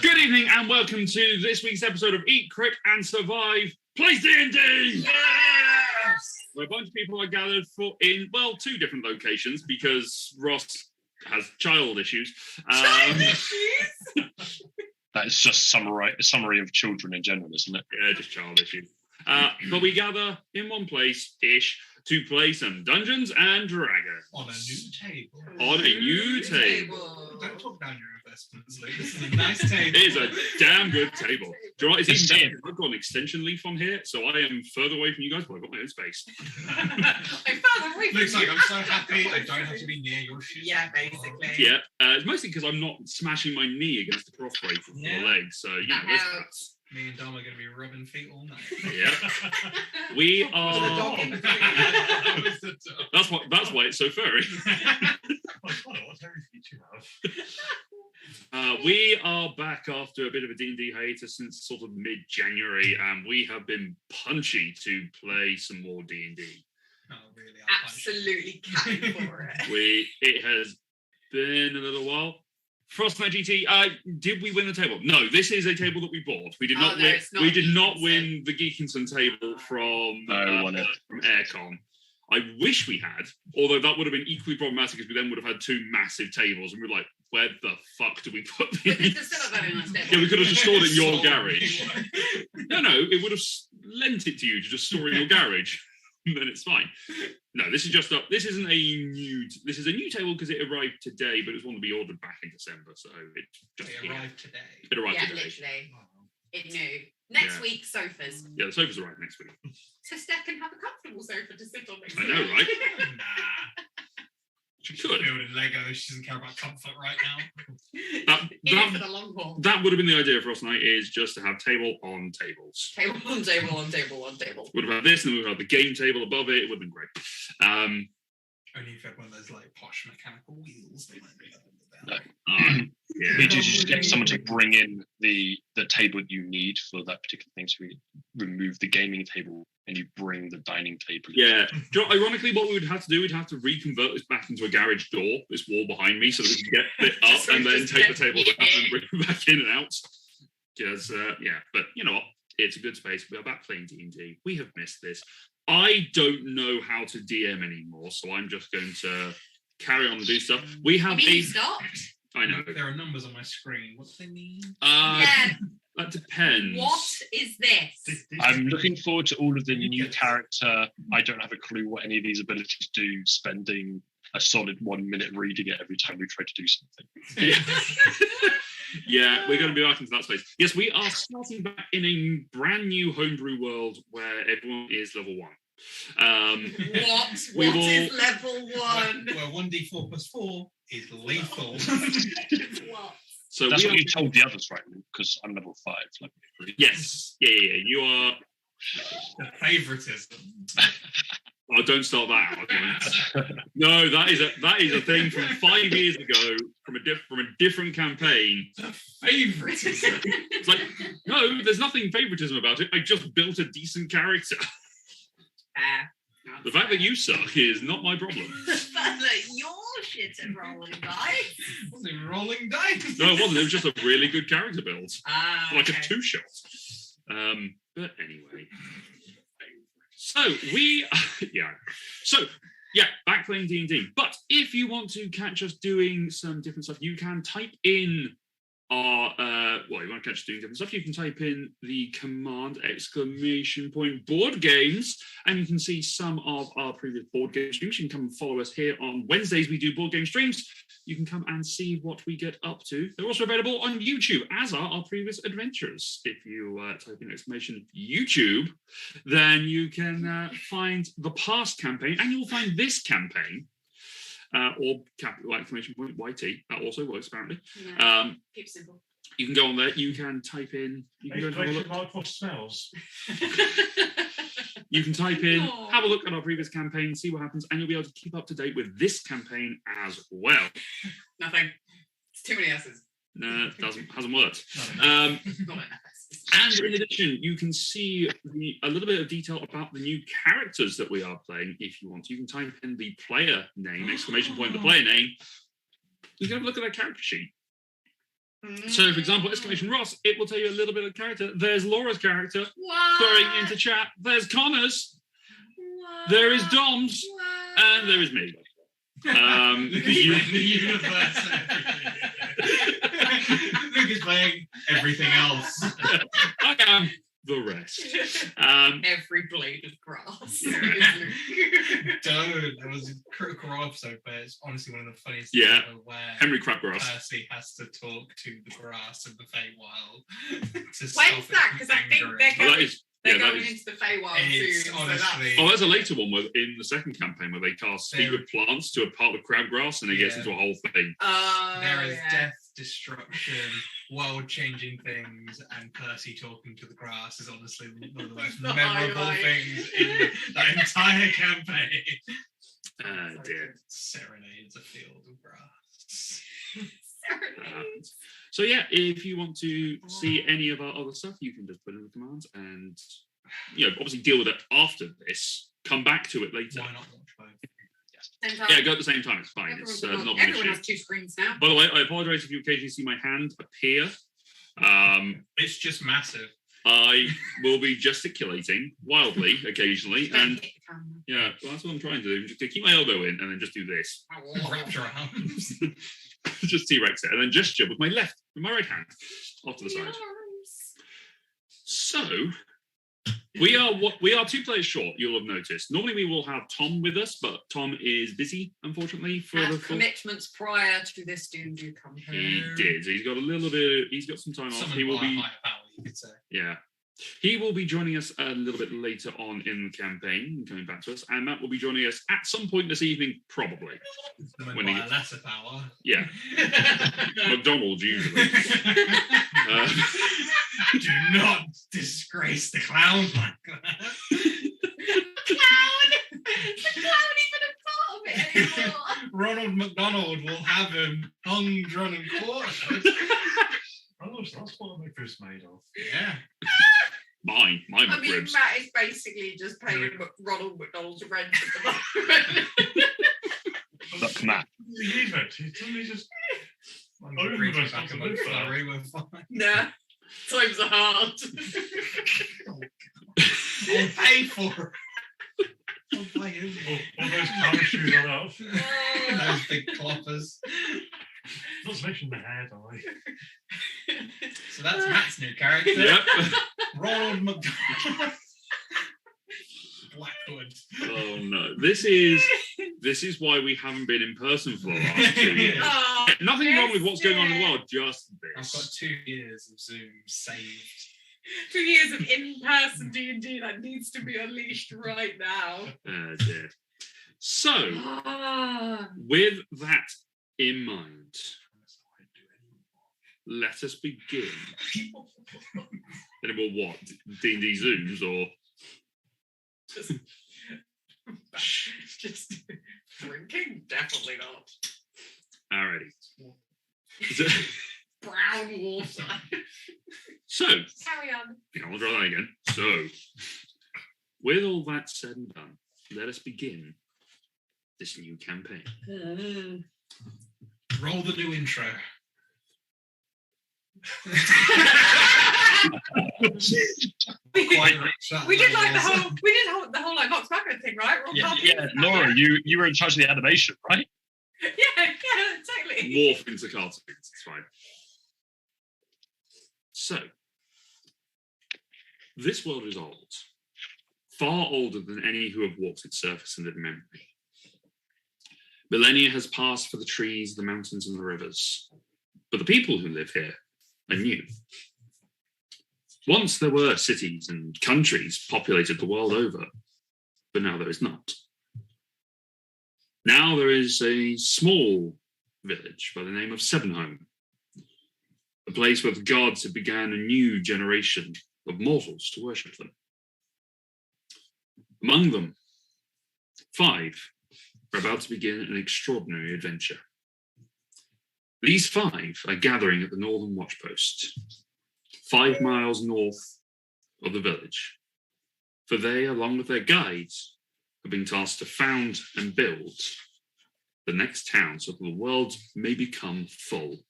Good evening and welcome to this week's episode of Eat, Crick and Survive Plays D&D! Yes! Where a bunch of people are gathered in two different locations because Ross has child issues. That is just a summary of children in general, isn't it? Yeah, just child issues. But we gather in one place-ish to play some Dungeons and Dragons. On a new table. On a new table. Don't talk down your investments, Luke. This is a nice table. It is a damn good table. Do you know what? It's even better. I've got an extension leaf on here, so I am further away from you guys, but I've got my own space. Looks like I'm so happy I don't have to be near your shoes. Yeah, basically. Yeah, it's mostly because I'm not smashing my knee against the crossbreak of the leg, so you know, that's... Me and Dom are going to be rubbing feet all night. Yeah. We are... That's why it's so furry. We are back after a bit of a D&D hiatus since sort of mid-January, and we have been punchy to play some more D&D. Oh, really? Absolutely can't for it. It has been a little while. Frostnite GT, did we win the table? No, this is a table that we bought. We did not win. We did not win the Geekinson table from Aircon. I wish we had, although that would have been equally problematic because we then would have had two massive tables, and we were like, where the fuck do we put these? Yeah, we could have just stored it in your garage. No, it would have lent it to you to just store in your garage. Then it's fine. No, this is just up. This isn't a new. This is a new table because it arrived today, but it was one that we ordered back in December, so it just arrived today. It arrived today. Literally. It knew. Next week, sofas. Yeah, the sofas arrive next week. So Steph can have a comfortable sofa to sit on next week. I know, right? Nah. She could. Building Lego. She doesn't care about comfort right now. For the long haul. That would have been the idea for us tonight, is just to have table on tables. Table on table on table on table. Would have had this, and we would have the game table above it. It would have been great. Only if you had one of those like posh mechanical wheels. They might be yeah. We just get someone to bring in the table you need for that particular thing. So we remove the gaming table and you bring the dining table. Yeah. Ironically, what we would have to do, we'd have to reconvert this back into a garage door, this wall behind me, so that we can get it up and then take the table down and bring it back in and out. Because, but you know what? It's a good space. We are back playing D&D. We have missed this. I don't know how to DM anymore, so I'm just going to carry on and do stuff. We have you stopped? I know. There are numbers on my screen. What do they mean? That depends. What is this? I'm looking forward to all of the new character. I don't have a clue what any of these abilities do, spending a solid 1 minute reading it every time we try to do something. Yeah, we're going to be back into that space. Yes, we are starting back in a brand new homebrew world where everyone is level 1. What is level 1? Well, 1d4 plus 4 is lethal. What? So that's what you told the others, right? Because I'm level 5. Level 3. Yes. Yeah. You are. The favoritism. Oh, don't start that argument. No, that is a thing from 5 years ago from a different campaign. Favoritism. It's like, no, there's nothing favoritism about it. I just built a decent character. The fact that you suck is not my problem. The fact that you're shit at rolling dice. Was it rolling dice? No, it wasn't. It was just a really good character build. Like a 2-shot. But anyway. So back playing D&D. But if you want to catch us doing some different stuff, you can type in you want to catch us doing different stuff, you can type in the command ! Board games, and you can see some of our previous board game streams. You can come and follow us here on Wednesdays. We do board game streams. You can come and see what we get up to. They're also available on YouTube, as are our previous adventures. If you type in YouTube, then you can find the past campaign, and you'll find this campaign. Or capital ! YT. That also works, apparently. Yeah. Keep it simple. You can go on there. You can type in. You can go and have a look. Smells. You can type in, have a look at our previous campaign, see what happens, and you'll be able to keep up to date with this campaign as well. Nothing. It's too many S's. No, it hasn't worked. And in addition, you can see a little bit of detail about the new characters that we are playing. If you want, you can type in the player name, ! The player name. You can have a look at that character sheet. So, for example, exclamation Ross, it will tell you a little bit of character. There's Laura's character throwing into chat. There's Connor's. There is Dom's. And there is me. The universe. Luke is playing everything else. I am the rest. Every blade of grass. Don't. There was a critical role episode where it's honestly one of the funniest Yeah. things ever, where Henry Crabgrass. Percy has to talk to the grass of the Feywild. When's that? Because I think they're going into the Feywild It's soon. honestly. Oh, there's a later one where, in the second campaign where they cast Speak with Plants to a part of crabgrass and it gets Yeah. into a whole thing. There is death, destruction, world-changing things, and Percy talking to the grass is honestly one of the most The memorable highlight. things in that entire campaign. Dear. Serenades a field of grass. Serenades. So yeah, if you want to see any of our other stuff, you can just put in the commands and obviously deal with it after this. Come back to it later. Why not watch both? Same time. Yeah, go at the same time. It's fine. It's not an Everyone issue. has two screens now. By the way, I apologise if you occasionally see my hand appear. It's just massive. I will be gesticulating wildly occasionally, Don't and hit the camera. yeah, well, that's what I'm trying to do. Just to keep my elbow in, and then just do this. Wrap your arms. Just T-Rex it, and then gesture with my right hand off to the side. Yes. So we are 2 players short. You'll have noticed. Normally we will have Tom with us, but Tom is busy, unfortunately. For Had the full... commitments prior to this D&D campaign. He did. He's got a little bit. He's got some time off. Summoned He will by a be. higher power, you could say. Yeah. He will be joining us a little bit later on in the campaign, coming back to us, and Matt will be joining us at some point this evening, probably. Summoned When by he- a lesser power. Yeah, McDonald's usually. Do not disgrace the clown like that. The clown even a part of it anymore. Ronald McDonald will have him hung, drawn, and quartered. Oh, that's what my first made of. Yeah. My I mean, McRibs. Matt is basically just paying Ronald McDonald's rent at the moment. Look, Matt. Leave it. It's only just. I'm Own bring the it back in my responsibility. flurry, we're fine. Nah, times are hard. I'll pay for it. I'll pay him. All those power shoes on off. Those big cloppers. Not to mention the hair dye. So that's Matt's new character. Yep. Ronald McDonald. Blackwood. Oh no. This is why we haven't been in person for the last 2 years. Oh, Nothing wrong with what's going on in the world, just I've got this. 2 years of Zoom saved. 2 years of in-person D&D that needs to be unleashed right now. Dear. So, Ah. with that in mind, let us begin. And we'll what? D&D Zooms or Just drinking? Definitely not. alrighty. Brown water. So, Carry on. I'll try that again. So, with all that said and done, let us begin this new campaign. Roll the new intro. Quite reached that We did like the level. whole. We did the whole like Vox Machina thing, right? We're all Yeah, talking yeah, about Laura, it. you were in charge of the animation, right? Yeah, totally. Morph into cartoons, it's fine. So, this world is old. Far older than any who have walked its surface in living memory. Millennia has passed for the trees, the mountains, and the rivers. But the people who live here are new. Once there were cities and countries populated the world over, but now there is not. Now there is a small village by the name of Sevenholm, a place where the gods have begun a new generation of mortals to worship them. Among them, 5 are about to begin an extraordinary adventure. These 5 are gathering at the Northern Watchpost, 5 miles north of the village, for they, along with their guides, have been tasked to found and build the next town so that the world may become full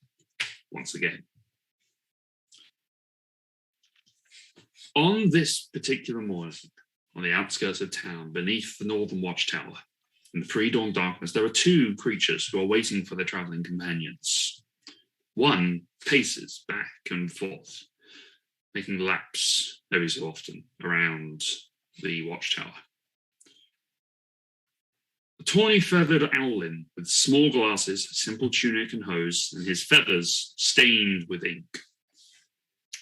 once again. On this particular morning, on the outskirts of town, beneath the northern watchtower, in the pre-dawn darkness, there are two creatures who are waiting for their traveling companions. One paces back and forth, making laps every so often around the watchtower. A tawny feathered owlin with small glasses, simple tunic and hose, and his feathers stained with ink.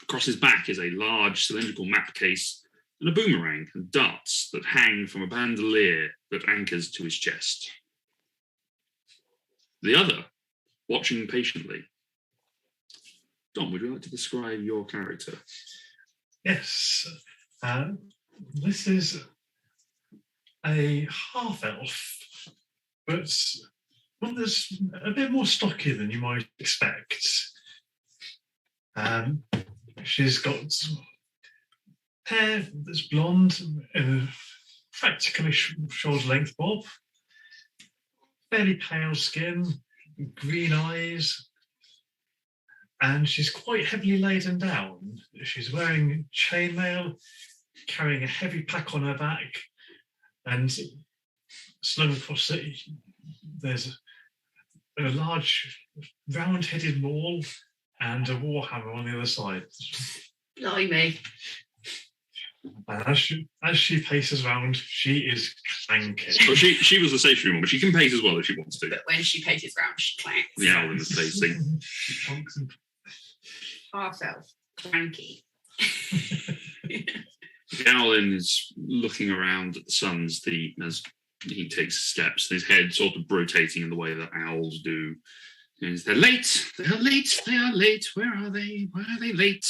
Across his back is a large cylindrical map case and a boomerang and darts that hang from a bandolier that anchors to his chest. The other, watching patiently. Dom, would you like to describe your character? Yes. This is a half-elf, but one that's a bit more stocky than you might expect. She's got hair that's blonde, practically shoulder-length bob, fairly pale skin, green eyes, and she's quite heavily laden down. She's wearing chainmail, carrying a heavy pack on her back, and slung across it, there's a large round-headed maul and a warhammer on the other side. Blimey. And as she paces around, she is clanking. Well, she was the stationary one, but she can pace as well if she wants to. But when she paces round, she clanks. The owl in the pacing. She clanks and Half elf. Clanky. The owlin is looking around at the suns as he takes steps, his head sort of rotating in the way that owls do. And they're late, they're late, they are late. Where are they? Why are they late?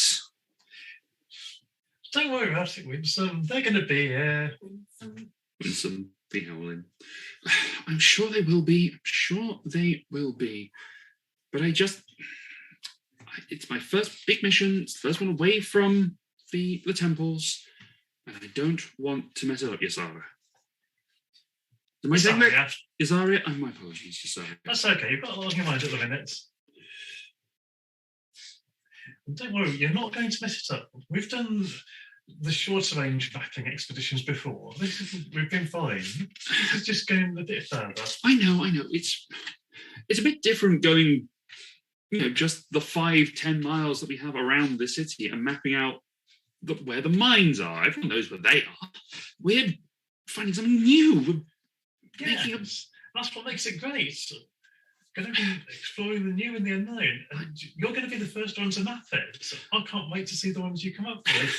Don't worry about it, Winsome. They're going to be here. Winsome, the owlin. I'm sure they will be. I'm sure they will be. But it's my first big mission. It's the first one away from the temples. And I don't want to mess it up, Ysara. Am I saying that? Ysaria? Oh, my apologies, Ysaria. That's okay. You've got a lot on your mind at the minute. Don't worry, you're not going to mess it up. We've done the shorter range battling expeditions before. We've been fine. This is just going a bit further. I know. It's a bit different going, just the 5-10 miles that we have around the city and mapping out where the mines are. Everyone knows where they are. We're finding something new. That's what makes it great. Going to be exploring the new and the unknown, and you're going to be the first one to map it. So I can't wait to see the ones you come up with.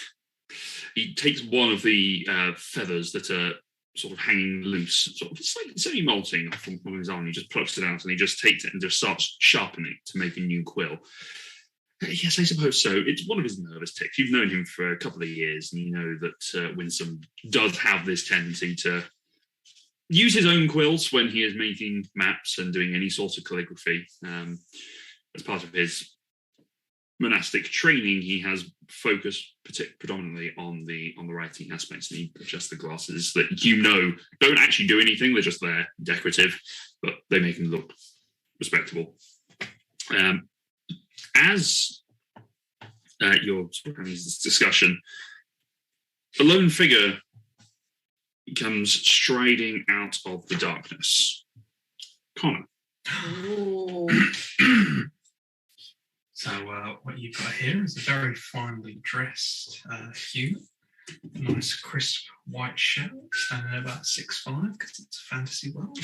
He takes one of the feathers that are sort of hanging loose, sort of slightly molting from his arm. He just plucks it out and he just takes it and just starts sharpening it to make a new quill. Yes, I suppose so. It's one of his nervous tics. You've known him for a couple of years, and you know that Winsome does have this tendency to use his own quills when he is making maps and doing any sort of calligraphy. As part of his monastic training, he has focused predominantly on the writing aspects, and he adjusts the glasses that don't actually do anything. They're just there, decorative, but they make him look respectable. As you're having this discussion, a lone figure comes striding out of the darkness. Connor. So what you've got here is a very finely dressed Hugh. Nice crisp white shirt, standing at about 6'5", because it's a fantasy world.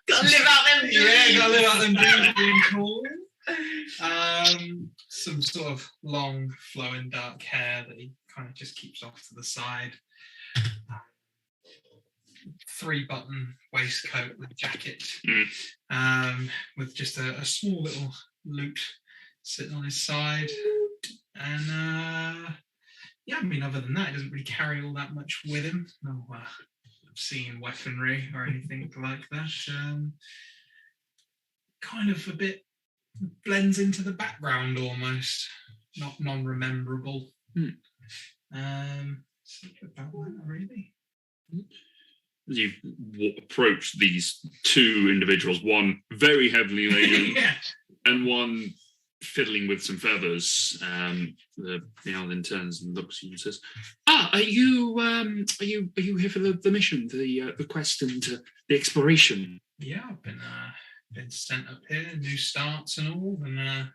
Gotta live out them dreams. Yeah, gotta live out them dreams being cool. Some sort of long, flowing dark hair that he kind of just keeps off to the side. 3-button waistcoat with jacket, with just a small little loot sitting on his side. And other than that, he doesn't really carry all that much with him. No obscene weaponry or anything like that. Kind of a bit blends into the background almost, not non-rememberable. About that, really. You approach these two individuals, one very heavily laden and one fiddling with some feathers, the owl then turns and looks at you and says, are you here for the mission, the quest and the exploration? Yeah, I've been sent up here, new starts and all, and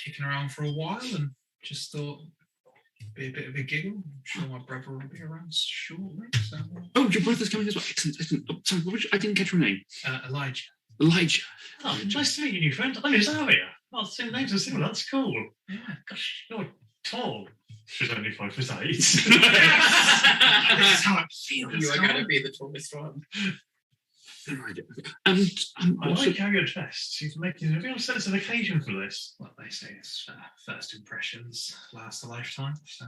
kicking around for a while, and just thought it'd be a bit of a giggle. I'm sure my brother will be around shortly. So. Oh, your brother's coming as well. Excellent. Oh, sorry, I didn't catch your name. Elijah. Elijah. Oh, nice to meet you, new friend. I'm Azaria. Oh, same names are similar. That's cool. Yeah. Gosh, you're tall. She's only 5'8". This is how it feels. You are going to be the tallest one. And I also, like how you're dressed. She's making a real sense of occasion for this. Well, they say it's first impressions last a lifetime. So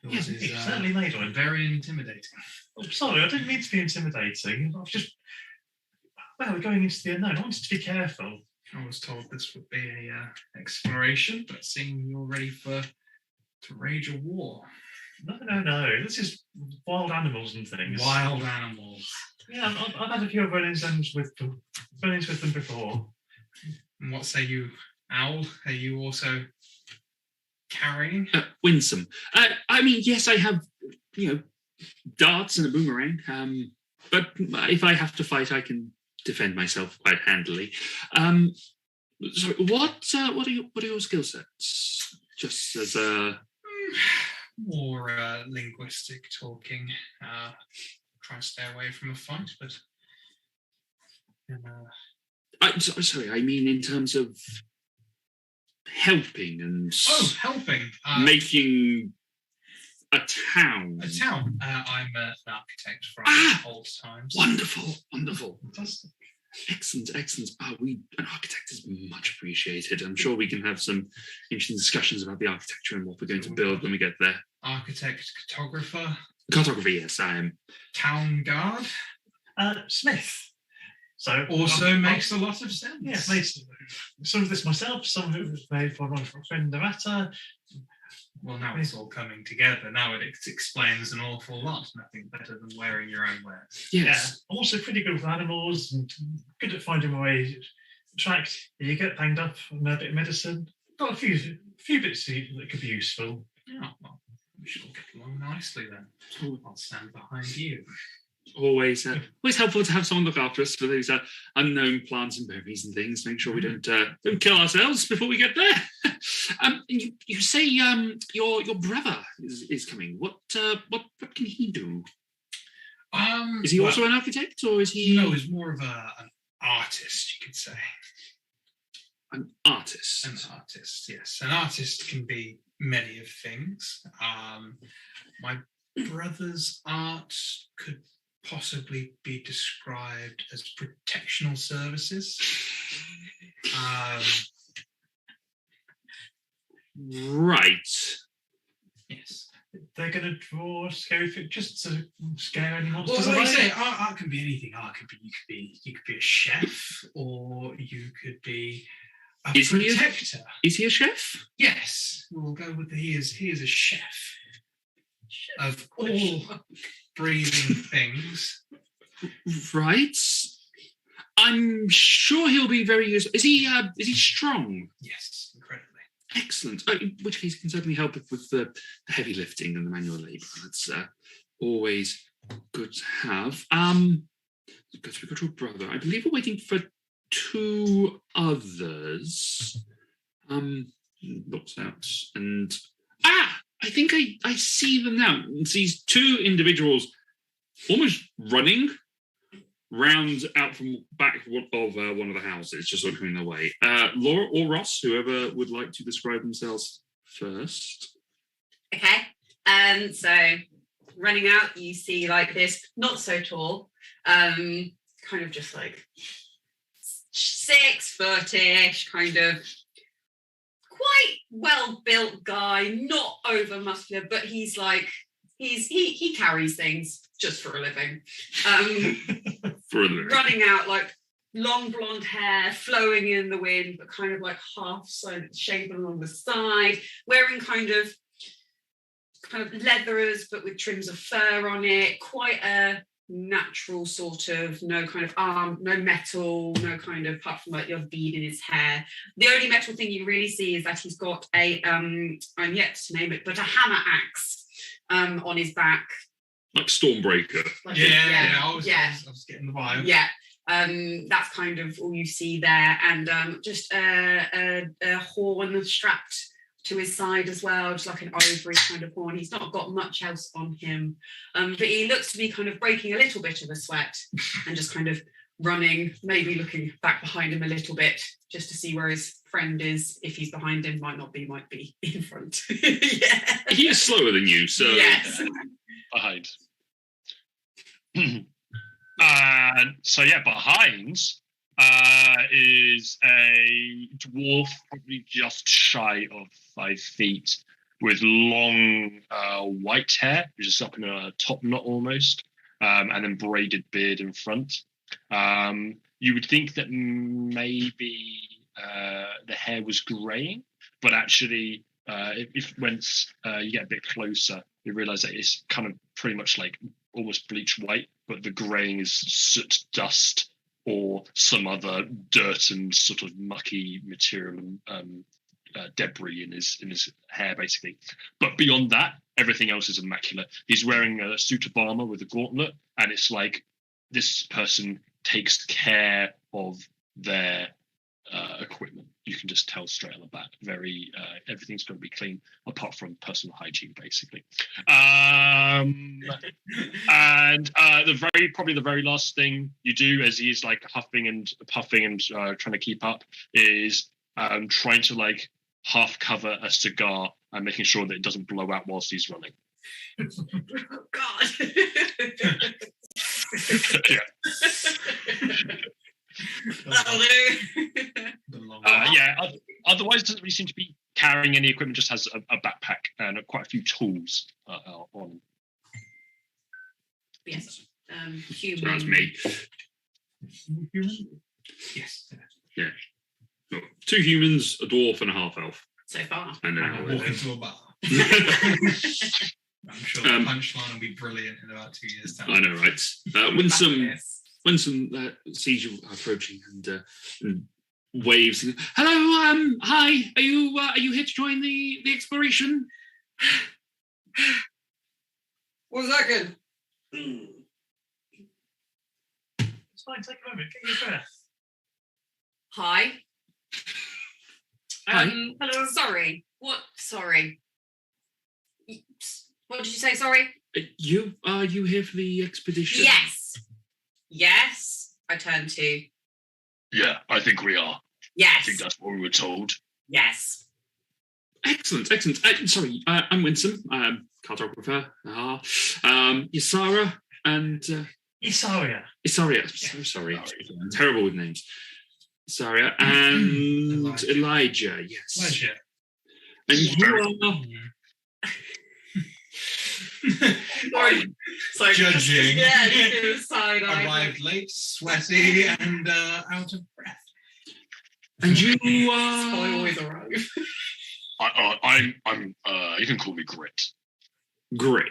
Yes, yours it is certainly made one. very intimidating. Oh, sorry, I didn't mean to be intimidating. I've just... Well, we're going into the unknown. I wanted to be careful. I was told this would be a exploration, but seeing you're ready to rage a war. No. This is wild animals and things. Wild animals. Yeah, I've had a few run-ins with them before. And what say you, Owl? Are you also carrying? Winsome. I mean, yes, I have, darts and a boomerang. But if I have to fight, I can defend myself quite handily. Sorry, what are your skill sets? Just as a More linguistic talking. Try and stay away from a fight, but sorry, I mean in terms of helping and helping. making a town. A town. I'm an architect from old times. Wonderful. Fantastic. Excellent. An architect is much appreciated. I'm sure we can have some interesting discussions about the architecture and what we're going to build when we get there. Architect, cartographer. Cartography, yes, I am. Town guard. Smith. So Also makes a lot of sense. Yeah, made some of this myself, some of it was made by my friend Narata. Well, now it's all coming together. Now it explains an awful lot. Nothing better than wearing your own wares. Yes. Yeah, also pretty good with animals and good at finding my way. Tracked, you get banged up on a bit of medicine. Got a few bits that could be useful. Yeah, well, we should all get along nicely then. I'll stand behind you. Always helpful to have someone look after us for those unknown plants and berries and things. Make sure we don't kill ourselves before we get there. You say your brother is coming. What can he do? Is he also an architect, or is he? No, he's more of an artist, you could say. An artist. An artist, yes. An artist can be many of things. My brother's art could possibly be described as protectional services. Right. Yes. They're going to draw scary pictures to scare any monsters Well, away. like I say, art can be anything. Art could be you could be a chef, or you could be a protector. Is he a chef? Yes, we'll go with he is a chef of all breathing things. Right. I'm sure he'll be very useful. Is he strong? Yes, incredibly. Excellent. In which case, he can certainly help with the heavy lifting and the manual labour. That's always good to have. Because we got your brother. I believe we're waiting for two others. Looks out and I think I see them now. It's these two individuals almost running round out from back of one of the houses, just sort of coming their way. Laura or Ross, whoever would like to describe themselves first. Okay. So running out, you see like this, not so tall, kind of just like 6 foot-ish, kind of quite well-built guy, not over muscular, but he's like he carries things just for a living. For a living. Running out, like long blonde hair flowing in the wind, but kind of like half shaven along the side, wearing kind of leathers, but with trims of fur on it. Quite a natural sort of, no kind of arm, no metal, no kind of, apart from like your bead in his hair. The only metal thing you really see is that he's got a, I'm yet to name it, but a hammer axe on his back. Like Stormbreaker. Like I was getting the vibe. Yeah. That's kind of all you see there, and just a horn strapped to his side as well, just like an ivory kind of horn. He's not got much else on him, but he looks to be kind of breaking a little bit of a sweat and just kind of running, maybe looking back behind him a little bit just to see where his friend is. If he's behind him, might be in front. Yeah. He is slower than you, so Yes. Behind. So yeah, behind is a dwarf, probably just shy of 5 feet, with long white hair, which is up in a top knot almost, and then braided beard in front. You would think that maybe the hair was greying, but actually, if once you get a bit closer, you realise that it's kind of pretty much like almost bleached white, but the greying is soot, dust, or some other dirt and sort of mucky material and debris in his hair, basically. But beyond that, everything else is immaculate. He's wearing a suit of armor with a gauntlet, and it's like this person takes care of their equipment. You can just tell straight on the bat. Very everything's going to be clean, apart from personal hygiene, basically. And the very last thing you do, as he's like huffing and puffing and trying to keep up, is trying to like half cover a cigar and making sure that it doesn't blow out whilst he's running. Oh, God. That'll do. Otherwise, it doesn't really seem to be carrying any equipment. Just has a backpack and quite a few tools on. Yes. so Human. that's me. Yes. Yeah. Oh, 2 humans, a dwarf, and a half elf. So far. And And I then walk into a bar. I'm sure the punchline will be brilliant in about 2 years' time. I know, right? Winsome sees you approaching and waves. Hello, hi. Are you here to join the exploration? 1 second. It's fine, take a moment, get your breath. Hi. Hi. Hello. Sorry. What? Sorry. What did you say? Sorry. Are you here for the expedition? Yes. Yes. I turn to. Yeah, I think we are. I Yes. think that's what we were told. Yes. Excellent. Sorry, I'm Winsome, cartographer. Ysara and Isaria. Isaria. So sorry, I'm terrible with names. Isaria and Elijah. Yes. Pleasure. And you are So Judging. Yeah, you do a side eye. Arrived late, sweaty, and out of breath. and you I are always arrive. I'm you can call me Grit. Grit.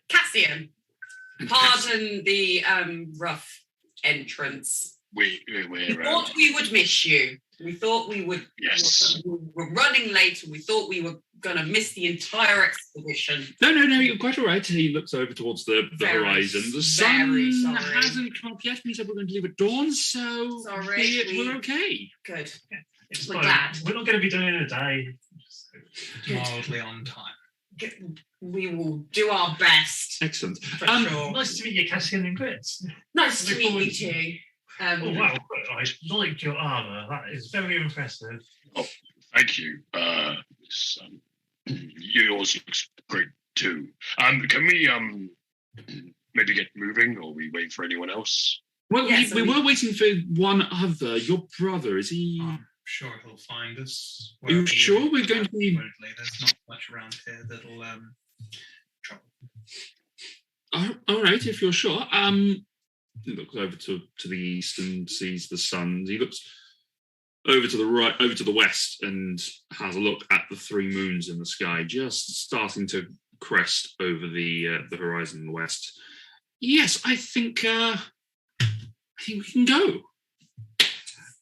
Cassian. Pardon the rough entrance. We're We thought we would miss you. We thought we would. Yes. We were running late, and we thought we were going to miss the entire expedition. No, you're quite all right. He looks over towards the Very, horizon. The very sun sorry. hasn't come up yet, and he said we're going to leave at dawn, so Sorry, we're okay. Good. It's We're fine. glad. We're not going to be doing it in a day. Mildly on time. We will do our best. Excellent. For Um, sure. Nice to meet you, Cassian and Grits. Nice to look meet you forward- too. Oh wow, I like your armour. That is very impressive. Thank you. Yours looks great too. Can we maybe get moving, or are we waiting for anyone else? Well, Yes, we and were waiting for one other. Your brother, is he? I'm sure he'll find us. Are you wherever sure we're going to be- Absolutely. There's not much around here that'll trouble. All right, if you're sure. He looks over to the east and sees the sun. He looks over to the right, over to the west, and has a look at the 3 moons in the sky, just starting to crest over the horizon in the west. Yes, I think we can go.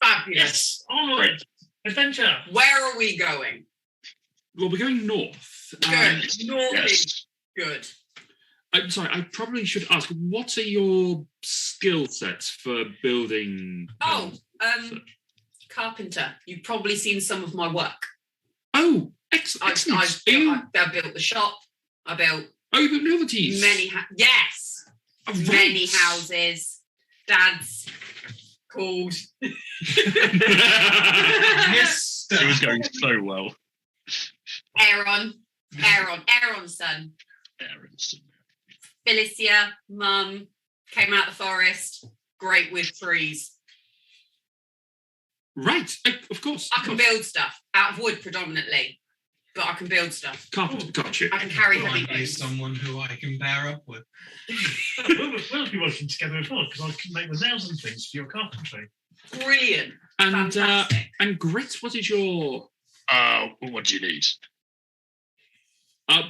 Fabulous. Yes, onward. Adventure. Where are we going? Well, we're going north. Good. North Yes. is good. I'm sorry, I probably should ask, what are your skill sets for building? Carpenter. You've probably seen some of my work. Oh, excellent. I built the shop. I built you built novelties. many. Oh, right. Many houses. Dad's called. Mister. It was going so well. Aaron's son. Aaron's. Felicia, mum, came out the forest. Great with trees. Right, of course. I can build stuff out of wood predominantly, but I can build stuff. Carpenter, got you. I can carry heavy Find me things. someone who I can bear up with. We'll be working together as well because I can make the nails and things for your carpentry. Brilliant. And Fantastic. Grit, what is your? What do you need? I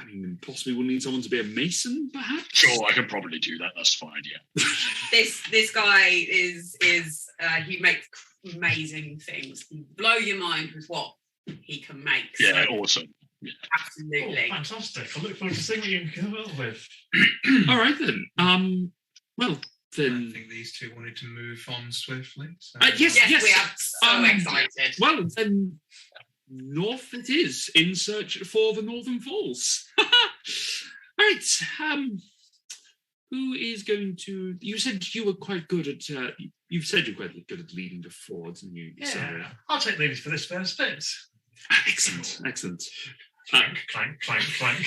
mean, possibly we'll need someone to be a mason, perhaps. Sure, I can probably do that. That's fine. Yeah. This guy is he makes amazing things. He blow your mind with what he can make. Yeah. So, Awesome. absolutely. Oh, fantastic. I look forward to seeing what you can come up with. All right then. Well I then. think these two wanted to move on swiftly. So Yes. Yes, we are so excited. Well then, north it is in search for the Northern Falls. Right. Who is going to? You said you were quite good at. You've said you're quite good at leading before, didn't you? Yeah, I'll take lead for this first bit. Excellent. Excellent. Clank, clank, clank, clank.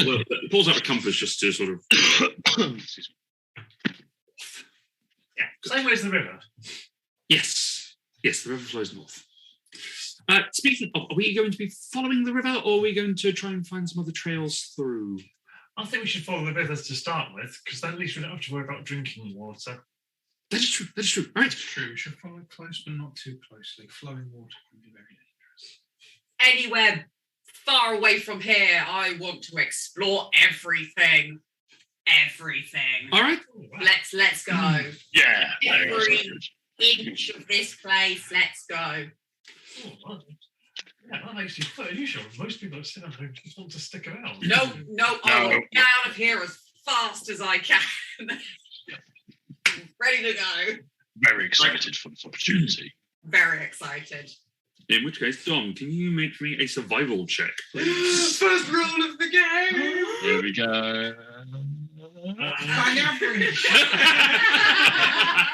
Well, it pulls out a compass just to sort of. Excuse me. Yeah, same way as the river. Yes, the river flows north. Speaking of, are we going to be following the river, or are we going to try and find some other trails through? I think we should follow the river to start with, because then at least we don't have to worry about drinking water. That is true. All right. it's true. We should follow close, but not too closely. Flowing water can be very dangerous. Anywhere far away from here, I want to explore everything. Everything. All right. Oh, wow. Let's go. Yeah. There you go. Every inch of this place. Let's go. Oh, wow. Yeah, that makes you quite unusual. Most people that sit at home just want to stick around. No, I will No. get out of here as fast as I can. Ready to go. Very excited for this opportunity. Very excited. In which case, Dom, can you make me a survival check, please? First rule of the game. There we go. Bang average.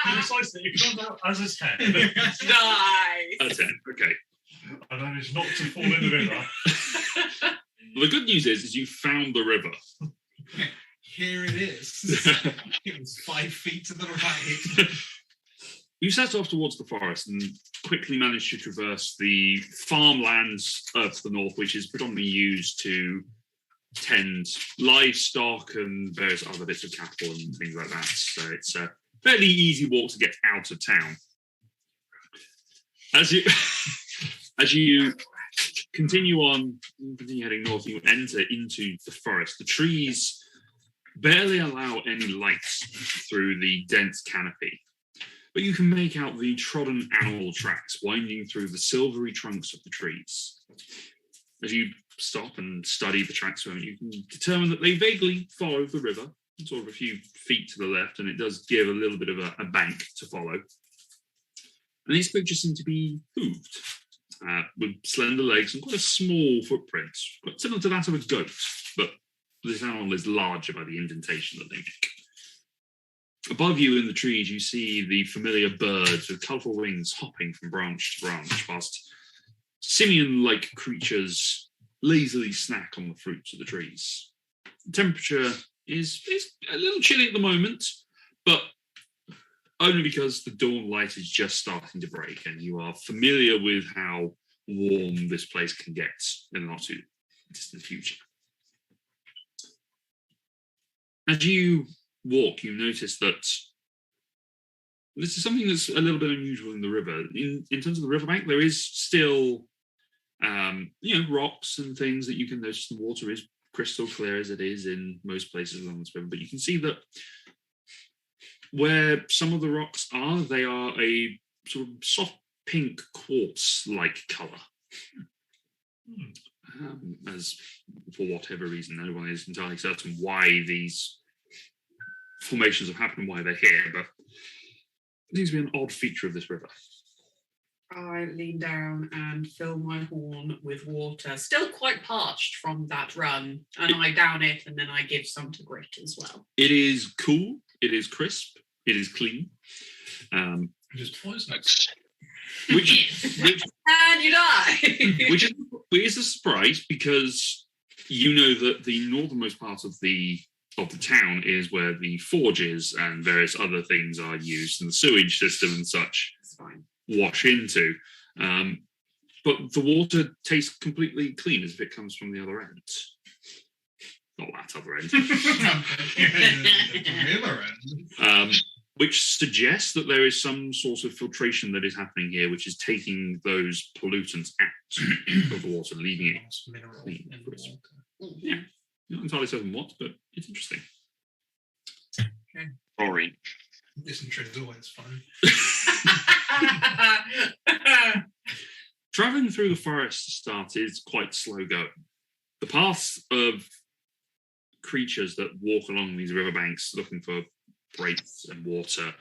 Precisely, it comes out as a 10. Nice. A 10. Okay. I managed not to fall in the river. Well, the good news is you found the river. Here it is. It was 5 feet to the right. You set off towards the forest and quickly managed to traverse the farmlands to the north, which is predominantly used to tend livestock and various other bits of cattle and things like that. So it's a fairly easy walk to get out of town. As you continue heading north, you enter into the forest. The trees barely allow any light through the dense canopy, but you can make out the trodden animal tracks winding through the silvery trunks of the trees. As you stop and study the tracks for a moment, you can determine that they vaguely follow the river, sort of a few feet to the left, and it does give a little bit of a bank to follow. And these creatures seem to be hooved, with slender legs and quite a small footprint, quite similar to that of a goat, but this animal is larger by the indentation that they make. Above you in the trees, you see the familiar birds with colourful wings hopping from branch to branch, whilst simian-like creatures lazily snack on the fruits of the trees. The temperature is a little chilly at the moment, but only because the dawn light is just starting to break and you are familiar with how warm this place can get in the not too distant future. As you walk, you notice that this is something that's a little bit unusual in the river. In terms of the riverbank, there is still Rocks and things that you can notice. The water is crystal clear as it is in most places along this river, but you can see that where some of the rocks are, they are a sort of soft pink quartz-like colour. As for whatever reason, no one is entirely certain why these formations have happened, why they're here, but it seems to be an odd feature of this river. I lean down and fill my horn with water, still quite parched from that run, and I down it, and then I give some to Grit as well. It is cool, it is crisp, it is clean. Just poisonous. Which And you die! which is a surprise, because you know that the northernmost part of the town is where the forges and various other things are used, and the sewage system and such It's fine. wash into. But the water tastes completely clean, as if it comes from the other end. Not that other end. The river end. Which suggests that there is some sort of filtration that is happening here, which is taking those pollutants out of the water, leaving it Mineral clean. in the water. Yeah. Not entirely certain what, but it's interesting. Chlorine. Dysentery is always fun. Traveling through the forest to start is quite slow going. The paths of creatures that walk along these riverbanks looking for breaks and water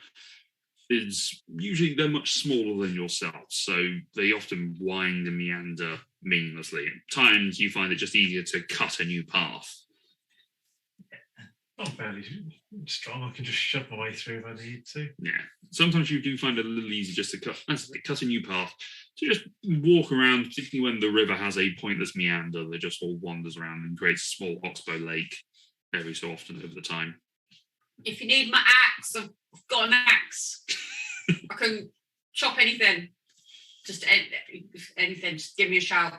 is usually they're much smaller than yourself, so they often wind and meander meaninglessly. At times you find it just easier to cut a new path. I'm fairly strong. I can just shove my way through if I need to. Yeah. Sometimes you do find it a little easier just to cut a new path, to just walk around, particularly when the river has a pointless meander that just all wanders around and creates a small oxbow lake every so often over the time. If you need my axe, I've got an axe. I can chop anything. Just anything. Just give me a shout.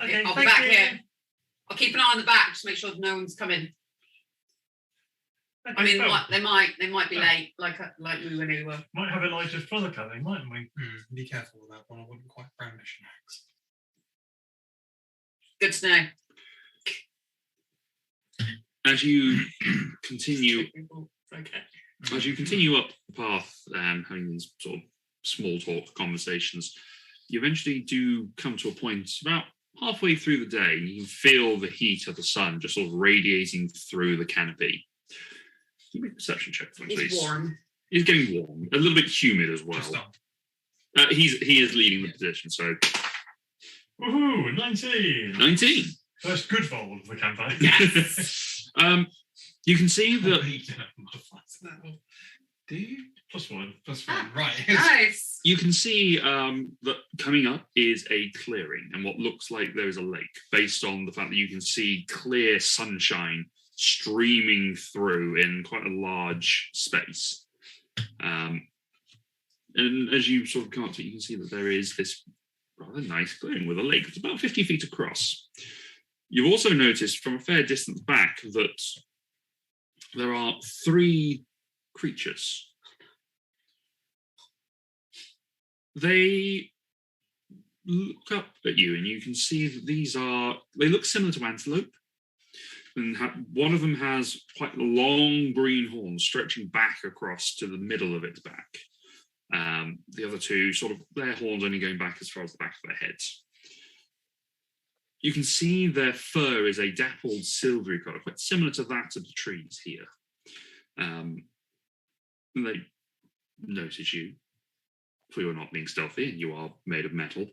Okay, I'll be thank back you. here. I'll keep an eye on the back, just make sure no one's coming. Okay, I mean, well, they might be late, like we were when we were. might have Elijah's brother coming, mightn't we? Be careful with that one. I wouldn't quite brandish an axe. Good to know. As you continue Okay. As you continue up the path, having these sort of small talk conversations, you eventually do come to a point about halfway through the day. You can feel the heat of the sun just sort of radiating through the canopy. Give me a perception check for me, please. It's warm. It's getting warm, a little bit humid as well. Just on. He is leading the position, so Woohoo! 19. 19. First good roll of the campaign. Yes. You can see that Do you? +1. Plus one. Right. Nice. you can see that coming up is a clearing and what looks like there is a lake, based on the fact that you can see clear sunshine streaming through in quite a large space. And as you sort of come up to it, you can see that there is this rather nice clearing with a lake that's about 50 feet across. You've also noticed from a fair distance back that there are 3 creatures. They look up at you, and you can see that they look similar to antelope. And one of them has quite long green horns stretching back across to the middle of its back. The other 2, sort of, their horns only going back as far as the back of their heads. You can see their fur is a dappled silvery colour, quite similar to that of the trees here. And they notice you, for you're not being stealthy and you are made of metal.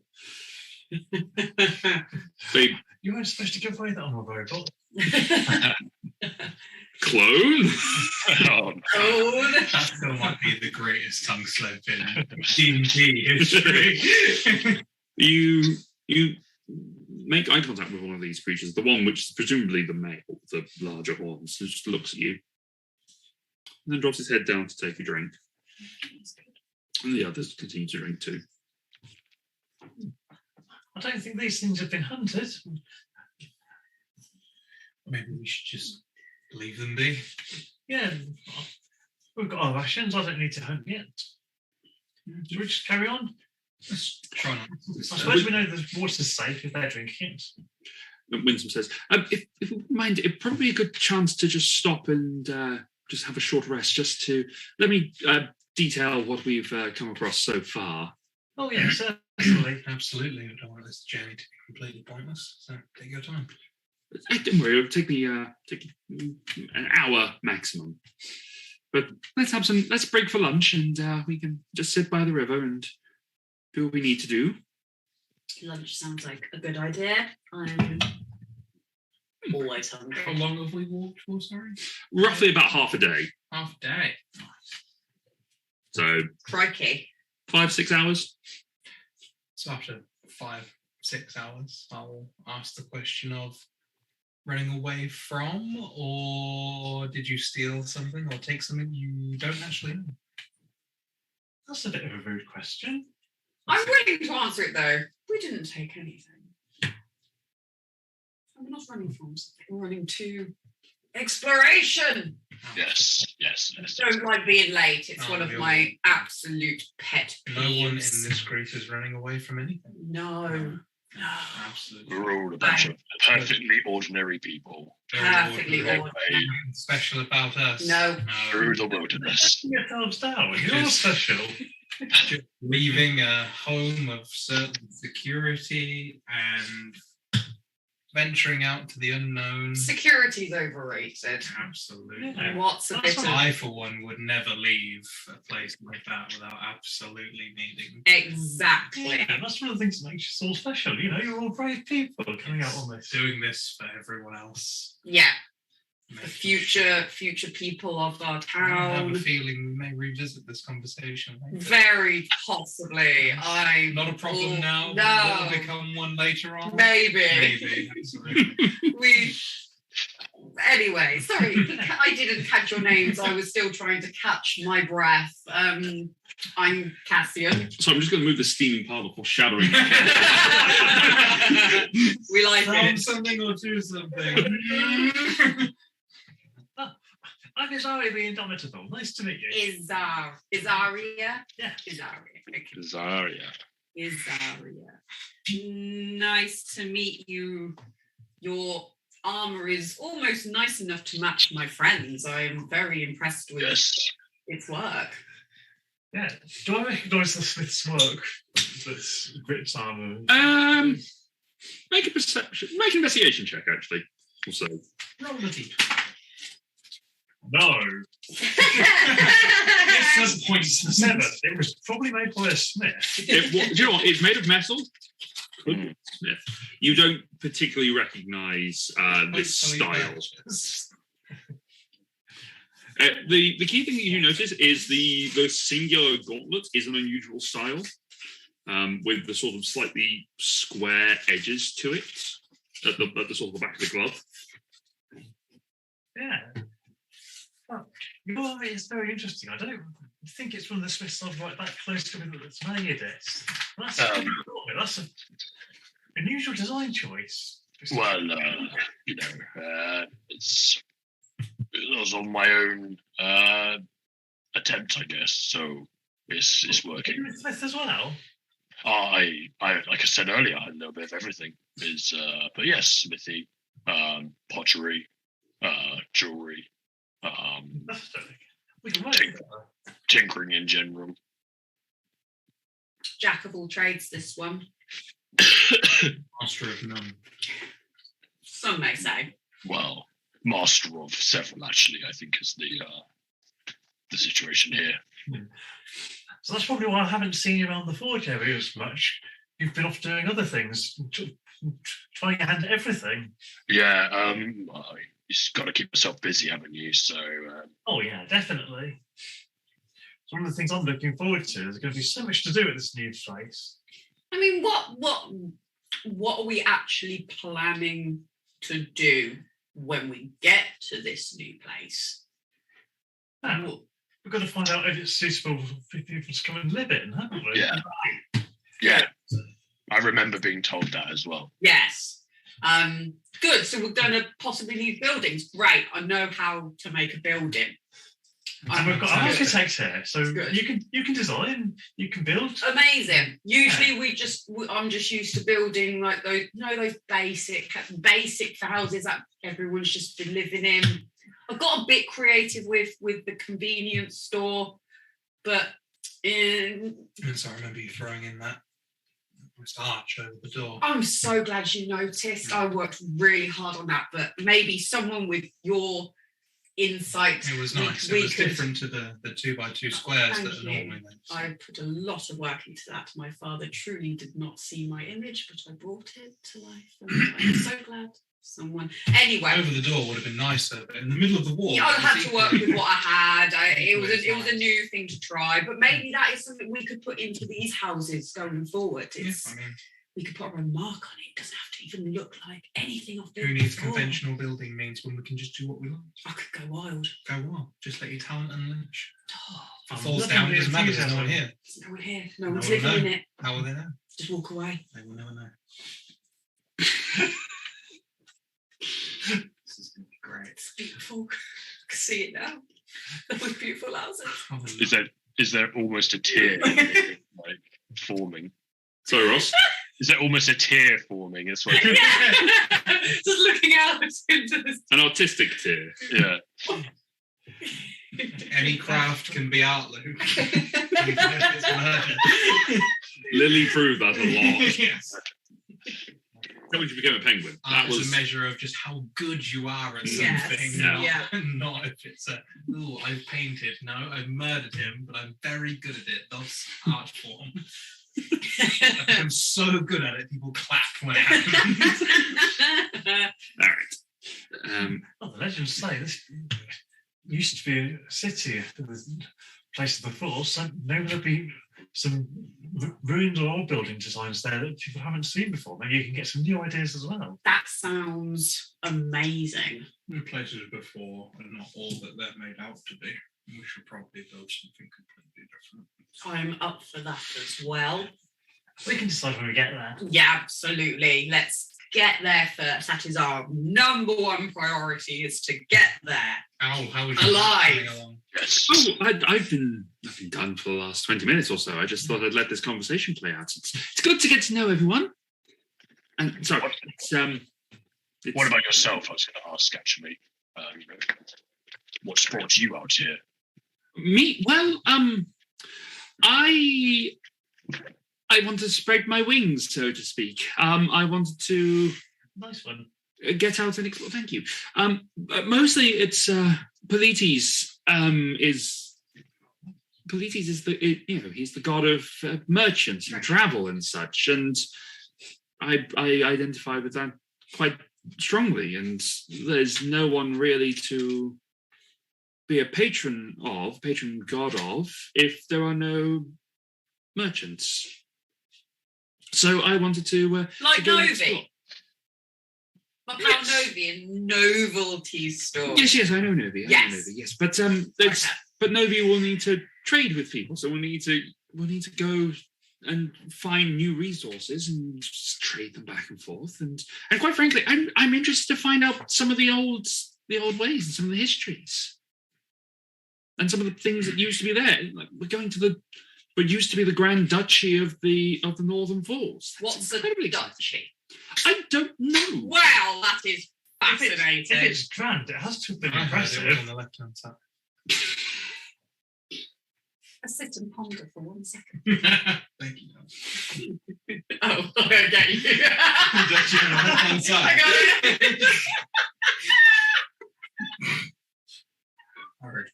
They You weren't supposed to give away that on a robot. clone. Oh, That still might be the greatest tongue slip in D&D history. You make eye contact with one of these creatures, the one which is presumably the male, with the larger horns, who just looks at you, and then drops his head down to take a drink. And the others continue to drink too. I don't think these things have been hunted. Maybe we should just leave them be. Yeah, we've got our rations. I don't need to hunt yet. Should we just carry on? Let's try not. I suppose we know the water's safe if they're drinking it. Winsome says, if you wouldn't mind, it'd probably be a good chance to just stop and just have a short rest, just to let me detail what we've come across so far. Oh, yeah, certainly. Absolutely. I don't want this journey to be completely pointless. So take your time. Don't worry, it'll take me an hour maximum. But let's break for lunch, and we can just sit by the river and do what we need to do. Lunch sounds like a good idea. I'm always How hungry. long have we walked for, sorry? Roughly about half a day. Half a day. So Crikey. 5-6 hours. So after 5-6 hours, I'll ask the question of running away from, or did you steal something or take something you don't actually know? That's a bit of a rude question. I'm willing to answer it though. We didn't take anything. I'm not running from something. We're running to exploration. Yes. Don't like being late. It's Oh, one of you're my absolute pet No one in peeves. this group is running away from anything. No. Absolutely. We're all a bunch of perfectly ordinary people Perfectly Very ordinary. Nothing special about us. No. through the wilderness. Put yourselves down. You're Just- special. Just leaving a home of certain security and venturing out to the unknown. Security's overrated. Absolutely. Yeah. What's a That's bit of I, for one, would never leave a place like that without absolutely needing. exactly? Yeah, that's one of the things that makes you so special. You know, you're all brave people coming out on this. Doing this for everyone else. Yeah, the Making future people of our sure. I have town. a feeling we may revisit this conversation later. Very possibly. I Not a problem now. No. Will become one later on. maybe. Maybe. Absolutely. We. Anyway, sorry, I didn't catch your names. I was still trying to catch my breath. I'm Cassian. So I'm just going to move the steaming pile of foreshadowing. We like From it. something or to something. I'm Izari the Indomitable. Nice to meet you. Izaria? Yeah. Izaria. Okay. Zarya. Izaria. Nice to meet you. Your armor is almost nice enough to match my friend's. I am very impressed with Yes. its work. Yeah. Do I recognise the Smith's work? This Grit's armour. Make an investigation check, actually. Also, Roll the deep. No. Yes, That's .7. It was probably made by a smith. do you know what? It's made of metal. Could be Smith. You don't particularly recognise this style. The key thing that you notice is the singular gauntlet is an unusual style, with the sort of slightly square edges to it at the sort of the back of the glove. Yeah. Well, your eye is very interesting. I don't think it's one of the Smiths I've right that close to it that's made it. That's an unusual design choice. Well, it was on my own attempt, I guess. So it's working. You're a Smith as well. I like I said earlier, I had a little bit of everything. But yes, smithy, pottery, jewelry, Fantastic. We can work Tink. together. tinkering in general. Jack of all trades, this one. Master of none. Some may say. Well, master of several, actually, I think is the situation here. So that's probably why I haven't seen you around the forge area as much. You've been off doing other things, trying your hand at everything. Yeah, you just got to keep yourself busy, haven't you? So Oh yeah, definitely. It's one of the things I'm looking forward to. There's going to be so much to do at this new place. I mean, what are we actually planning to do when we get to this new place? Now, we've got to find out if it's suitable for people to come and live in, haven't we? yeah, I remember being told that as well. Yes. Good. So we're going to possibly need buildings. Great. I know how to make a building. And we've got an architect here, so Good. you can design, you can build. Amazing. Usually I'm just used to building like those, those basic for houses that everyone's just been living in. I've got a bit creative with the convenience store, but So I remember you throwing in that arch over the door. I'm so glad you noticed. I worked really hard on that, but maybe someone with your insight. It was nice. We It was could- different to the 2x2 squares Thank that are you. normally there. So I put a lot of work into that. My father truly did not see my image, but I brought it to life. And I'm so glad someone. Anyway, over the door would have been nicer, but in the middle of the wall. yeah, I had to work with what I had. It was Equally a new thing to try, but maybe that is something we could put into these houses going forward. Yeah, It's, I mean, we could put a remark on it. It doesn't have to even look like anything I've built who needs before. conventional building means when we can just do what we like. I could go wild. Go on, just let your talent unleash. Oh, If it I'm falls loving down, the it doesn't matter. There's no one enthusiasm. here. there's no one here. No No one's one living in know. it. How will they know? Just walk away. They will never know. This is going to be great. It's beautiful. I can see it now. Those beautiful houses. Probably. Is there almost a tier like forming? Sorry, Ross. Is there almost a tier forming? That's what. Yeah. Just looking out into the An artistic tier. Yeah. Any craft can be art, Luke. It's murder. Lily proved that a lot. Yes. How would you become a penguin? That Art is was a measure of just how good you are at Yes, something. yeah. Not if it's a, oh, I've painted. No, I've murdered him, but I'm very good at it. That's art form. I'm so good at it, people clap when it happens. all right. Well, the legends say this used to be a city. There was places before, so maybe there'll be some ruined or old building designs there that people haven't seen before. Maybe you can get some new ideas as well. That sounds amazing. There are places before, and not all that they're made out to be. We should probably build something completely different. I'm up for that as well. We can decide when we get there. Yeah, absolutely. Let's get there first. That is our number one priority, is to get there. How was Alive. coming along? Yes. Oh, I've been done for the last 20 minutes or so. I just thought I'd let this conversation play out. It's good to get to know everyone. And sorry, it's, What about yourself? I was going to ask actually. What's brought you out here? me? Well, I wanted to spread my wings, so to speak. I wanted to Nice one. get out and explore. Thank you. Mostly it's Polites is he's the god of merchants and travel and such, and I identify with that quite strongly. And there's no one really to be a patron god of, if there are no merchants. So I wanted to Like go and explore. Novi. Like how Novi in Novelty Store. Yes, I know Novi. I Yes. know Novi, yes, but Novi will need to trade with people, so we'll need to go and find new resources and just trade them back and forth. And quite frankly, I'm interested to find out some of the old ways and some of the histories and some of the things that used to be there. Like we're going to what used to be the Grand Duchy of the Northern Falls. That's What's the incredibly exciting. duchy? I don't know. Well, that is If fascinating. it's grand, it has to have been I heard it was impressive. on the left-hand side. I sit and ponder for 1 second. Thank you. Oh, I get you. Duchy on the left-hand side. I got it. I heard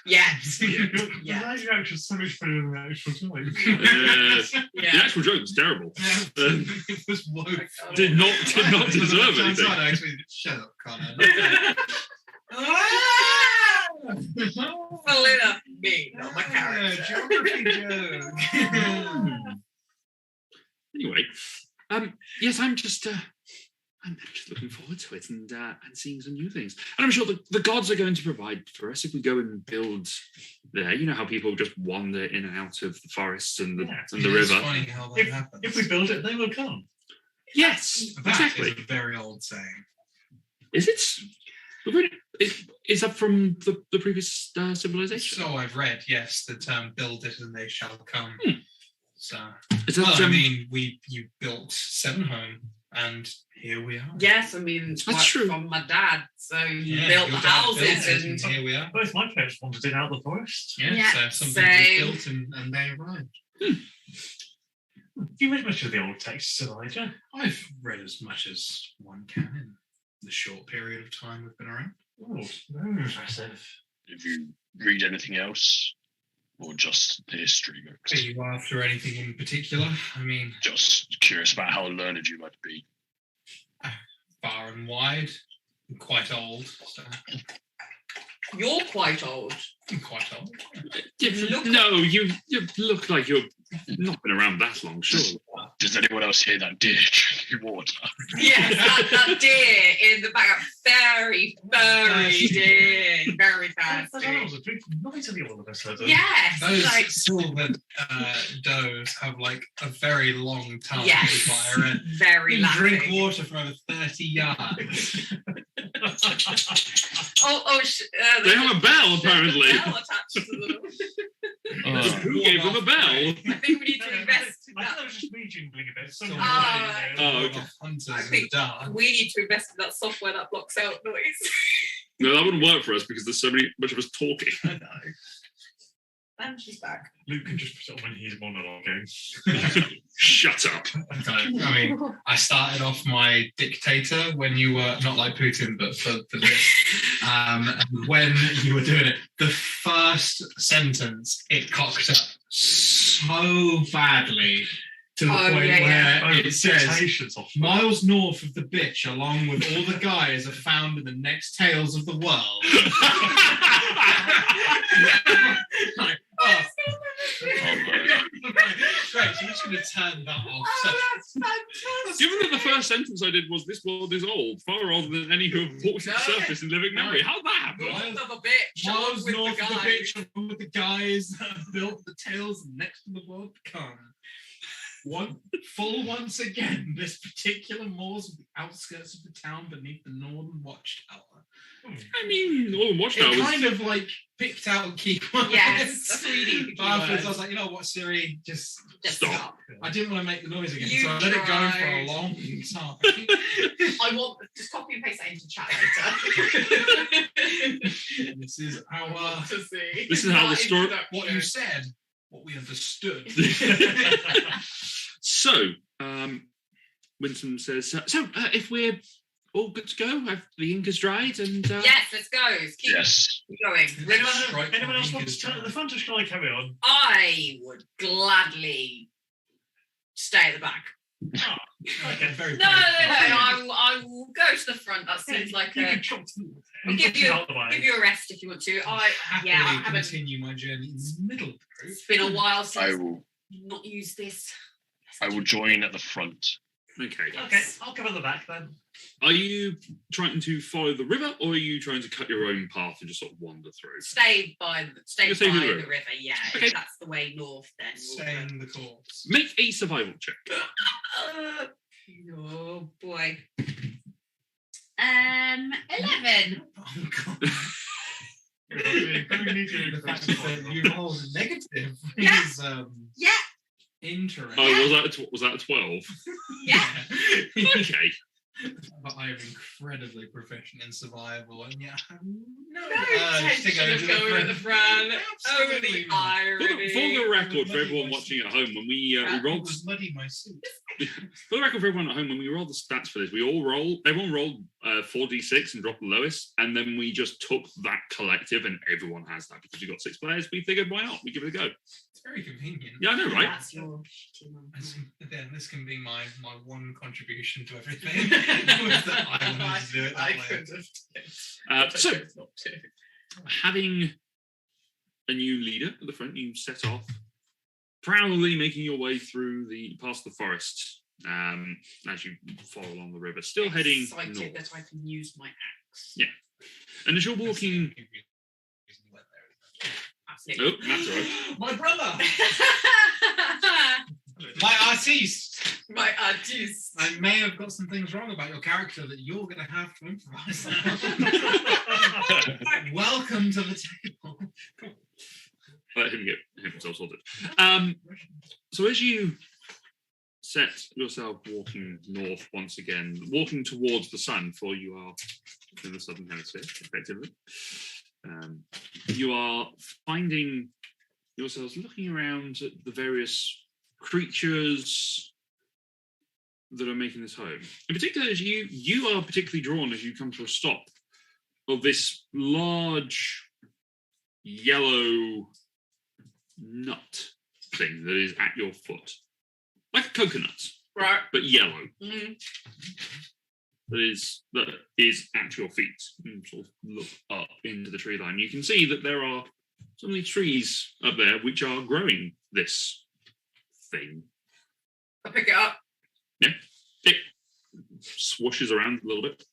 Yes. The Yeah. live reaction is so much better than the actual time. The Yeah. actual joke was terrible. it was woeful. Did not deserve Left-hand anything. side, actually, shut up, Connor. Full enough me, not my character. Geography joke. Anyway, yes, I'm just looking forward to it and seeing some new things. And I'm sure the gods are going to provide for us if we go and build there. You know how people just wander in and out of the forests and the Yeah. and the It's river. funny how that happens. If we build it, they will come. Yes, That exactly. is a very old saying. Is it? Is that from the previous civilization? So I've read, yes, the term "build it and they shall come." So, Is that, well, I mean, you built Sevenholm, and here we are. Yes, I mean, it's That's true. from my dad. So he Yeah, built the your dad built houses it, and here we are. Both my parents wandered in out of the forest. Yeah, Yeah, so something was same. built and they arrived. Have you read much of the old texts, Elijah? I've read as much as one can in the short period of time we've been around. Oh, very impressive. If you read anything else, or just the history Are books, you after anything in particular? I mean, just curious about how learned you might be. far and wide, I'm quite old. So you're quite old. I'm quite old. No, you look like you've not been around that long, surely. Does anyone else hear that deer drinking water? Yes, that deer in the back. Very furry deer. Very The fancy. animals are drinking noisily all of a sudden. Yes, Those like silver does have like a very long tongue. Yes. Is what I read. very You can drink laughing. water for over 30 yards. They have a bell, apparently. There's a bell attached to them. Who gave them a bell? I think we need to invest in I that. thought it was just me jingling a bit. Silver Ah. Oh, okay. Hunters I in the think dark. we need to invest in that software that blocks out noise. No, that wouldn't work for us because there's so much of us talking. I know. And she's back. Luke can just put it on when he's monologuing. Shut up. I mean, I started off my dictator when you were not like Putin, but for this. And when you were doing it, the first sentence it cocked up so badly to the Oh, point yeah, yeah. where it says Dictation software. miles north of the bitch, along with all the guys, are found in the next tales of the world. Like, oh. Great, so I'm just going to turn that off. So, that's fantastic. Given that the first sentence I did was "This world is old," far older than any who have walked the No. surface in living memory. How'd that happen? North of a bitch. along miles with north the of the guys. bitch, along with the guys that have built the tales next to the world to come. Once again, this particular moors of the outskirts of the town beneath the northern watchtower. I mean, all Watchtower It was kind of like picked out key words. Yes, that's what you need. But afterwards, I was like, you know what, Siri, just Stop. I didn't want to make the noise again, You so I let it go for a tried. long time. I want just copy and paste that into chat later. This is our to see. This is how the story- what you said, what we understood. So, Winston says, if we're all good to go, have the ink is dried, and Yes, let's go. Let's keep Yes. going. Anyone else wants to turn at the front, or shall I carry on? I would gladly stay at the back. Okay. Very No, I will go to the front. That seems like You a can chop I'll give you- out the way. give you a rest if you want to. I happily haven't. continue my journey in the middle of the group. It's been a while I since will. not used this. I will join at the front. okay. Okay, I'll cover the back then. Are you trying to follow the river, or are you trying to cut your own path and just sort of wander through? Stay by You'll stay by the the river. river. Yeah, Okay. if that's the way north. Then we'll go. Staying the course. Make a survival check. Oh boy. 11. Oh, God. We need you The in fact the that you rolled a negative Yeah. is Yeah, interesting. Oh, was that a 12? yeah. Okay. But I am incredibly proficient in survival, and yet I have no No urge to go intention to of going at the front. Oh, Absolutely the not. irony. For the record, for everyone watching at home, when we It rolled, was muddy my suit. for the record, for everyone at home, when we rolled the stats for this, everyone rolled 4d6 and dropped the lowest, and then we just took that collective, and everyone has that because we've got 6 players. We figured, why not? We give it a go. It's very convenient. Yeah, I know, right? That's your shitty one. Then this can be my one contribution to everything. was that I wanted to do it that I way. could have. So, Not to. having a new leader at the front, you set off, proudly making your way through past the forest as you follow along the river, still heading Excited north. that I can use my axe. Yeah. And as you're walking, Absolutely. oh, that's all right. My brother! My artiste! My adieus. I may have got some things wrong about your character that you're going to have to improvise. Welcome to the table. Let him get himself sorted. So as you set yourself walking north once again, walking towards the sun, for you are in the southern hemisphere, effectively, you are finding yourselves looking around at the various creatures that are making this home. In particular, as you are particularly drawn as you come to a stop of this large yellow nut thing that is at your foot, like a coconut, Right. but yellow. Mm. That is at your feet. You sort of look up into the tree line. You can see that there are so many trees up there which are growing this thing. I'll pick it up. Yeah, it swooshes around a little bit.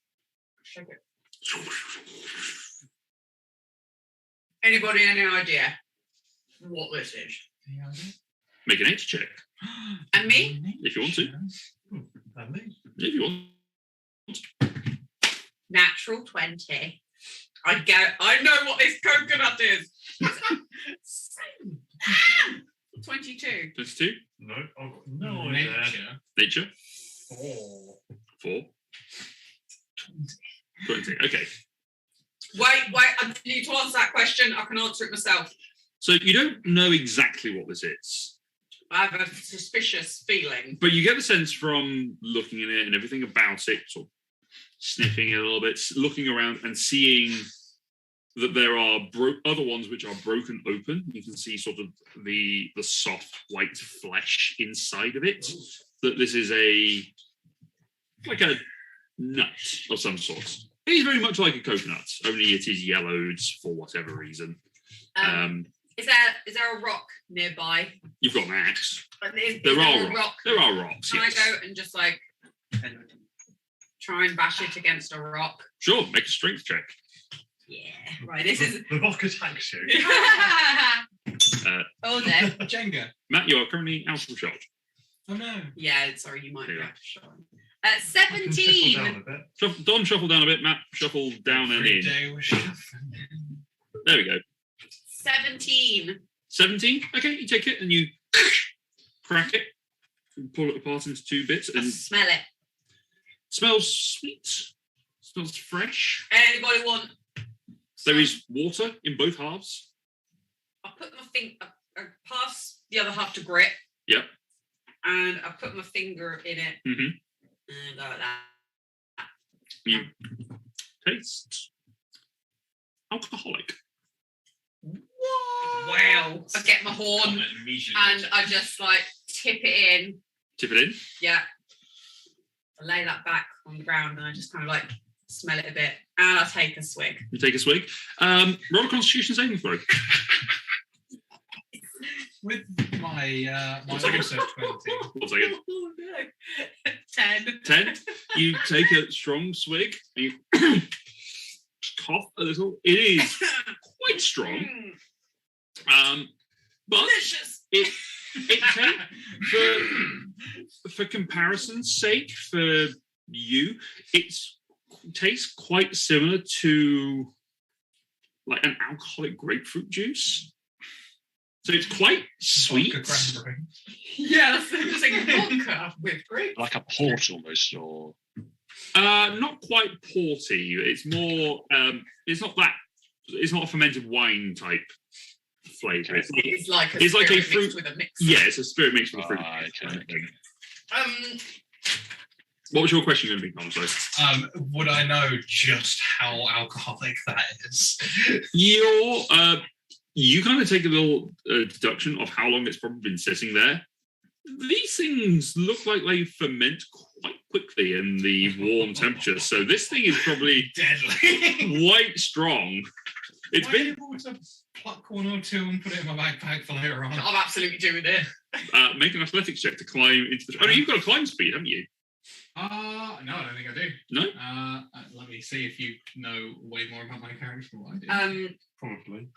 Shake it. Anybody any idea what this is? Make an nature check And me? if you want to. And me. If you want. Natural 20. I know what this coconut is. 22. 22. No, I've got no idea. Nature. 4. 20. Okay. Wait, I need to answer that question. I can answer it myself. So you don't know exactly what this is, I have a suspicious feeling. but you get the sense from looking at it and everything about it, sort of sniffing it a little bit, looking around and seeing that there are other ones which are broken open. You can see sort of the soft white flesh inside of it. That this is like a nut of some sort. It is very much like a coconut, only it is yellowed for whatever reason. Is there a rock nearby? You've got an axe. Is There are a rock. There are rocks. Can Yes. I go and just like try and bash it against a rock? Sure. Make a strength check. Yeah. Right. This is. The rock attacks you. Oh no. Jenga. Matt, you are currently out of shot. Oh no. Yeah. Sorry, you might be Yeah. out of shot. I can shuffle 17. down a bit. Don, shuffle down a bit. Matt, shuffle down and Every in. day we're shuffling. There we go. 17. 17. Okay, you take it and you crack it, and pull it apart into 2 bits, I and smell it. smells sweet. Smells fresh. Anybody want? There is water in both halves. I put my I pass the other half to Grit. Yep. And I put my finger in it. Mhm. And go like that. You taste alcoholic. Wow. I get my horn and I just like tip it in. Tip it in. Yeah. I lay that back on the ground and I just kind of like smell it a bit. And I take a swig. You take a swig. Roll a Constitution saving throw. With my One second. also 20. 1 second. Oh, no. 10. 10. You take a strong swig and you cough a little. It is quite strong. But Delicious. it for comparison's sake, for you, it tastes quite similar to like an alcoholic grapefruit juice. So it's quite sweet. Vodka cranberry. Yeah, that's the thing. Vodka with grape. Like a port almost, or Not quite porty. It's more. It's not that. It's not a fermented wine type flavour. It's like, It's like a it's like a spirit fruit. mixed with a mix. Yeah, it's a spirit mixed with a fruit. okay. What was your question going to be, Tom? Sorry. Would I know just how alcoholic that is? You kind of take a little deduction of how long it's probably been sitting there. These things look like they ferment quite quickly in the warm temperature, so this thing is probably Deadly. quite strong. It's Am I been able to pluck one or two and put it in my backpack for later on? I'm absolutely doing it. make an athletics check to climb into the. Oh, no, you've got a climb speed, haven't you? No, I don't think I do. No. Let me see if you know way more about my character than what I do. Probably.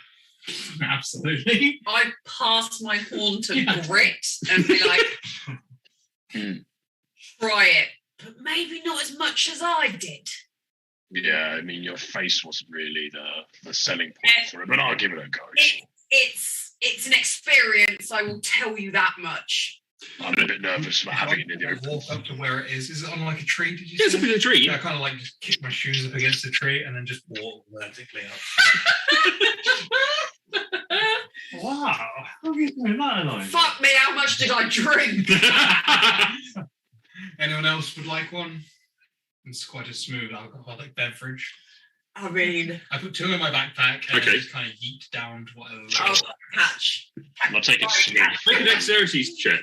Absolutely. I pass my horn to Yeah. Grit and be like, Try it, but maybe not as much as I did. Yeah, I mean, your face wasn't really the selling point for it, but I'll give it a go. It's an experience, I will tell you that much. I'm a bit nervous about having it in the I open. walk up to where it is. Is it on like a tree? Did you Yeah, it's say? up in a tree. Yeah, I kind of like just kick my shoes up against the tree and then just walk vertically up. Wow. How are you doing that, Elaine? Fuck me, how much did I drink? Anyone else would like one? It's quite a smooth alcoholic beverage. I mean, I put 2 in my backpack and Okay. I just kind of yeet down to whatever. oh, patch. I'll take it slow. Make a dexterity check.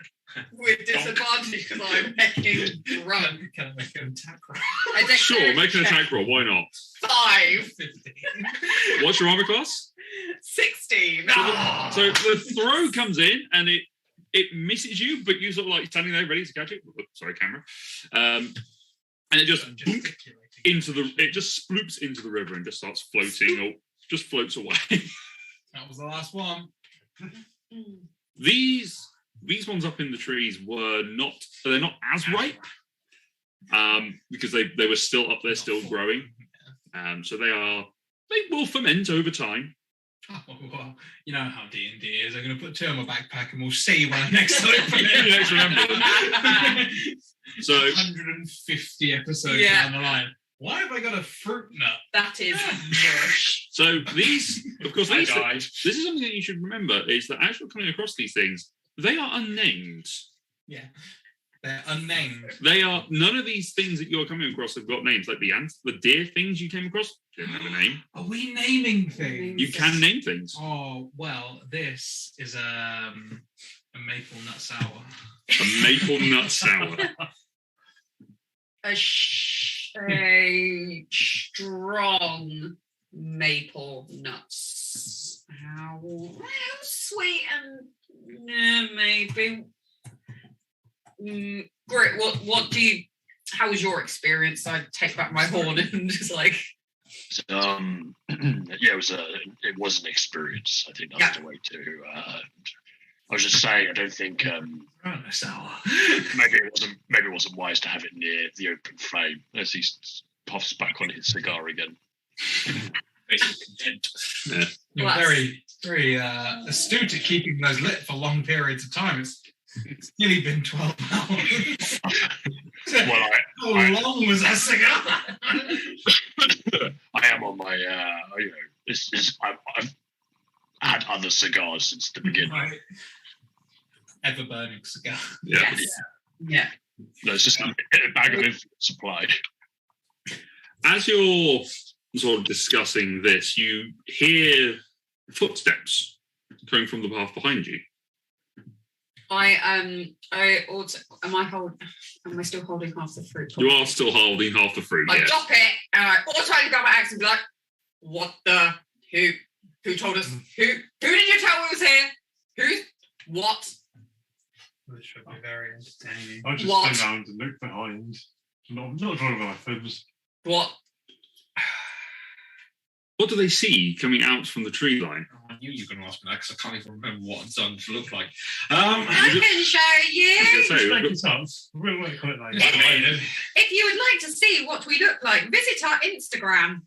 With disadvantage because I'm making drunk. Can I make an attack roll? Sure, make an attack roll. Why not? 5, 15. What's your armor class? 16. So the throw comes in and it misses you, but you sort of like standing there ready to catch it. Oops, sorry, camera. And it just I'm boonk gesticulating. it just sploops into the river and just starts floating or just floats away. That was the last one. These ones up in the trees they're not as ripe. Because they were still up there, still growing. So they will ferment over time. Oh, well, you know how D&D is. I'm going to put 2 in my backpack and we'll see when I next open it. You next remember them. So 150 episodes Yeah. down the line. Why have I got a fruit nut? That is mush. So these, of course, I this died. is something that you should remember is that as you're coming across these things, they are unnamed. Yeah. They're unnamed. They are none of these things that you're coming across have got names. Like the ants, the deer things you came across didn't have a name. Are we naming things? You can name things. Oh, well, this is a maple nut sour. A maple nut sour. A strong maple nuts. How sweet and maybe. Great. What do you? How was your experience? I take back my horn and just like. Yeah, it was an experience. I think that's the way to. I was just saying, I don't think Sour. maybe it wasn't wise to have it near the open flame as he puffs back on his cigar again. Basically content. Yeah. You're Well, very, very astute at keeping those lit for long periods of time. It's nearly been 12 hours. Well, How long was that cigar? I am on my, I've had other cigars since the beginning. Right. Ever burning cigar. Yeah. Yes. Yeah. No, it's just a bag of infinite supply. As you're sort of discussing this, you hear footsteps coming from the path behind you. I also am I still holding half the fruit? You are still holding half the fruit. I Yes. drop it and I also grab my axe and be like, "What the? Who told us? Who did you tell was here? Who? What? This should be very entertaining. I just What? stand around and look behind. Not drawing my weapons. What? What do they see coming out from the tree line? I knew you were going to ask me that because I can't even remember what it's done to look like. I can show I you. was gonna say, Make it up. We'll work quite later. If you would like to see what we look like, visit our Instagram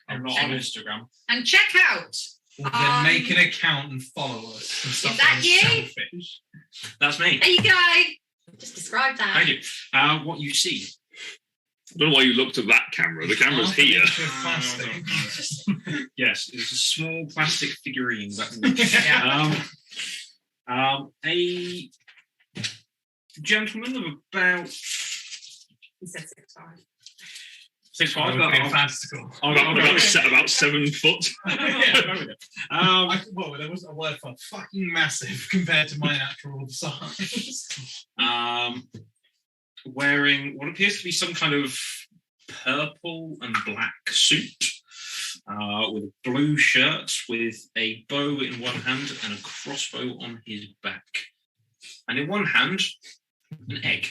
I'm not on Instagram. and check out. Then make an account and follow us. And stop that being you? selfish. That's me. There you go. Just describe that. Thank you. What you see. I don't know why you looked at that camera. The camera's Half an here. inch of plastic. Yes, it's a small plastic figurine. Yeah. A gentleman of about He said 6'5". 6'5", Okay, but fantastical. About 7 foot. Well, there wasn't a word for fucking massive compared to my natural size. wearing what appears to be some kind of purple and black suit, with a blue shirt with a bow in one hand and a crossbow on his back. And in one hand, an egg.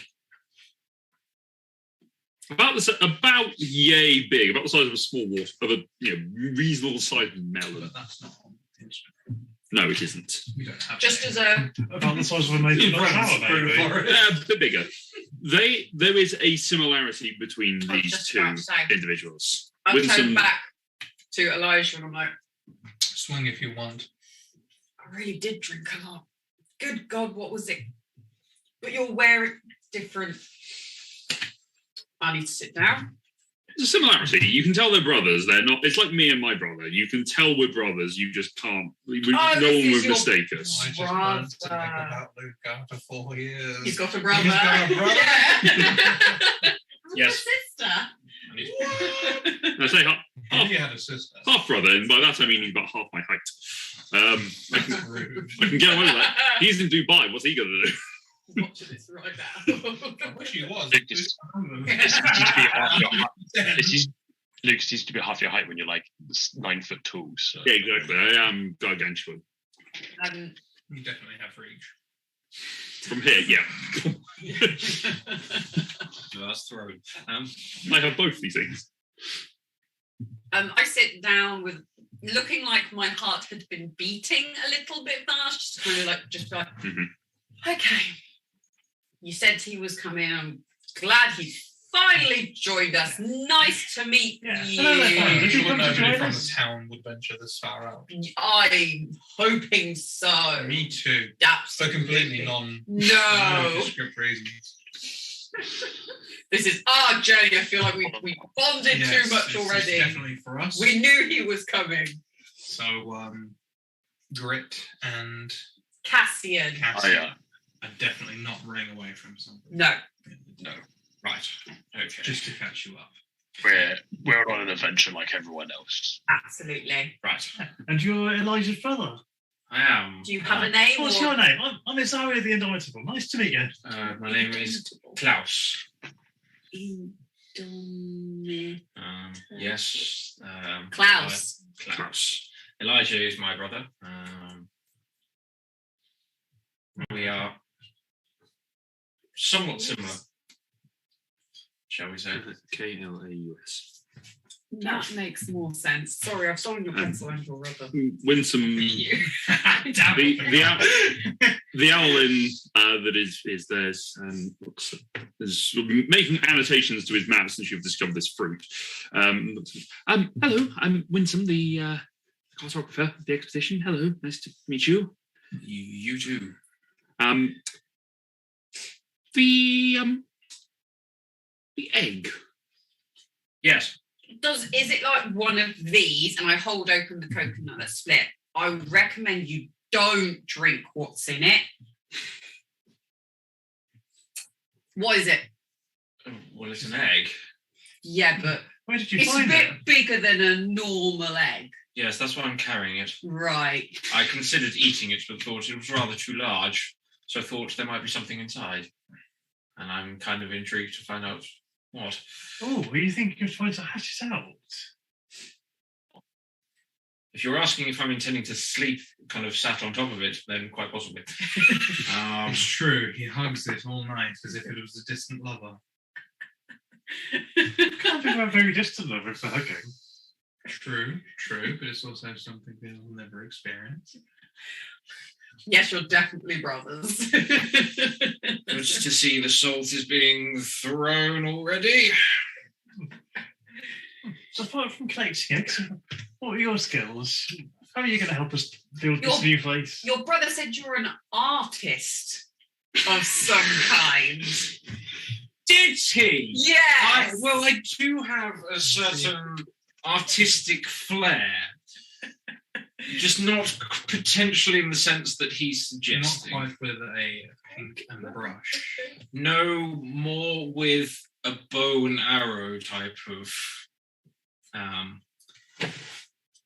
About yay big, about the size of a small water, of a reasonable sized melon. But that's not on Instagram. No, it isn't. We don't have Just that. as a About the size of a mason jar, maybe. A bit bigger. There is a similarity between I was these just two about to say. individuals. I With turn some- back to Elijah and I'm like, Swing if you want. I really did drink a lot. Good God, what was it? But you're wearing different. I need to sit down. There's a similarity. You can tell they're brothers. They're not. It's like me and my brother. You can tell we're brothers. You just can't. No this one is would your mistake I us. just learned to think about Luke after 4 years. He's got a brother. He's got a brother? Yeah. Yes. Sister. I need- I say half He had a sister. brother, and by that I mean he's about half my height. I That's can, rude. I can get away with that. He's in Dubai. What's he gonna do? Watching this right now. I wish he was. Luke, this used to be half your height. Luke, this used to be half your height when you're like 9 foot tall. So. Yeah, exactly. I am gargantuan. You definitely have reach. From here, yeah. That's thrown. I have both these things. I sit down with looking like my heart had been beating a little bit fast, just like, Mhm. okay. You said he was coming. I'm glad he finally joined us. Nice to meet Yeah. you. Hello there, friends. Did you Sure come to nobody join from us? the town would venture this far out. I'm hoping so. Me too. For Absolutely. completely No. nondescript reasons. This is our journey. I feel like we bonded Yes, too much this is already. definitely for us. We knew he was coming. So, Grit and Cassian. Cassie Oh, yeah. are definitely not running away from something. No. No. Right. Okay. Just to catch you up. We're on an adventure like everyone else. Absolutely. Right. And you're Elijah's brother. I am. Do you have a name? What's or- your name? I'm Isaria the Indomitable. Nice to meet you. My name is Klaus. Yes. Klaus. Klaus. Elijah is my brother. We are somewhat similar, shall we say? K-L-A-U-S. That makes more sense. Sorry, I've stolen your pencil and your rubber. Winsome. The Owlin that is theirs is making annotations to his map since you've discovered this fruit. Hello, I'm Winsome, the cartographer of the expedition. Hello, nice to meet you. You too. The egg. Yes. Is it like one of these? And I hold open the coconut that's split. I would recommend you don't drink what's in it. What is it? Well, it's an egg. Yeah, but Where did you it's a find bit it? bigger than a normal egg. Yes, that's why I'm carrying it. Right. I considered eating it, but thought it was rather too large, so I thought there might be something inside. And I'm kind of intrigued to find out what. Oh, were you thinking of trying to hatch it out? If you're asking if I'm intending to sleep kind of sat on top of it, then quite possibly. It's true. He hugs it all night as if it was a distant lover. Can't be a very distant lover for hugging. True, but it's also something they'll never experience. Yes, you're definitely brothers. Just to see the salt is being thrown already. So apart from collecting eggs, what are your skills? How are you going to help us build this Your- new place? Your brother said you're an artist of some kind. Did he? Yes. I do have a certain artistic flair. Just not potentially in the sense that he's Not suggesting. quite with a pink and a brush. No, more with a bow and arrow type of.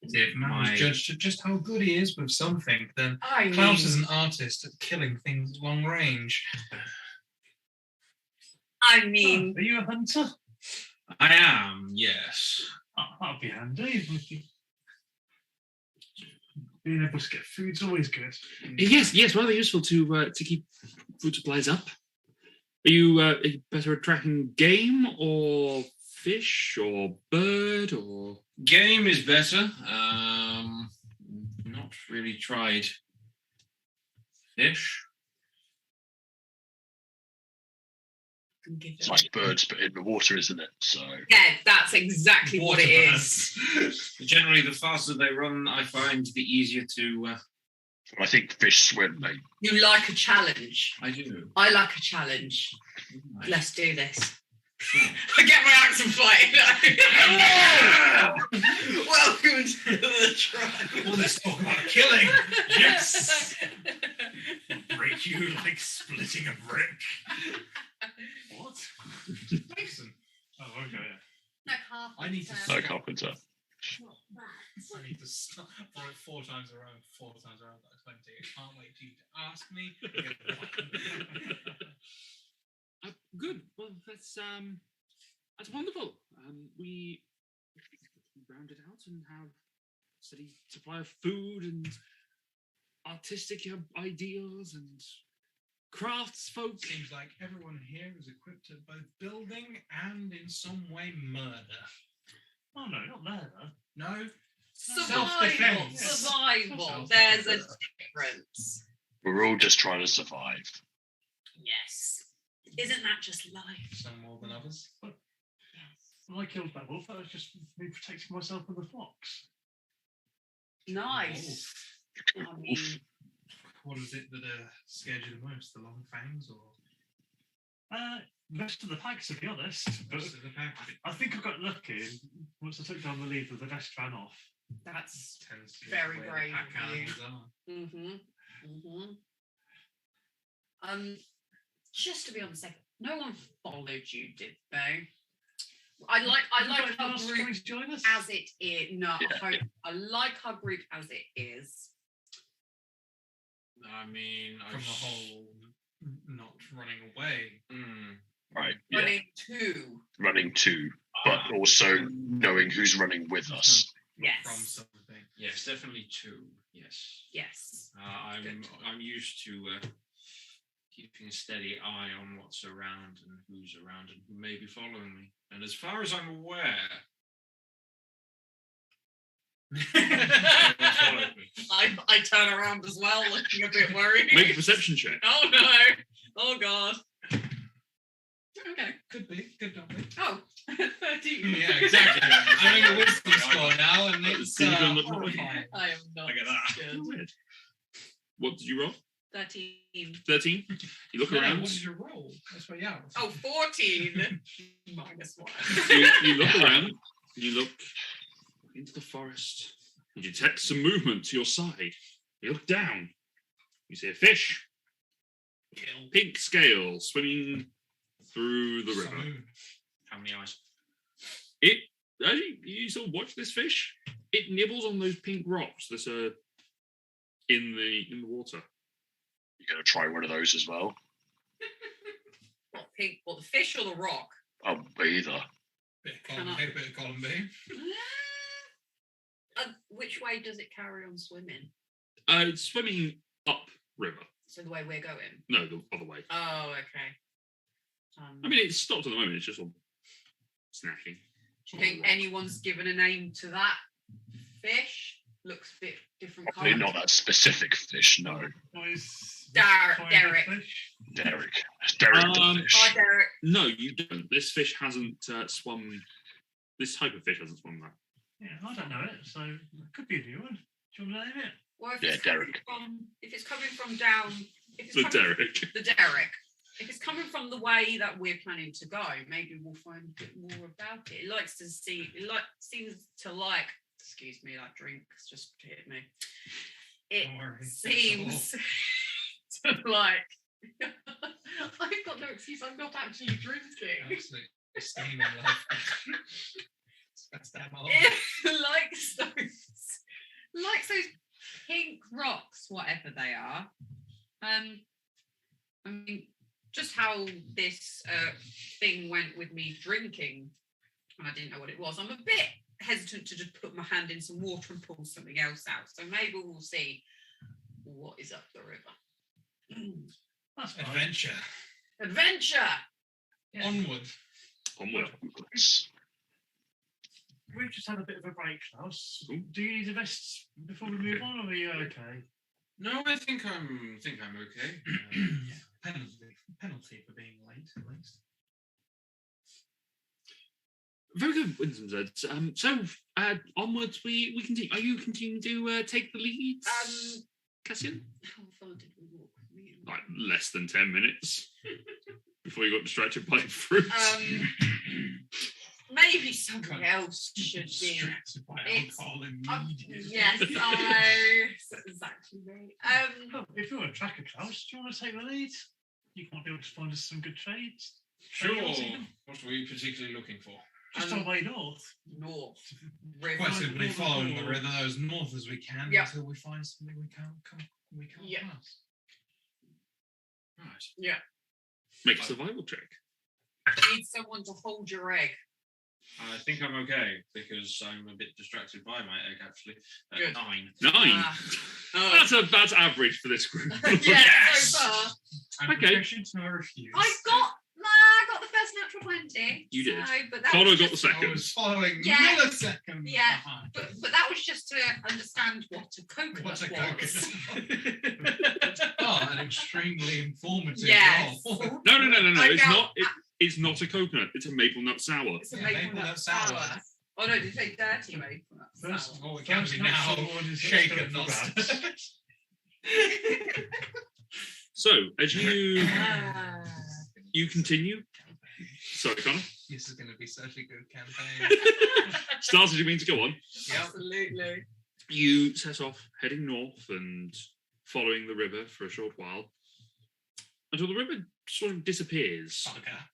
If man My- was judged to just how good he is with something, then I Klaus mean, is an artist at killing things long range. I Oh, mean, are you a hunter? I am, yes. Oh, that'd be handy. Being able to get food's always good. Yes, rather useful to keep food supplies up. Are you better at tracking game or fish or bird or? Game is better. Not not really tried fish. It's like birds, but in the water, isn't it? So Yeah, that's exactly what it Water is. Generally, the faster they run, I find the easier to. I think fish swim, mate. You like a challenge. I do. I like a challenge. Nice. Let's do this. Sure. I get my accent flight. Welcome to the tribe. All this talk about killing. Yes. Break you like splitting a brick. What? Mason. Oh, okay. No, half. I need to No carpenter. I need to stop for it 4 times around. 4 times around that 20. I can't wait for you to ask me. Good. Well, that's wonderful. We round it out and have steady supply of food and artistic ideals and crafts folk. Seems like everyone here is equipped at both building and in some way murder. Oh no, not murder. No? Survival. Self-defense. Survival. Self-defense. There's a difference. We're all just trying to survive. Yes. Isn't that just life? Some more than others. When I killed that wolf, that was just me protecting myself from the fox. Nice. I mean, What is it that scared you the most? The long fangs or Most of the pack, to be honest. But most of the pack? I think I got lucky. Once I took down the lead, the rest ran off. that's Tends to be very where the brave pack of you. animals are. Just to be on the second, no one followed you, did they? I like our group Join us? as it is. No, I like our group as it is. I mean, From the whole not running away. Right. But Yeah. in two, Running to, but also knowing who's running with us. yes, From something. Yes, definitely 2. Yes. yes. I'm Good. I'm used to keeping a steady eye on what's around and who's around and who may be following me. And as far as I'm aware, no one's followed me. I turn around as well, looking a bit worried. Make a perception check. Oh no! Oh god. Okay. Could be. Could not be. Oh, 13. Yeah, exactly. I'm in a wisdom score now, and it's See, you don't look horrifying. I am not Look at that. scared. Weird. What did you roll? 13. 13? You look No, around. what did you roll? That's what, yeah. Oh, 14. Minus 1. You look around. You look into the forest. You detect some movement to your side. You look down. You see a fish. Pink scales swimming through the river. Saloon. How many eyes? It as you sort of watch this fish, it nibbles on those pink rocks that are in the water. You're going to try one of those as well? What, pink? What, the fish or the rock? Oh, either. Bit of column A, bit of column B. Which way does it carry on swimming? It's swimming up river. So the way we're going? No, the other way. Oh, okay. I mean, it's stopped at the moment. It's just all snacking. Do you think anyone's given a name to that fish? Looks a bit different Probably colour. not that specific fish, no. What is Derek. this kind of Derek. fish? Derek. Derek the fish. Hi, Derek. No, you don't. This fish hasn't swum. This type of fish hasn't swum that. Yeah, I don't know it, so it could be a new one. Do you want to name it? Well, if Yeah, it's coming Derek. if it's coming from down, if it's So coming Derek. the Derek. If it's coming from the way that we're planning to go, maybe we'll find a bit more about it. It likes to see. Seems to like. Excuse me, that drink's just hit me. It Don't worry. seems to like. I've got no excuse. I'm not actually drinking. Absolutely steaming life. That's that all. It likes those pink rocks, whatever they are. I mean, just how this thing went with me drinking, and I didn't know what it was. I'm a bit hesitant to just put my hand in some water and pull something else out. So maybe we'll see what is up the river. That's fine. Adventure. Adventure. Yeah. Onward. Onward. we've just had a bit of a break, Klaus. Cool. Do you need a rest before we move on, or are you okay? No, I think I'm okay. Yeah, penalty for being late, at least. Very good, Winston said. So onwards we continue. Are you continuing to take the lead, Cassian? How far did we walk? Like less than 10 minutes before you got distracted by fruit. Maybe someone else should be. Distracted by It's- alcohol immediately. Yes, I know. Exactly right. Oh, if you're a tracker, Klaus, do you want to take the lead? You might be able to find us some good trades. Sure. Trade-offs even. What were you particularly looking for? Just our way north. North. River. Quite simply North following the or- river as north as we can Yeah. until we find something we can't Yeah. pass. Right. Make a survival check. Need someone to hold your egg. I think I'm okay because I'm a bit distracted by my egg actually. Good. 9. 9. Oh. That's average for this group. Yeah, so far. I'm Okay. proficient, so I refuse. I got the first natural 20. You did. So, but that Connor was got the just- I second. was following Yeah. milliseconds Yeah. behind. But that was just to understand what a coconut What's a was. coconut? Oh, an extremely informative Yes. role. No. I It's know. not. It's not a coconut. It's a maple nut sour. It's a Yeah, maple maple nut nut sour. sour. Oh no, did you say dirty maple nut First- sour? Well, it can be First now. natural one is Shaken, not not for stirred. So as you Ah. continue. Sorry, Connor. This is going to be such a good campaign. Stars, as you mean to go on. Absolutely. You set off heading north and following the river for a short while until the river sort of disappears. Bugger.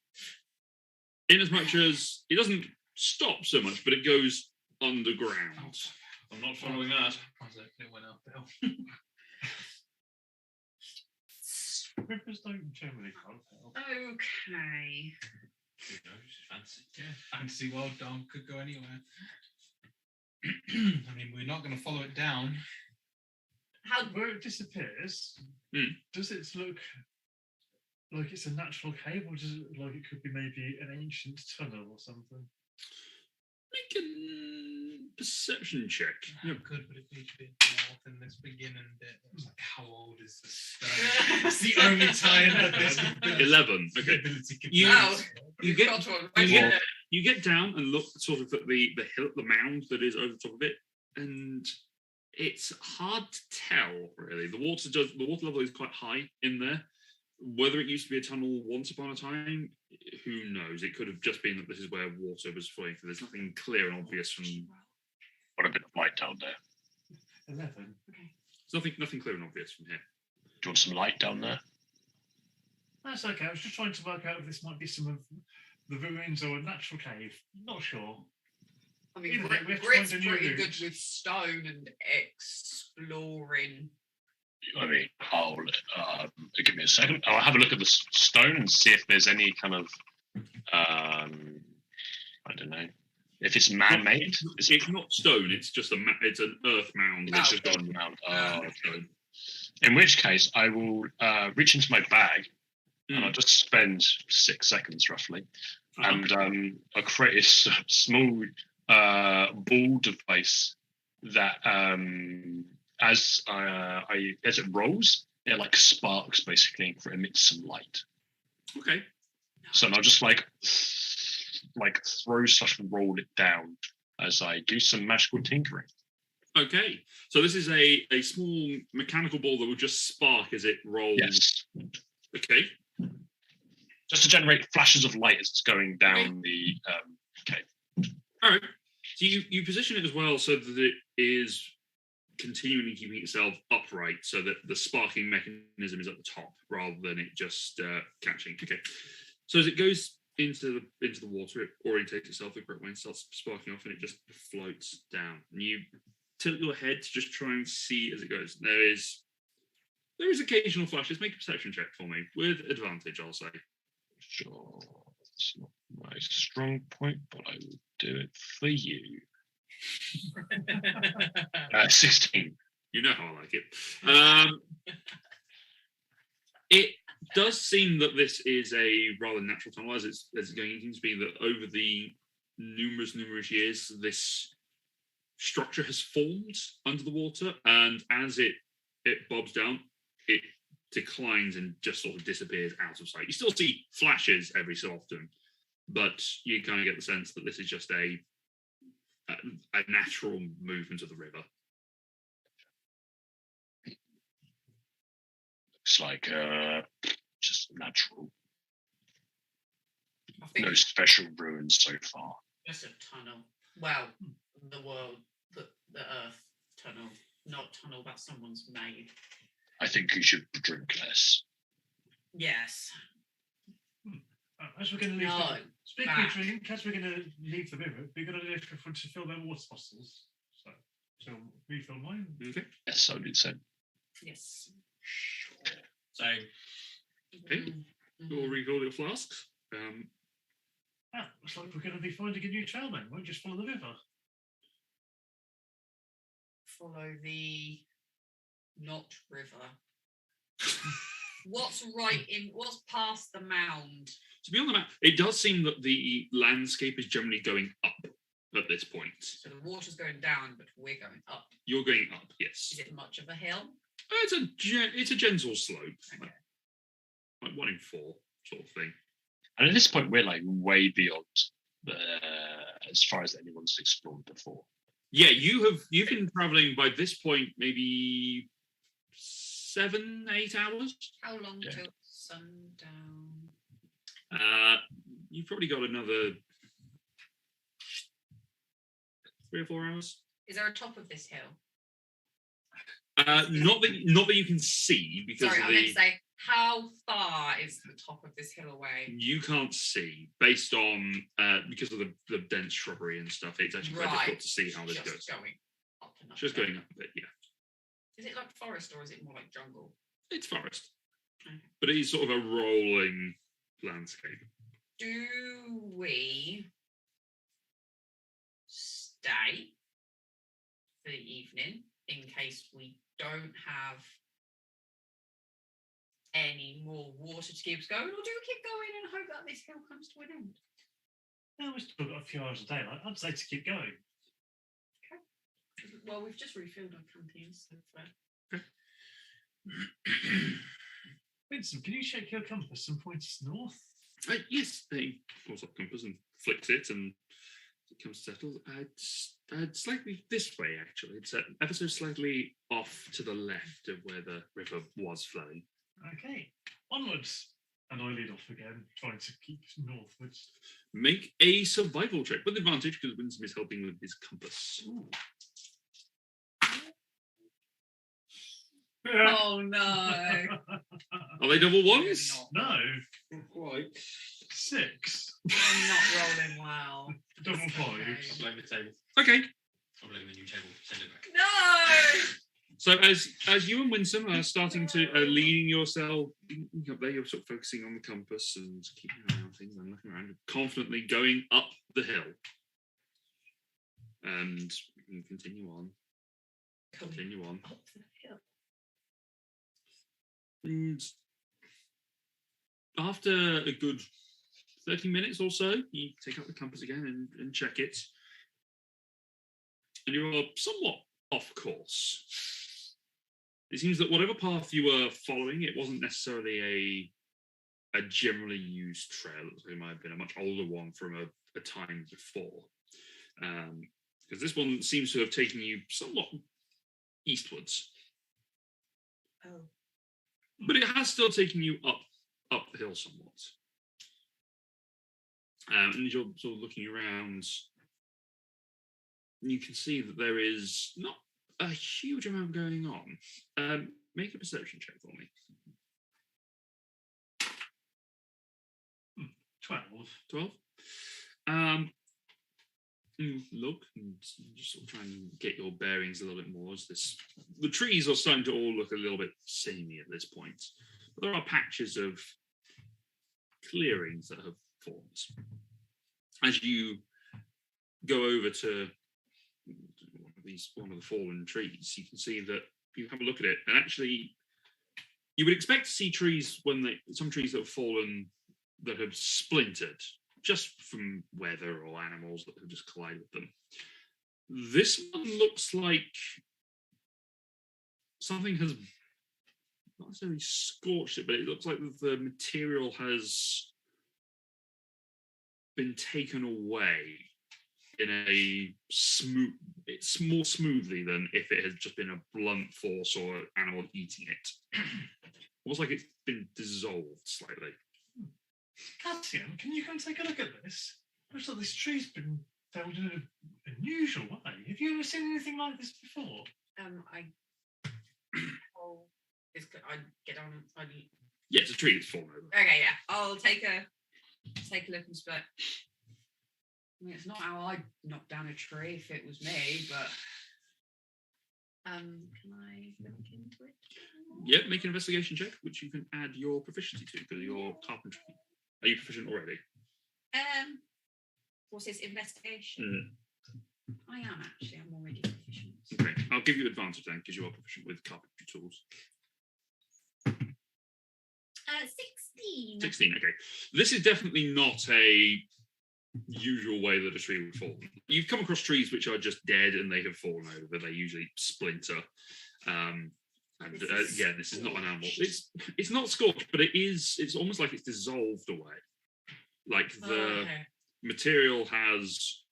In as much as it doesn't stop so much, but it goes underground. I'm not following that. I was hoping it went uphill. Rivers don't generally go uphill. Okay. Who knows? Fancy. Yeah, fantasy world dog could go anywhere. I mean, we're not going to follow it down. How Where it disappears, does it look like it's a natural cave, or does it look like it could be maybe an ancient tunnel or something? Make a perception check. How good would it be to be north in this beginning bit? It was like, how old is this stone? It's the only time that this 11. Okay. ability can You- Wow. You get got one. you Yeah. get, you get down and look sort of at the hill, the mound that is over the top of it, and it's hard to tell really. The water level is quite high in there. Whether it used to be a tunnel once upon a time, who knows? It could have just been that this is where water was flowing through. There's nothing clear and obvious from. Got a bit of light down there. 11. There's nothing clear and obvious from here. Do you want some light down there? That's okay. I was just trying to work out if this might be some of the ruins or a natural cave. Not sure. I mean, Either way, we have to Grit's find a new pretty route. good with stone and exploring. I mean, give me a second. I'll have a look at the stone and see if there's any kind of, I don't know, if it's man-made. It's not stone. It's just it's an earth mound. It's just gone round. Oh, okay. In which case, I will reach into my bag and I'll just spend 6 seconds roughly, and I'll create a small ball device that, as it rolls, it like sparks basically and emits some light. Okay. So I'll just like throw stuff and roll it down as I do some magical tinkering. Okay. So this is a small mechanical ball that will just spark as it rolls. Yes. Okay. Just to generate flashes of light as it's going down the cave. All right. So you position it as well so that it is continually keeping itself upright, so that the sparking mechanism is at the top rather than it just catching. Okay. So as it goes into the water, it orientates itself the correct way and starts sparking off, and it just floats down. And you tilt your head to just try and see as it goes. There is occasional flashes. Make a perception check for me with advantage, I'll say. Sure. It's not my strong point, but I will do it for you. 16. You know how I like it. It does seem that this is a rather natural tunnel as it's going. It seems to be that over the numerous years, this structure has formed under the water, and as it bobs down, it declines and just sort of disappears out of sight. You still see flashes every so often, but you kind of get the sense that this is just a natural movement of the river. Looks like just natural. I think No special ruins so far. just a tunnel. Well, the world, the Earth tunnel, not tunnel that someone's made. I think you should drink less. Yes. As we're going to leave, No. speaking back. of drink, as we're going to leave the river, we're going to leave for to fill their water bottles. So refill mine. Okay. Yes, I did so. Yes. So Okay. You'll refill your flasks. Looks like we're going to be finding a new trail then. We'll just follow the river. Follow the not river. What's past the mound? To be on the map, it does seem that the landscape is generally going up at this point. So the water's going down, but we're going up. You're going up, yes. Is it much of a hill? It's a gentle slope, Okay. like 1 in 4 sort of thing. And at this point, we're like way beyond as far as anyone's explored before. Yeah, you've been traveling by this point maybe 7-8 hours. How long Yeah. till sundown? You've probably got another 3 or 4 hours. Is there a top of this hill? Not that you can see because Sorry, of I meant the to say, how far is the top of this hill away? you can't see based on because of the dense shrubbery and stuff. It's actually quite difficult to see how this Just goes. going up and up. Just going up a bit, yeah. Is it like forest or is it more like jungle? It's forest, Okay. but it is sort of a rolling landscape. Do we stay for the evening in case we don't have any more water to keep us going, or do we keep going and hope that this hill comes to an end? No, we've still got a few hours of daylight. I'd say to keep going. Well, we've just refilled our canteens. So Vincent, can you shake your compass and point us north? Yes, he pulls up compass and flicks it, and it comes settled. It's slightly this way, actually. It's ever so slightly off to the left of where the river was flowing. Okay, onwards. And I lead off again, trying to keep northwards. Make a survival check with advantage because Winsome is helping with his compass. Oh no! Are they double ones? No, not quite. 6. I'm not rolling well. Double Okay. fives. I blame the table. Okay. I blame the new table. Send it back. No! So as you and Winsome are starting to leading yourself up there, you're sort of focusing on the compass and keeping an eye on things and looking around, confidently going up the hill. And you can continue on. Continue on. Up the hill. And after a good 30 minutes or so, you take out the compass again and check it. And you're somewhat off course. It seems that whatever path you were following, it wasn't necessarily a generally used trail. It might have been a much older one from a time before. Because this one seems to have taken you somewhat eastwards. Oh. But it has still taken you up the hill somewhat. And as you're sort of looking around, you can see that there is not a huge amount going on. Make a perception check for me. 12. 12. Look and just sort of try and get your bearings a little bit more. As the trees are starting to all look a little bit samey at this point, but there are patches of clearings that have formed. As you go over to one of the fallen trees, you can see that you have a look at it, and actually, you would expect to see trees some trees that have fallen that have splintered just from weather or animals that have just collided with them. This one looks like something has not necessarily scorched it, but it looks like the material has been taken away in a smooth. It's more smoothly than if it had just been a blunt force or an animal eating it. Almost like it's been dissolved slightly. Cassian, can you come take a look at this? Looks like this tree's been felled in an unusual way. Have you ever seen anything like this before? I get on. Yeah, it's a tree that's fallen over. Okay, yeah. I'll take a look and split. I mean, it's not how I'd knock down a tree if it was me, but can I look into it? Yeah, make an investigation check, which you can add your proficiency to because your carpentry. Are you proficient already? What's this investigation? I am actually. I'm already proficient. Okay, I'll give you advantage then because you are proficient with carpentry tools. 16. 16. Okay, this is definitely not a usual way that a tree would fall. You've come across trees which are just dead and they have fallen over. They usually splinter. This is not an animal. It's not scorched, but it's almost like it's dissolved away. Like the material has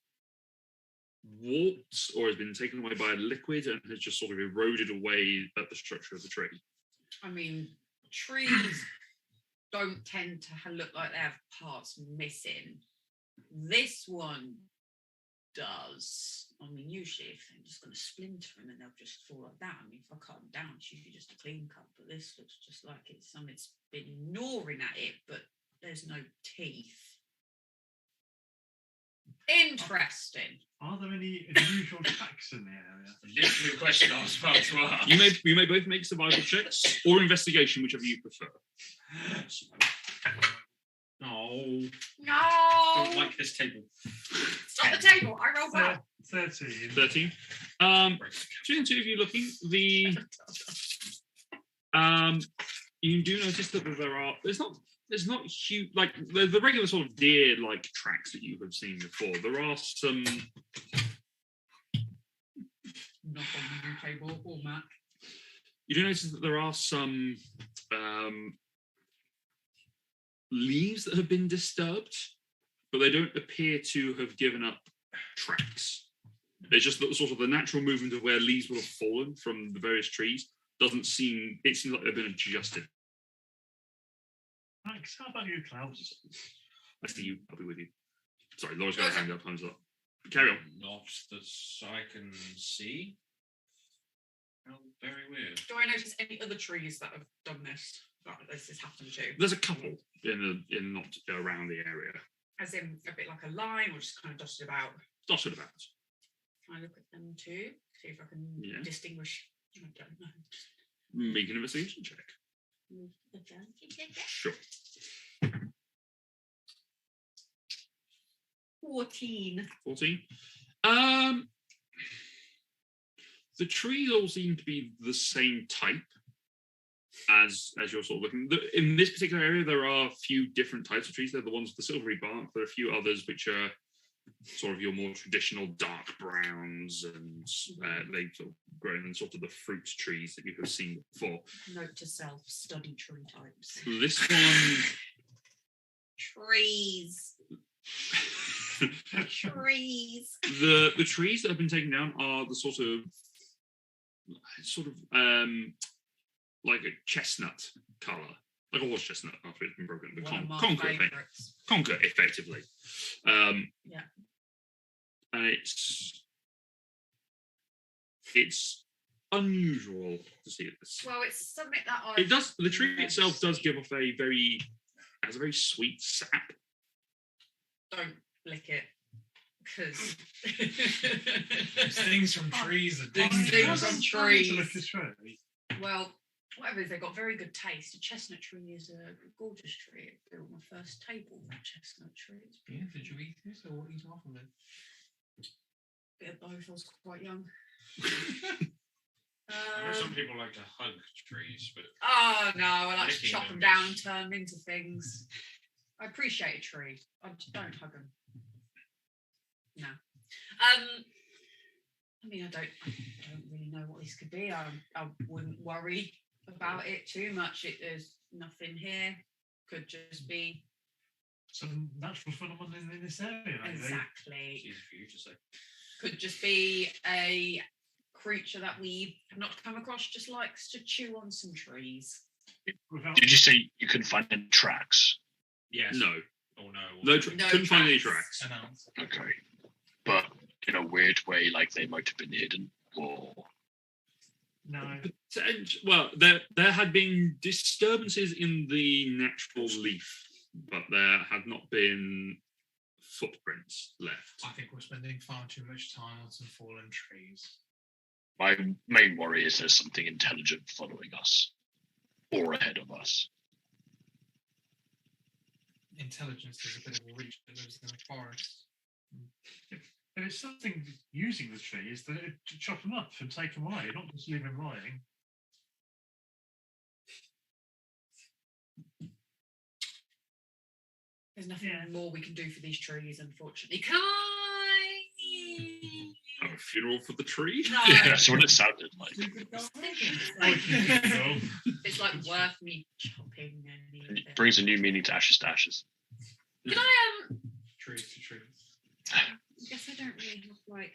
warped or has been taken away by a liquid and has just sort of eroded away at the structure of the tree. I mean, trees don't tend to look like they have parts missing. This one does. I mean, usually if they're just going to splinter and then they'll just fall like that. I mean, if I cut them down, it's usually just a clean cut, but this looks just like it's been gnawing at it, but there's no teeth. Interesting. Are there any unusual tracks in the area? Literally a question I was about to ask. You may both make survival checks or investigation, whichever you prefer. No. No. I don't like this table. Stop the table. I roll well. 13. 13. Between the two of you looking, you do notice that there's not huge, like the regular sort of deer like tracks that you have seen before. There are some. Not on the table or Mac. You do notice that there are some leaves that have been disturbed, but they don't appear to have given up tracks. There's just sort of the natural movement of where leaves would have fallen from the various trees. It seems like they've been adjusted. Max, how about you, Klaus? I see you. I'll be with you. Sorry, Laura's got her hand up. Hands up. Carry on. Not that I can see. How very weird. Do I notice any other trees that have done this? That this has happened to? There's a couple in not around the area. As in a bit like a line, or just kind of dotted about? Dotted about. Can I look at them too? See if I can distinguish. I don't know. Make an investigation check. Sure. 14. 14. The trees all seem to be the same type as you're sort of looking. In this particular area, there are a few different types of trees. They're the ones with the silvery bark. There are a few others which are sort of your more traditional dark browns, and they sort of grow in sort of the fruit trees that you have seen before. Note to self: study tree types. This one, trees. Trees. The trees that have been taken down are the sort of like a chestnut color, like a horse chestnut after it's been broken. The conker, effectively. Yeah. And it's unusual to see this. Well, it's something that it does. The tree itself does give off a very sweet sap. Don't lick it, because things from trees are things from trees. Tree. Well, whatever it is, they've got very good taste. A chestnut tree is a gorgeous tree. I built my first table with a chestnut tree. Yeah, did you eat this or what are you talking about? Bit of both. I was quite young. I know some people like to hug trees, but oh no, I like to chop them down and turn them into things. I appreciate a tree. I just don't hug them. No. I mean, I don't really know what this could be. I wouldn't worry about it too much. There's nothing here. Could just be some natural phenomenon in this area. Maybe. Exactly. It's easy for you to say. Could just be a creature that we have not come across. Just likes to chew on some trees. Did you say you couldn't find any tracks? Yes. No. Oh no. No, No couldn't find any tracks. tracks. Announce. Okay, but in a weird way, like they might have been hidden, or No. Well, there had been disturbances in the natural leaf, but there had not been footprints left. I think we're spending far too much time on some fallen trees. my main worry is there's something intelligent following us or ahead of us. Intelligence is a bit of a reach that lives in the forest. If it's something using the trees, then to chop them up and take them away, not just leave them lying. There's nothing Yeah. more we can do for these trees, unfortunately. Can I? Have a funeral for the tree? No. Yeah, that's what it sounded like. It's Oh, like, no. it's like worth me chopping any of And it. it brings a new meaning to ashes to ashes. Can I Trees to trees. I guess I don't really have like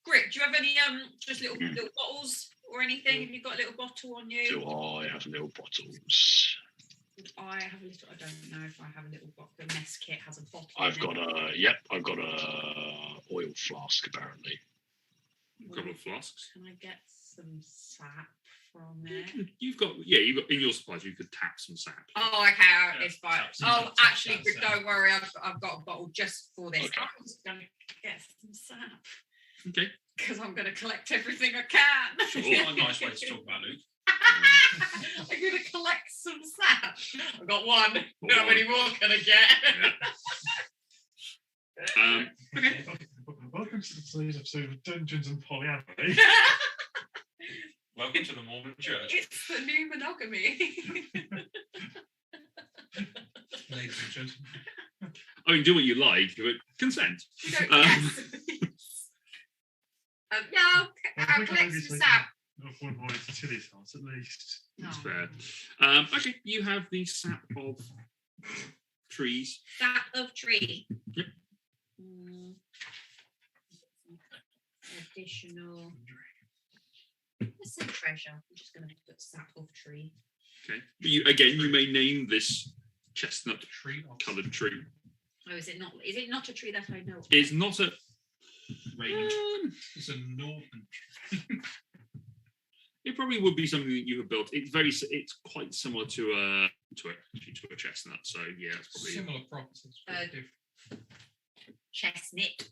Grit, do you have any just little bottles or anything? Have you got a little bottle on you? Do I have little bottles? I have a little. I don't know if I have a little bottle. The mess kit has a bottle. I've in got it. I've got a oil flask apparently. A couple of flasks. Can I get some sap from it? You've got in your supplies. You could tap some sap. Oh, okay, it's fine. tap some- Oh, tap actually, that Grit, sap. don't worry. I've got a bottle just for this. Okay. I'm just gonna get some sap Okay. because I'm gonna collect everything I can. Sure. What a nice way to talk about Luke. I'm gonna collect some sap. I've got one. How many more can I get? Okay. Welcome to today's episode of Dungeons and Polyamory. Welcome to the Mormon Church. It's the new monogamy. Ladies and gentlemen. I mean, do what you like, but consent. You don't Um, yes. No, Well, I'll we can collect some obviously- sap. One more into Tilly's house, at least. That's Oh. fair. Okay, you have the sap of trees. Sap of tree. Yep. Additional. Let's say treasure. I'm just going to put sap of tree. Okay. You may name this chestnut Tree of coloured tree. Oh, is it not? Is it not a tree that I know of? It's not a. Raymond. It's a northern It probably would be something that you have built. It's quite similar to a chestnut. So yeah, it's probably similar properties. but different. Chestnut.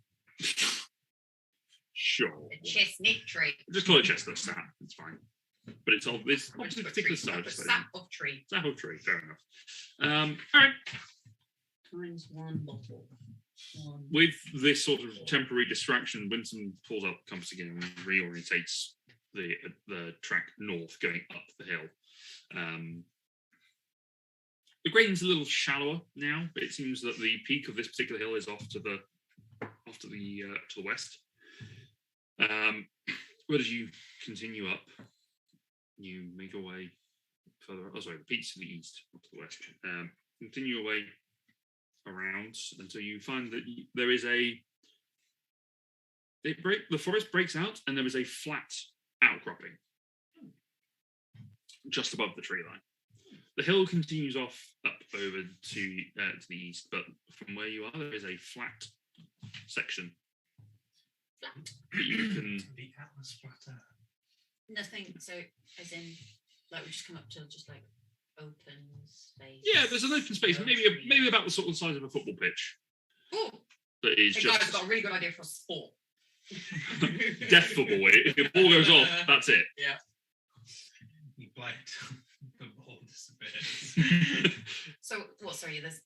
sure. A chestnut tree. Just call it chestnut sap. It's fine. But it's of this I just put particular tree, style. put So sap of tree. sap of tree. Fair enough. All right. Times one bottle. One. With this sort of temporary distraction, Winston pulls out the compass again and reorientates the track north, going up the hill. The grading's a little shallower now, but it seems that the peak of this particular hill is off to the west. Where as you continue up, you make your way further. Oh, sorry, the peak's to the east, not to the west. Continue your way around until you find that there is the forest breaks out and there is a flat outcropping just above the tree line. The hill continues off up over to the east, but from where you are, there is a flat section Flat. that you can. The Atlas Flat Earth. Nothing. So, as in, like we just come up to just like open space. Yeah, there's an open space, maybe about the sort of size of a football pitch. Oh, That is hey guys, just I've got a really good idea for a sport. death football. If your ball goes off, that's it. You play it. The ball disappears. So, what? Sorry, there's.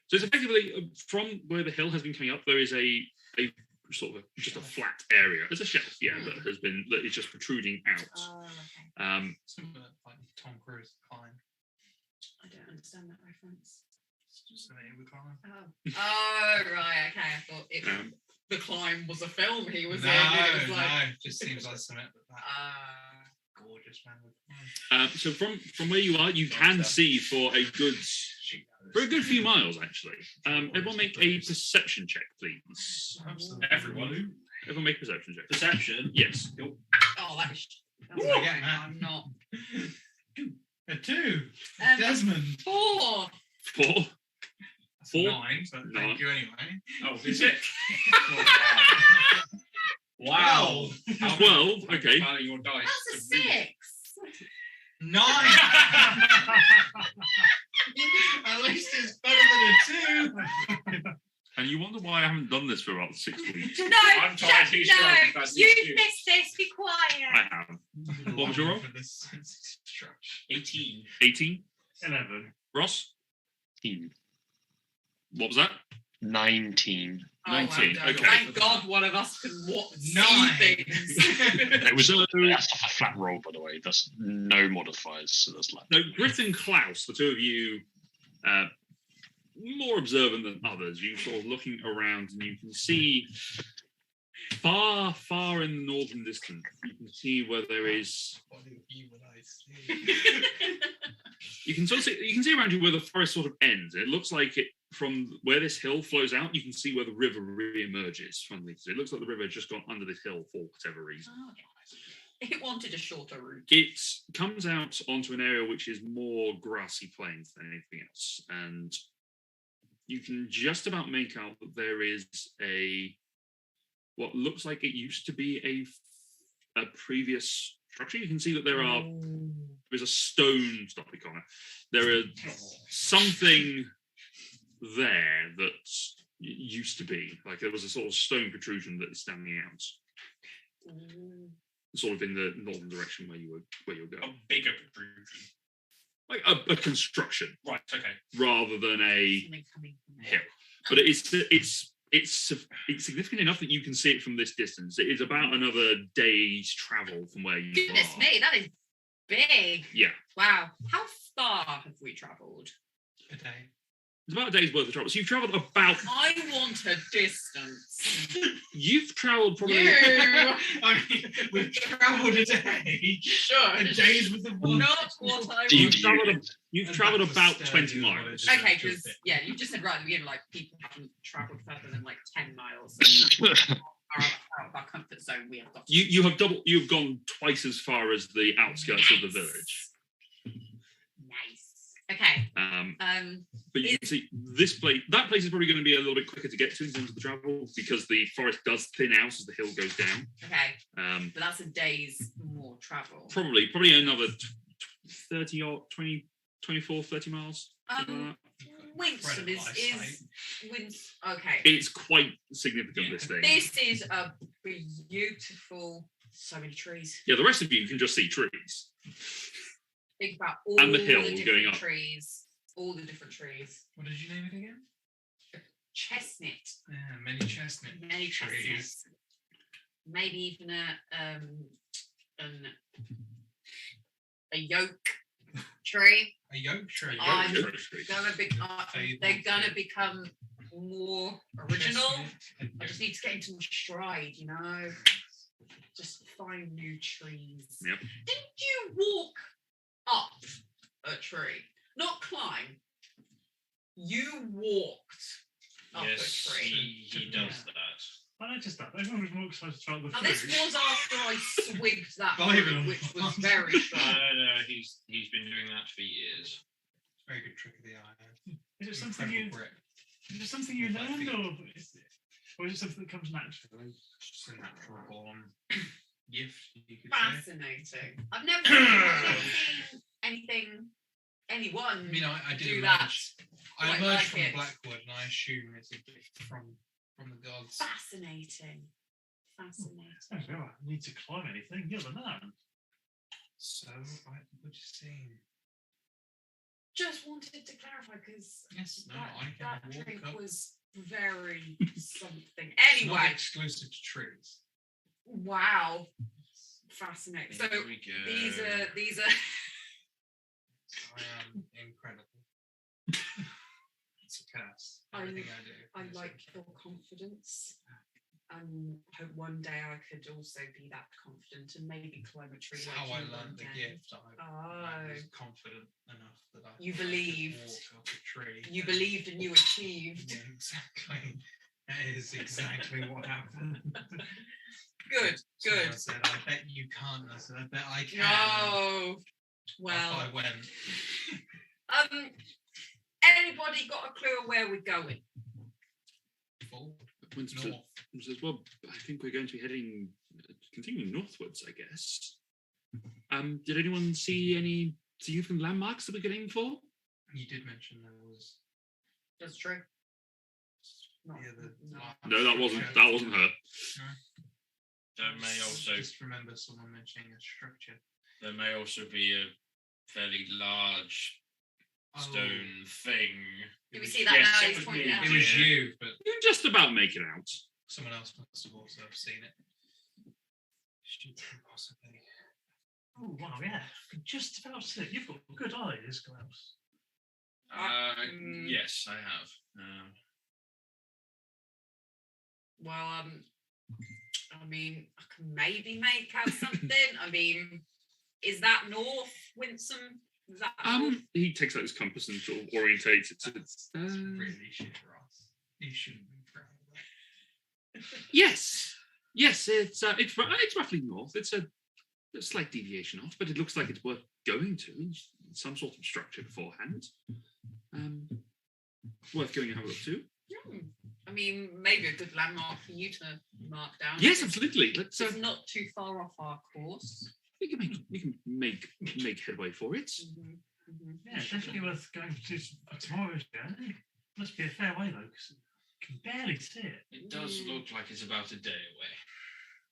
So it's effectively from where the hill has been coming up, there is a sort of just a flat area. There's a shelf, yeah, that is just protruding out. Oh, okay. Similar like Tom Cruise climb. I don't understand that reference. Just an A with climb. Oh, right. Okay. I thought the Climb was a film he was No, in. And it was like, no, just seems like something that gorgeous man would. So from where you are, you can see for a good few miles actually. Everyone make a perception check, please. Everyone. Everyone make a perception check. Perception. Yes. oh, that's Ooh, okay. I'm not. A 2. Um, Desmond. 4. 4. That's a 4. 9, but No. thank you anyway. Oh, is it? Wow. 12. Okay. Filing your dice. That's a to really- 6. 9. At least it's better than a 2. And you wonder why I haven't done this for about 6 weeks. No, I'm trying to struggle no, past you these two. missed this. Be quiet. I have. What was your roll? For this structure. 18. 18. 11. Ross? 19. What was that? 19. Oh, 19, well, okay. Thank God one of us can see 9. things. It was that's off a flat roll, by the way. That's no modifiers, so that's like No, Griff and Klaus, the two of you, more observant than others, you sort of looking around and you can see far, far in the northern distance, you can see where there is. What do you and I see? You can see around you where the forest sort of ends. It looks like it from where this hill flows out. You can see where the river re-emerges. Funnily, so it looks like the river has just gone under this hill for whatever reason. Oh, okay. It wanted a shorter route. It comes out onto an area which is more grassy plains than anything else, and you can just about make out that there is what looks like it used to be a previous structure. You can see that there's a stone. Stop me, Connor. There is something there that used to be like there was a sort of stone protrusion that is standing out, sort of in the northern direction where you're going. A bigger protrusion. Like a construction Right, okay. rather than a Something coming from there. hill. But it's significant enough that you can see it from this distance. It is about another day's travel from where you Goodness are. me, that is big. Yeah, Wow. How far have we travelled? A day. it's about a day's worth of travel. So you've travelled about. I want a distance. You've travelled probably. You I mean, we've travelled a day. sure. A day's with the one. Not what I Do you- want. You've And travelled that was about sturdy 20 as well, miles. it's Okay, just a because bit. yeah, you just said right at the beginning, like people haven't travelled further than like 10 miles. So are out of our comfort zone. We have got. You've gone twice as far as the outskirts of the village. Nice. Okay. But you can see that place is probably going to be a little bit quicker to get to in terms of the travel because the forest does thin out as the hill goes down. Okay. But that's a day's more travel. Probably another 30 or 20, 24, 30 miles. something like that. Winston is okay. It's quite significant, this thing. This is a beautiful. So many trees. Yeah, the rest of you can just see trees. Think about all And the hill different going up. trees. All the different trees. What did you name it again? Chestnut. Yeah, many chestnut Many trees. chestnuts. Maybe even a yoke tree. A yoke tree. I'm Yoke tree. they're gonna become more original. Chestnut. I just need to get into my stride, you know. Just find new trees. Yep. Didn't you walk up a tree? Not climb. You walked up Yes, a tree. he does that. I noticed that. Everyone was more excited about the Now this food. was after I swigged that Believe fruit, it or which not. was very strong. No, he's been doing that for years. Very good trick of the eye. Is it something Incredible you? grip. Is it something you learned, or is it something that comes naturally? Just a natural born gift, you could say. Fascinating. I've never seen anyone I mean, I did do emerge. that. I quite emerged like from it. Blackwood, and I assume it's a gift from the gods. Fascinating. Fascinating. Oh, well, I need to climb anything. You're the man. So, what you seen? Just wanted to clarify because Yes, no, I that can walk drink up. was very something. It's not Anyway, exclusive to trees. wow. Fascinating. So Here we go. these are I am incredible. It's a curse. I Everything I do. I is like your confidence. Hope one day I could also be that confident and maybe climb a tree. That's like how I you one learned the day. gift. I Oh, was confident enough that I You thought I could believed. walk up a tree. you and- believed and you achieved. Yeah, exactly. That is exactly what happened. Good, Someone good. said, "I bet you can't." I said, "I bet I can." No. Off Well, I went. anybody got a clue of where we're going? Forward. Winston North. says, well, I think we're going to be heading, continuing northwards, I guess. Did anyone see any significant landmarks that we're getting for? You did mention there was. That's true. Not, Yeah, no. No, that wasn't her. There may also Just remember someone mentioning a structure. there may also be a fairly large stone thing. Did we see that Yes, now? it He's was pointing me. out. It was Yeah. you, but You just about make it out. someone else must have also seen it. Should possibly. Oh wow, yeah. I could just about see it. You've got good eyes, Klaus. Yes, I have. Well, I mean, I can maybe make out something. I mean, is that north, Winsome? Is that north? He takes out his compass and sort of orientates it to. That's really shit, Ross. You shouldn't be proud of that. Yes, it's roughly north. It's a slight deviation off, but it looks like it's worth going to. Some sort of structure beforehand. Worth going and have a look to. I mean, maybe a good landmark for you to mark down. Yes, absolutely. Let's. It's not too far off our course. We can make headway for it. Yeah, definitely worth going to for tomorrow's journey. Must be a fair way though, because you can barely see it. It does look like it's about a day away.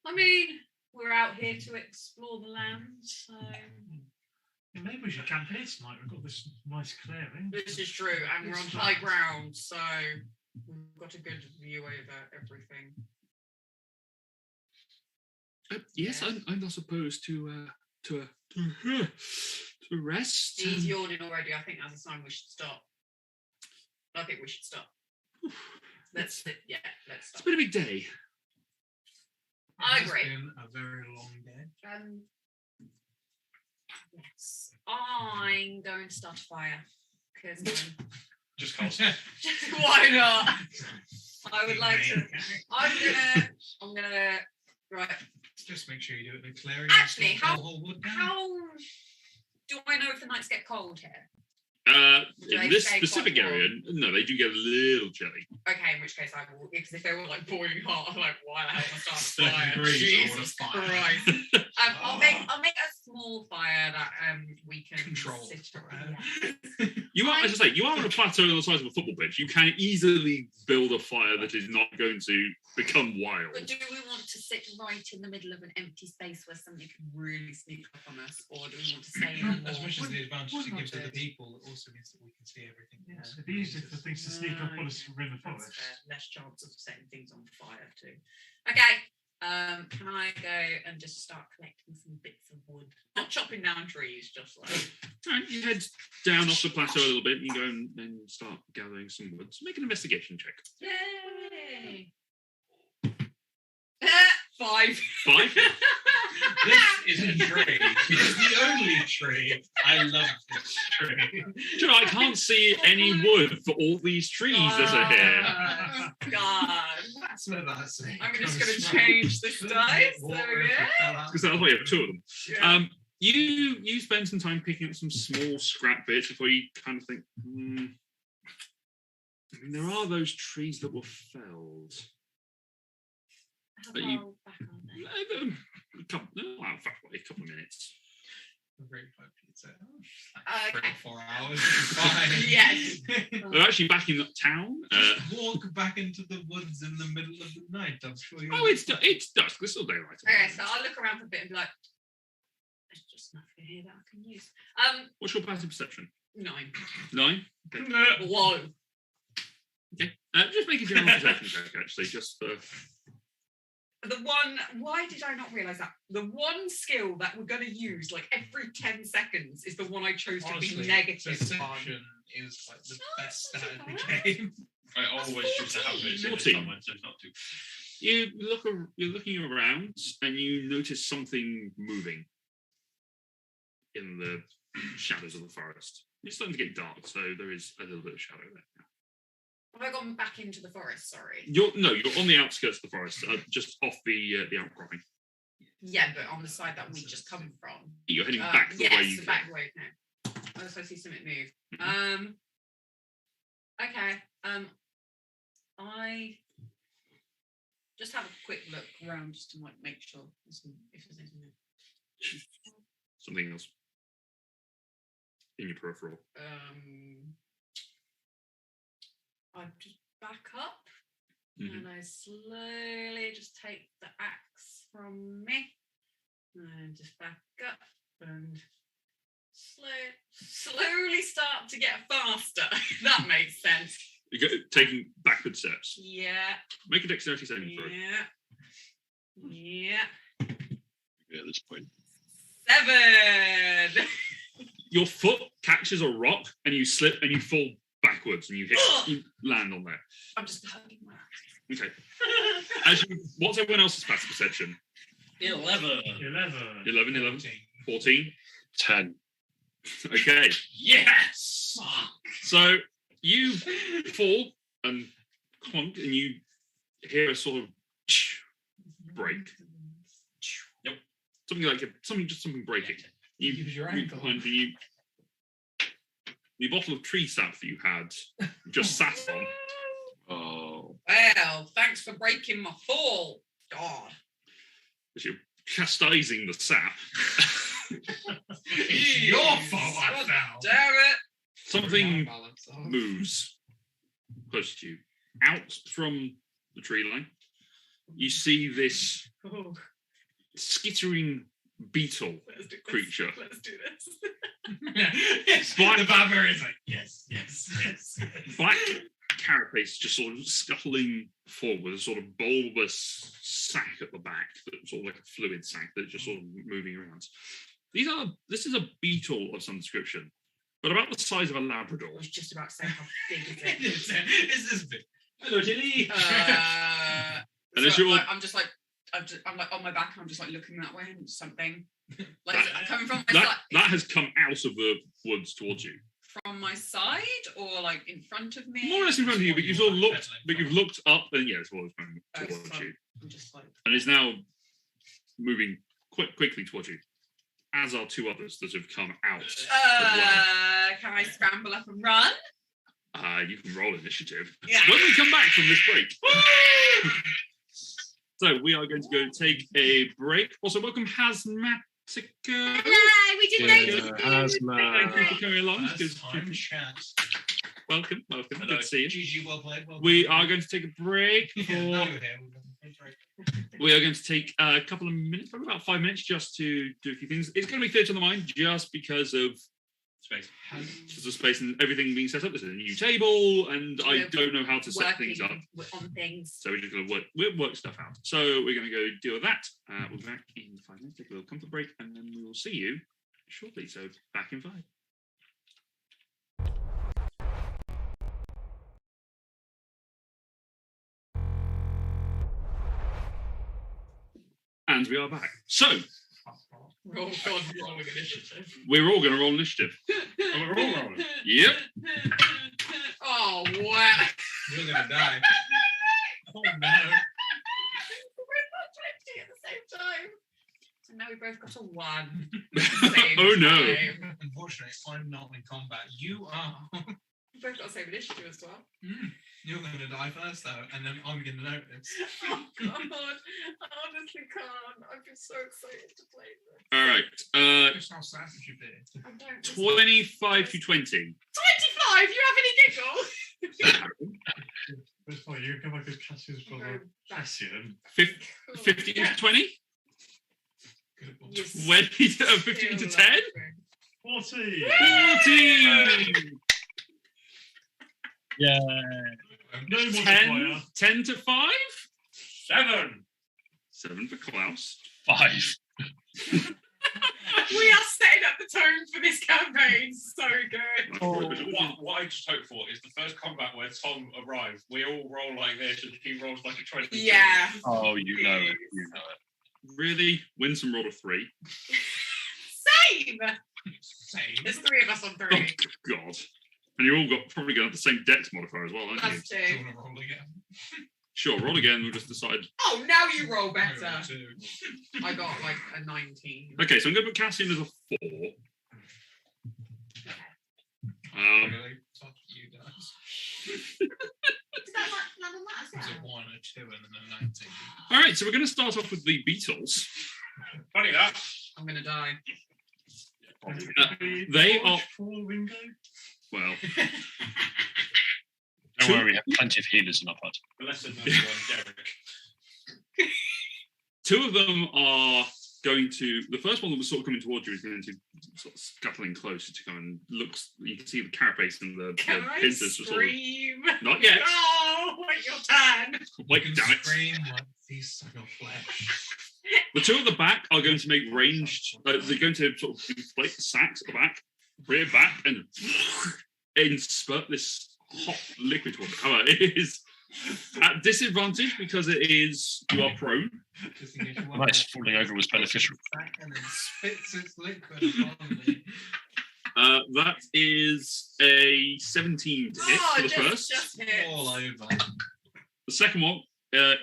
I mean, we're out here to explore the land, so Yeah, maybe we should camp here tonight. We've got this nice clearing. this is true, and we're on It's high nice. ground, so we've got a good view over everything. Yes, I'm not opposed to rest. He's yawning already. I think that's a sign we should stop. I think we should stop. Let's stop. It's been a big day. I It has agree. been a very long day. Yes, I'm going to start a fire because Just cause. why not? I would like to. I'm gonna. Right. Just make sure you do it in a clearing. Actually, Not the whole wood down. How do I know if the nights get cold here? In they this stay specific quite area, no, they do get a little chilly. Okay, in which case I will. Because if they were like boiling hot, I'm like, why the hell am I starting a 30 fire? degrees, I want a Jesus fire. Christ. I'll make a small fire that we can Control. sit Right. yeah. You are, as I say, you are on a plateau the size of a football pitch. You can easily build a fire that is not going to become wild. But do we want to sit right in the middle of an empty space where somebody can really sneak up on us, or do we want to stay in a As more? much as the advantage Would to not give to the it? people, it also means that we can see everything. Yes, it'd be easier for things to sneak up on us from in the That's forest. fair. Less chance of setting things on fire too. Okay. Can I go and just start collecting some bits of wood? Not chopping down trees, just like Right, you head down off the plateau a little bit. And you go and start gathering some wood. So make an investigation check. yay. 5. 5. This is a tree. It's the only tree. I love this tree. Do you know, I can't see any wood for all these trees that are here. God. That's where that's it. I'm just going to change this dice. There we go. Because that's why you have 2 of them. Yeah. You spend some time picking up some small scrap bits before you kind of think, I mean, there are those trees that were felled. How but you- far back are they? A couple of minutes. I'm very hope you'd say, oh, Okay. 3 or 4 hours. It's fine. Yes. They're actually back in town. Just walk back into the woods in the middle of the night. I'm sure you. It's dusk. There's still daylight. Okay, so I'll look around for a bit and be like, there's just nothing here that I can use. What's your passive perception? 9. 9. Okay. Whoa. Okay. Just make a general perception check, actually, just for. the one. Why did I not realise that? The one skill that we're going to use like every 10 seconds is the one I chose to Honestly, be negative on. perception is like the best stat in the That's game. I always choose to have it. So 14. someone says not to. You're looking around and you notice something moving in the shadows of the forest. It's starting to get dark, so there is a little bit of shadow there. Have I gone back into the forest? Sorry. You're on the outskirts of the forest, just off the outcropping. Yeah, but on the side that we just come from. You're heading back the way you the came. back way. No. Oh, so I see something move. Okay. I just have a quick look around just to like make sure if there's anything there. Something else in your peripheral. I just back up Mhm. and I slowly just take the axe from me and just back up and slowly start to get faster. That makes sense. You're taking backward steps. Yeah. Make a dexterity saving throw. Yeah. At this point. 7. Your foot catches a rock and you slip and you fall backwards and you land on there. I'm just hugging my axe. Okay. What's everyone else's passive perception? 11. 11, 14. 10. Okay. Yes. So you fall and clunk and you hear a sort of break. Yep. Something like something breaking. Use your ankle. And the bottle of tree sap that you had just sat on. Oh. Well, thanks for breaking my fall. God. As you're chastising the sap. It's your fault I fell. Damn it. Something Balance off. moves close to you. Out from the tree line, you see this Oh, skittering beetle let's do this. creature. Let's do this. Yes, the barbarian's like, yes. Black carapace just sort of scuttling forward with a sort of bulbous sack at the back, that's sort of like a fluid sack that's just sort of moving around. This is a beetle of some description, but about the size of a Labrador. I was just about to say how big is it? It's this big. Hello, Tilly. And as so you're- I'm like on my back and I'm just like looking that way and something like coming from my That side, has come out of the woods towards you. from my side or like in front of me. More or less in front of you, but you've sort of looked, up, and yeah, it's always coming Oh, towards fun. you, I'm just like and is now moving quickly towards you. As are two others that have come out. can I scramble up and run? You can roll initiative. Yeah. When we come back from this break. So we are going to go take a break. Also, welcome Hazmatica. Hello, we didn't Yeah, notice you. Thank you for coming along. First Good- time good- chat. Welcome. Good Hello. to see you. GG, well played. We are going to take a break Yeah, for. now you're here. We're going to break. We are going to take a couple of minutes, probably about 5 minutes, just to do a few things. It's going to be theatre on the mind, just because of Space. the space and everything being set up. There's a new table, and I We're don't know how to set things up. Working on things. So we're just going to work stuff out. So we're going to go deal with that. We'll be back in 5 minutes, take a little comfort break, and then we will see you shortly. So back in 5. And we are back. So Oh God, rolling initiative. we're all going to roll initiative. And we're all rolling. Yep. Oh wow. You're going to die. Oh no. We're not 20 at the same time. So now we both got a 1. Oh, no. Unfortunately, I'm not in combat. You are. We both got the same initiative as well. You're going to die first, though, and then I'm going to notice. Oh God. I honestly can't. I've been so excited to play this. All right. Just how sad would you be? I don't. 25 to 20. 25? You have any giggle? That's why you come back as Cassius Go brother back. Cassian. 50 to 20? Good ball. You're 15 to still 10? 40! 14! Yeah. No 10, modifier. 10 to 5? 7. 7 for Klaus. 5. We are setting up the tone for this campaign. So good. What I just hope for is the first combat where Tom arrived, we all roll like this and he rolls like a 20. Yeah. Oh, you know it. You know it. Really? Winsome rolled a 3. Same. Same. There's 3 of us on Oh, 3. God. And you all probably going to have the same dex modifier as well, aren't you? That's Do 2. you want to roll again? Sure, roll again. We'll just decide. Oh, now you roll better. Roll 2. I got like a 19. Okay, so I'm going to put Cassian as a 4. Really? Fuck you guys. Did that land on that It's as a well? 1, a 2, and then a 19. All right, so we're going to start off with the Beatles. Funny that. I'm gonna die. They are- For Ringo? Well, Don't worry, we have plenty of healers in our party. The lesser known one, Derek. 2 of them are going to. The first one that was sort of coming towards you is going to sort of scuttling closer to come and looks. You can see the carapace and the Can I pincers were sort of. scream? Not yet. Oh, wait your turn. Wait, You damn can it. scream like feast on your flesh. The 2 at the back are going to make ranged. They're going to sort of inflate the sacks at the back, rear back, and spurt this hot liquid water. However, it is at disadvantage because it is you are prone. Just in case you want Nice, to- falling over was beneficial. And then spits its liquid upon me. That is a 17 to hit for the first. Just hit. All over. The second one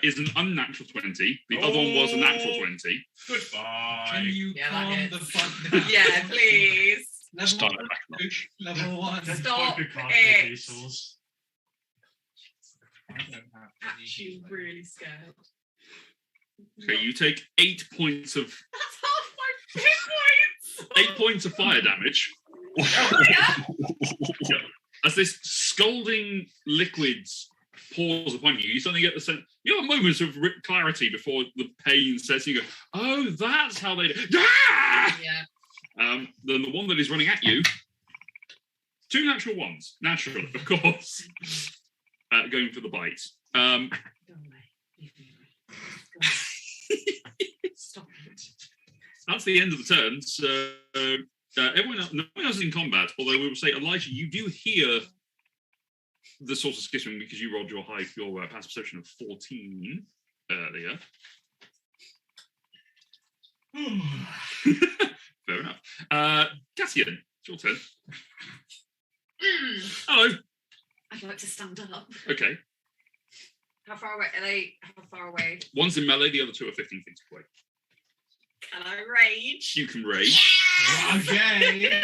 is an unnatural 20. The other one was a natural 20. Goodbye. Can you Yeah, that calm hits. the fuck down? Yeah, please. Level Start 1. it back a notch. Level 1. Don't Stop poke a card it. with Beatles. I don't have any Actually, healing. really scared. Okay, you take 8 points of That's half my hit points. 8 points of fire damage as this scalding liquids pours upon you. You suddenly get the sense. You have moments of clarity before the pain sets. You go, "Oh, that's how they do." Ah! Yeah. Then the one that is running at you. 2 natural ones, natural, of course. Going for the bite. Go away. Leave me alone. Go. Stop it. That's the end of the turn. So no one else is in combat. Although we will say, Elijah, you do hear the source of schism because you rolled your passive perception of 14 earlier. Fair enough. Cassian, it's your turn. Hello. I'd like to stand up. Okay. How far away are they? How far away? One's in melee, the other 2 are 15 feet away. Can I rage? You can rage. Okay.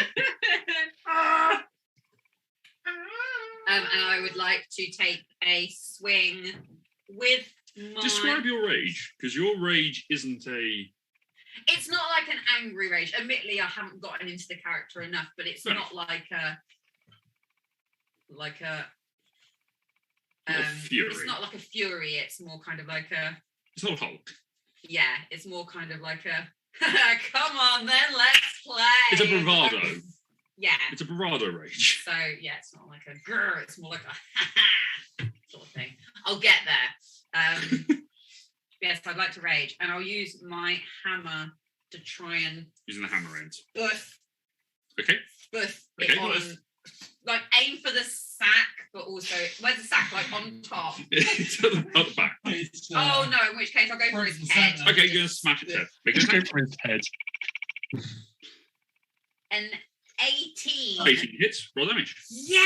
And I would like to take a swing with my... Describe your rage, because your rage isn't a. It's not like an angry rage. Admittedly, I haven't gotten into the character enough, but it's Fair not like a... Not a fury. It's not like a fury. It's more kind of like a... It's not a Hulk. Yeah, it's more kind of like a... Come on then, let's play. It's a bravado. Yeah. It's a bravado rage. So yeah, it's not like a grr, it's more like a ha ha sort of thing. I'll get there. Yes, I'd like to rage, and I'll use my hammer to try and Using the hammer end. boof Okay. it Okay, on, boof. like aim for the sack, but also where's the sack? Like on top. It's at the back. It's, Oh no, in which case I'll go for his front and head. centre. Okay, you're going to smash its head. Make an Just go attack. for his head. An 18. 18 hits. Roll damage. Yeah!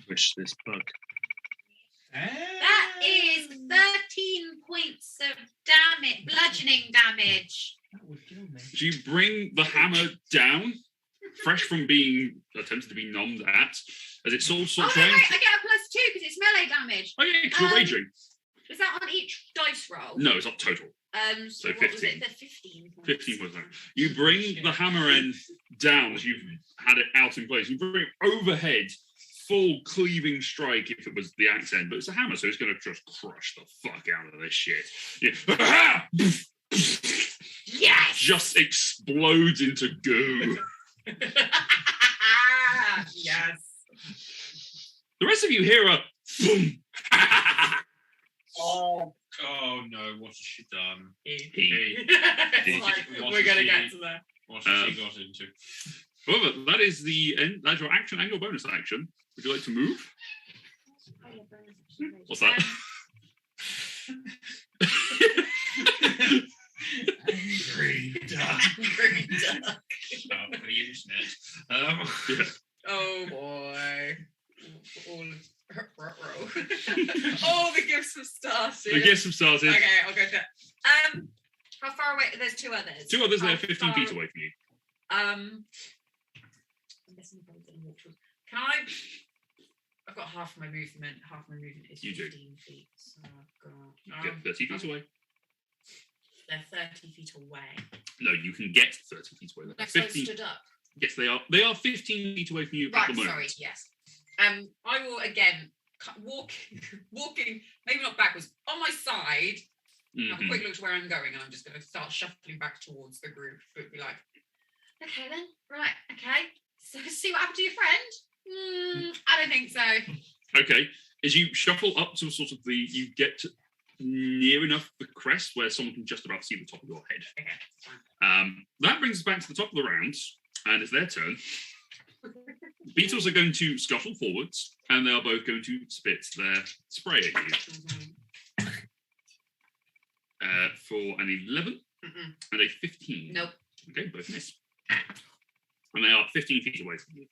Switch this bug. That is 13 points of damage, bludgeoning damage. That would kill me. So you bring the hammer down, fresh from being attempted to be numbed at, as it's all Oh, sort of no, trying. wait, I get a +2 because it's melee damage. Oh yeah, because you're raging. Is that on each dice roll? No, it's not total. So So what was 15. it? The 15 points. 15 was that. You bring the hammer end down as you've had it out in place. You bring it overhead, full cleaving strike if it was the axe end, but it's a hammer, so it's going to just crush the fuck out of this shit. Yeah. Yes! Just explodes into goo. Yes. The rest of you hear a thump. Oh no! What has she done? It's like, we're going to get to that. What has she got into? However, that is the end. That's your action and your bonus action. Would you like to move? What's that? Angry duck. For the internet. Oh boy. All the gifts have started. The gifts have started. Okay, I'll go to how far away? There's two others. Two others How there, 15 feet far- away from you. I'm guessing I'm going to walk towards. Can I? I've got half my movement. Half my movement is You do. 15 feet. So I've got. You get 30 feet away. They're 30 feet away. No, you can get 30 feet away. Next time 15, stood up. yes, they are. They are 15 feet away from you at Right, the moment. sorry, yes. I will again walking, maybe not backwards, on my side. Have a Mhm. quick look to where I'm going, and I'm just going to start shuffling back towards the group. But be like, okay then, right, okay. So see what happened to your friend? I don't think so. Okay, as you shuffle up to sort of you get near enough the crest where someone can just about see the top of your head. Okay, fine. That brings us back to the top of the round, and it's their turn. Beetles are going to scuttle forwards, and they are both going to spit their spray at you Mhm. for an 11 Mm-mm. and a 15. Nope. Okay, both miss. And they are 15 feet away from you.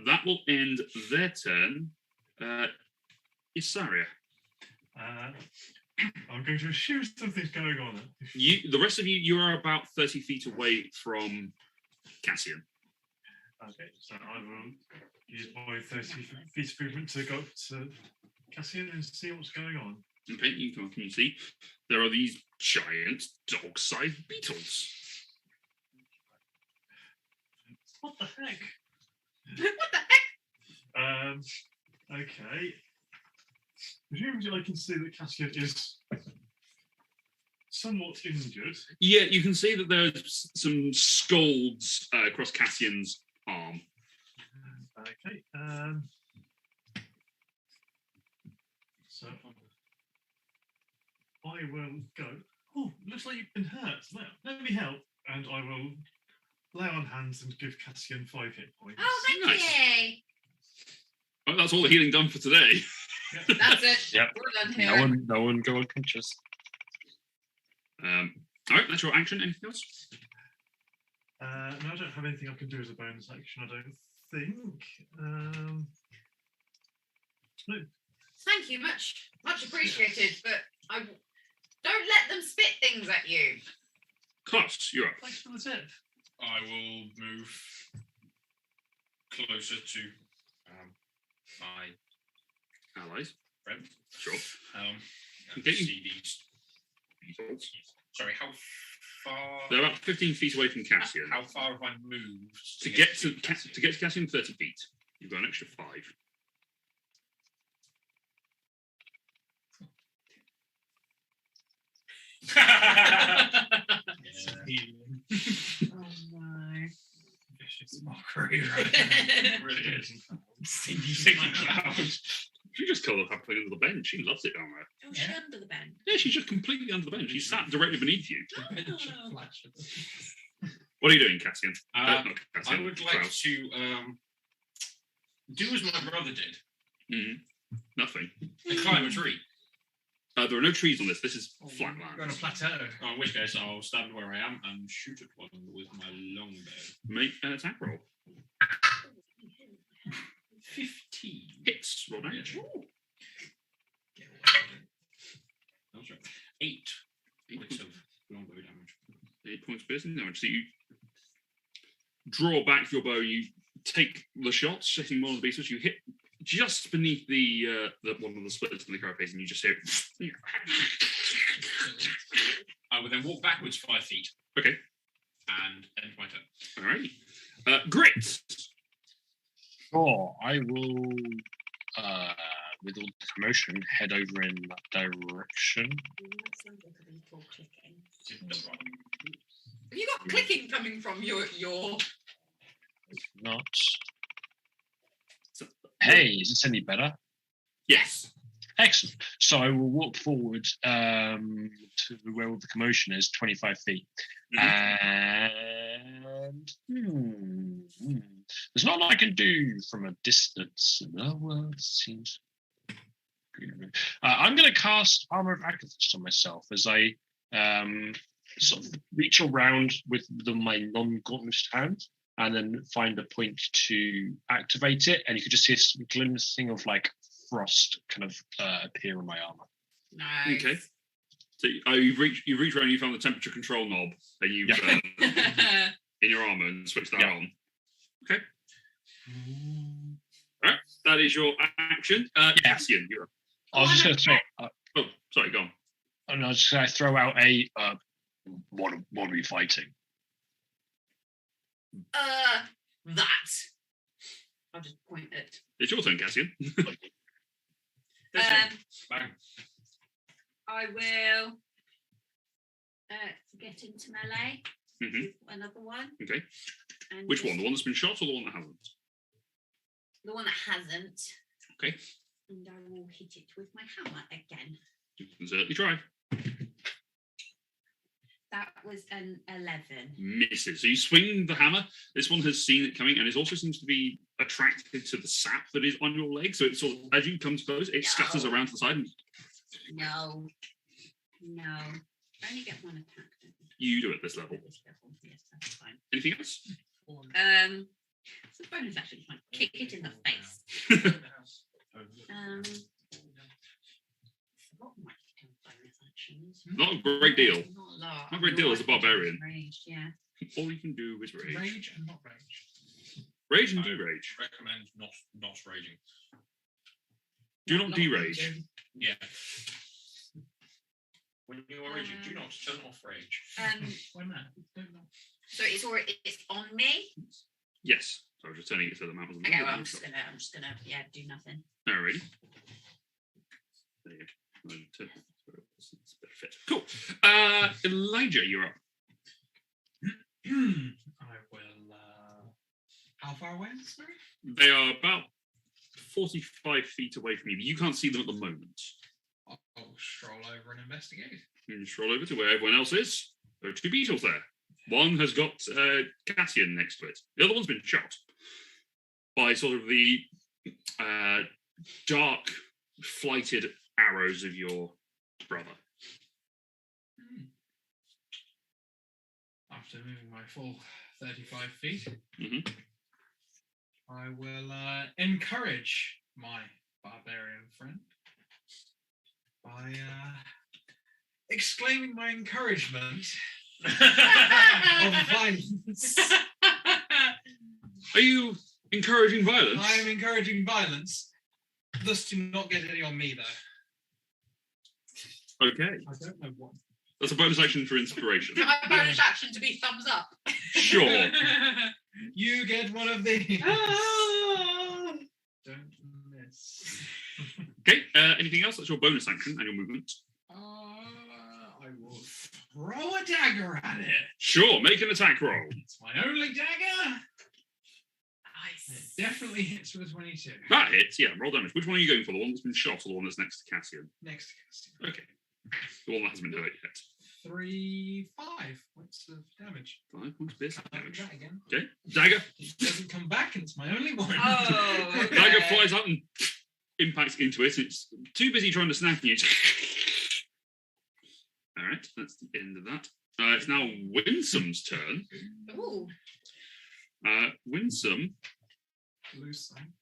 That will end their turn. Isaria. I'm going to assume something's going on. The rest of you are about 30 feet away from Cassian. Okay, so I will use my 30 feet of movement to go up to Cassian and see what's going on. Okay, can you see? There are these giant dog-sized beetles. What the heck? What the heck? Okay. Presumably I can see that Cassian is somewhat injured. Yeah, you can see that there's some scalds across Cassian's arm. Okay. So I will go. Oh, looks like you've been hurt. Let me help, and I will lay on hands and give Cassian 5 hit points. Oh, thank Nice. you. Well, that's all the healing done for today. That's it. Yep. We're done here. No one go unconscious. All right, that's your action. Anything else? No, I don't have anything I can do as a bonus action, I don't think. No. Thank you, much appreciated. But don't let them spit things at you. Klaus, you're up. Thanks for the tip. I will move closer to my Allies. friend. Sure. And Okay. see these. Beetles. Sorry, how far? They're about 15 feet away from Cassian. How far have I moved To get to Cassian, 30 feet. You've got an extra 5. Oh my. Vicious mockery, right? Really is. Singing cloud. She just curled up happily under the bench. She loves it down there. Oh, she's under the bench. Yeah, she's just completely under the bench. She's sat directly beneath you. Oh. What are you doing, Cassian? Not I Cassian, would like Klaus. to do as my brother did Mhm. Nothing. and climb a tree. There are no trees on this. This is flat You're on a land. plateau. In which case, I'll stand where I am and shoot at one with my longbow. Make an attack roll. 15. Hits. Roll damage. That's right. 8 points of longbow damage. 8 points of piercing damage. So you draw back your bow. You take the shot, setting one of the beetles. You hit just beneath the one of the splits in the carapace, and you just hear. I will then walk backwards 5 feet. Okay. And end my turn. Alrighty. Grit. Sure, I will, with all the commotion, head over in that direction. Have you got clicking coming from your? If not. Hey, is this any better? Yes. Excellent. So I will walk forward to where all the commotion is, 25 feet. And there's not a lot I can do from a distance. No, well, it seems. I'm going to cast Armor of Akathis on myself as I sort of reach around with my non-gauntleted hand and then find a point to activate it. And you can just see some glimpsing of like frost kind of appear on my armor. Nice. Okay. So you reach around, you found the temperature control knob, and you in your armor and switch that on. Okay. All right. That is your action. Cassian, you're up. I was just going to say. Oh, sorry, go on. And I was just going to throw out a. What are we fighting? That. I'll just point it. It's your turn, Cassian. Bang. I will get into melee. Mhm. Another one. Okay. And Which just- one? The one that's been shot or the one that hasn't? The one that hasn't. Okay. And I will hit it with my hammer again. You can certainly try. That was an 11. Misses. So you swing the hammer. This one has seen it coming, and it also seems to be attracted to the sap that is on your leg. So it sort of, as you come close, it scatters around to the side. And No. I only get one attack. Don't I? you do it at this level. At this level. Yes, that's fine. Anything else? It's a bonus action. Like kick it in the face. What might do bonus actions? Not a great deal. Not a lot. Not a great deal as a barbarian. Raged, yeah. All you can do is rage. Rage and not rage. Rage and derage. Recommend not raging. Do not derage. Yeah. When you are raging, do not turn off rage. Why not? Don't know. So it's on me. Yes. So I was just turning it so the map wasn't. Okay, well, I'm just gonna do nothing. Alrighty. There you go. It's a better fit. Cool. Elijah, you're up. I will. How far away is this? They are about 45 feet away from you. You can't see them at the moment. I'll stroll over and investigate. You can stroll over to where everyone else is. There are two beetles there. One has got Cassian next to it. The other one's been shot by sort of the dark, flighted arrows of your brother. After moving my full 35 feet, Mhm. I will encourage my barbarian friend by exclaiming my encouragement of violence. Are you encouraging violence? I am encouraging violence. Thus, do not get any on me, though. Okay. I don't know what. That's a bonus action for inspiration. My bonus action to be thumbs up. Sure. You get one of these. Don't miss. Okay. Anything else? That's your bonus action and your movement. I will throw a dagger at it. Sure. Make an attack roll. It's my only dagger. It Nice. definitely hits with a 22. That hits. Yeah. Roll damage. Which one are you going for? The one that's been shot or the one that's next to Cassian? Next cast. Okay. The one that hasn't been hurt yet. 5 points of damage. 5 points of piercing Can't do damage. that again. Okay. Dagger. It doesn't come back, and it's my only one. Oh, okay. Dagger flies up and impacts into it. It's too busy trying to snap you. All right, that's the end of that. It's now Winsome's turn. Ooh. Winsome Loose sign.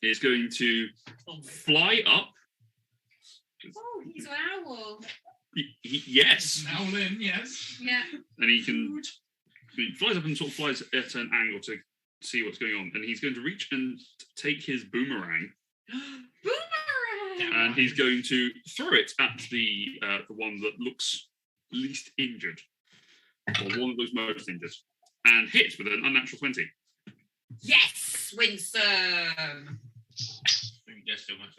is going to fly up. Oh, he's an owl. Yes, Now in, yes. Yeah. and he flies up and sort of flies at an angle to see what's going on. And he's going to reach and take his boomerang, Boomerang. and he's going to throw it at the one that looks least injured, or one that looks most injured, and hit with an unnatural 20. Yes, Winsome. Yes, still matters.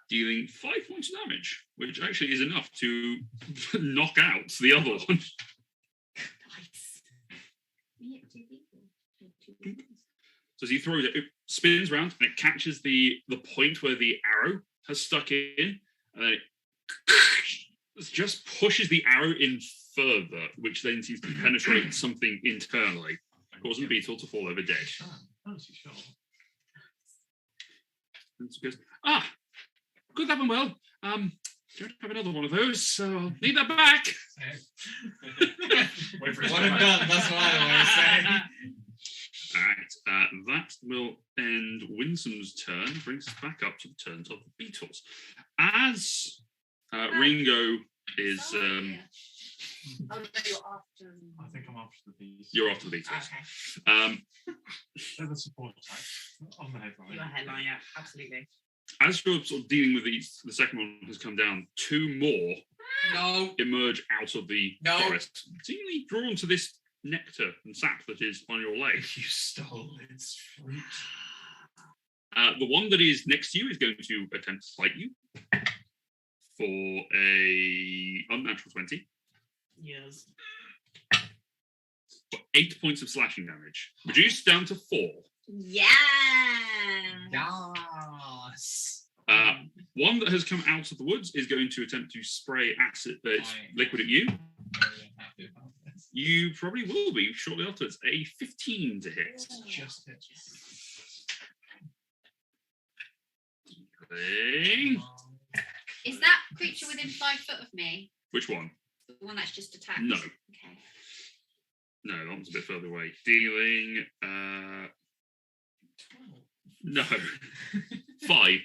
Dealing 5 points of damage, which actually is enough to knock out the other one. Nice. Yeah, two people. So as he throws it, it spins round and it catches the point where the arrow has stuck in, and then it just pushes the arrow in further, which then seems to penetrate something internally, causing the beetle to fall over dead. Fancy shot. And so goes, good, that went well. Don't have another one of those, so I'll need that back. Wait for one and done, that's what I always say. All right, that will end Winsome's turn, brings us back up to the turns of the Beetles. As Ringo is... Oh, no, you're after. I think I'm after the bees. You're after the Beetles. Okay. They're the support type. I'm the headline. You're a headline, yeah, absolutely. As you're sort of dealing with these, the second one has come down. 2 more No. emerge out of the No. forest, seemingly drawn to this nectar and sap that is on your leg. You stole its fruit. The one that is next to you is going to attempt to slight you for a unnatural 20 Yes. for 8 points of slashing damage, reduced down to 4. Yeah. Yes. One that has come out of the woods is going to attempt to spray acid, liquid at you. Very unhappy about this. You probably will be shortly afterwards. A 15 to hit. Just it. Okay. Is that creature within 5 foot of me? Which one? The one that's just attacked? No. Okay. No, that one's a bit further away. Dealing no. 5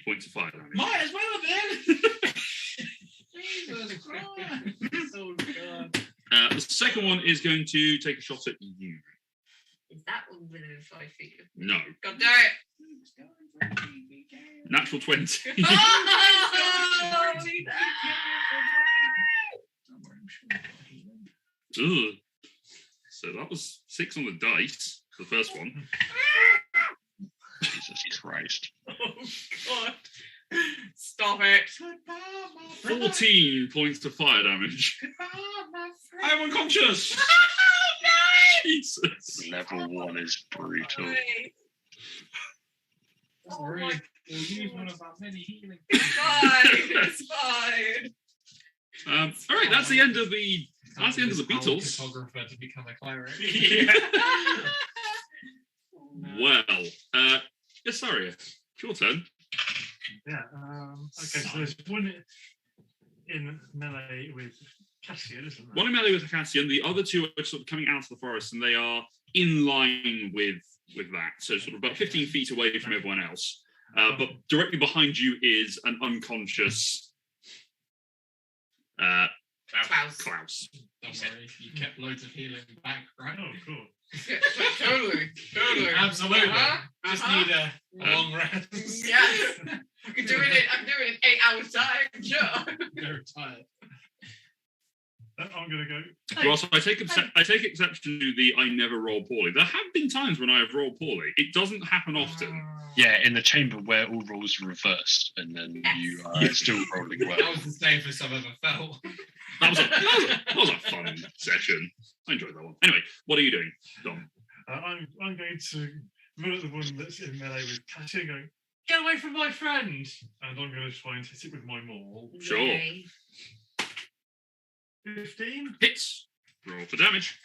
points of fire damage. Might as well then. Jesus Christ. Oh God. The second one is going to take a shot at you. Is that one within 5 feet of me? No. God damn it. Natural 20. Oh, Ugh. So that was 6 on the dice, the first one. Jesus Christ. Oh God. Stop it. 14 points of fire damage. I'm unconscious. Jesus. Level 1 is brutal. Sorry. We'll use one of our many healing. It's fine. It's fine. All right, that's the end of the Beatles. Photographer to become a cleric. Well, yes, sorry, it's your turn. Yeah. Okay, so there's one in melee with Cassian, isn't there? One in melee with Cassian, the other 2 are sort of coming out of the forest, and they are in line with that, so sort of about 15 feet away from everyone else. But directly behind you is an unconscious Klaus. Don't worry, you kept loads of healing back, right? Oh, cool. Totally. Absolutely. Just Uh-huh. need a long rest. Yes. I can do it in 8 hours time. Sure. Very tired. I'm going to go. Well, so I take exception to the I never roll poorly. There have been times when I have rolled poorly. It doesn't happen often. Yeah, in the chamber where all rolls are reversed and then you are still rolling well. That was the safest I've ever felt. That was a fun session. I enjoyed that one. Anyway, what are you doing, Dom? I'm going to run at the one that's in melee with Cassian and go, get away from my friend! And I'm going to try and hit it with my maul. Sure. Yay. 15? Hits. Roll for damage.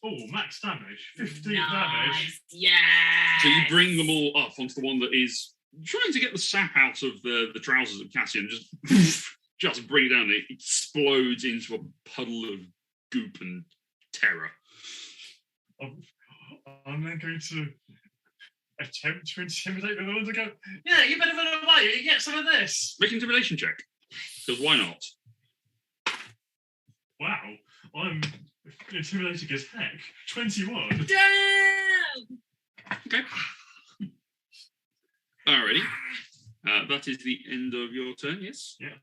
Oh, max damage. 15 damage. Nice. Yeah. So you bring them all up onto the one that is trying to get the sap out of the trousers of Cassian. Just bring it down. It explodes into a puddle of goop and terror. I'm then going to attempt to intimidate the other one to go, yeah, you better run away. You get some of this. Make an intimidation check. Because why not? Wow. I'm intimidating as heck. 21. Damn. Okay. Alrighty. That is the end of your turn, yes? Yeah.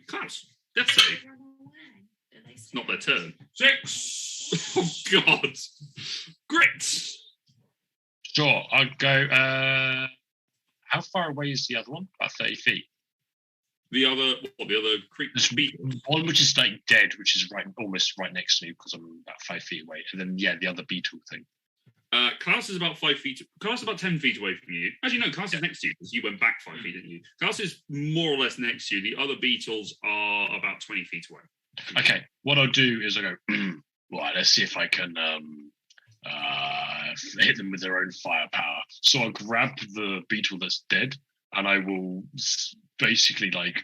Klaus, death save. Run away. Do they It's not their turn. 6. Oh, God. Grit. Sure, I'll go. How far away is the other one? About 30 feet. The other There's beetle. one which is like dead, which is almost right next to me because I'm about 5 feet away, and then the other beetle thing. Klaus is about 5 feet. Klaus is about 10 feet away from you. Actually, no, Klaus is next to you because you went back 5 feet, didn't you? Klaus is more or less next to you. The other beetles are about 20 feet away. Okay, what I'll do is I go, right, let's see if I can hit them with their own firepower. So I'll grab the beetle that's dead, and I will basically like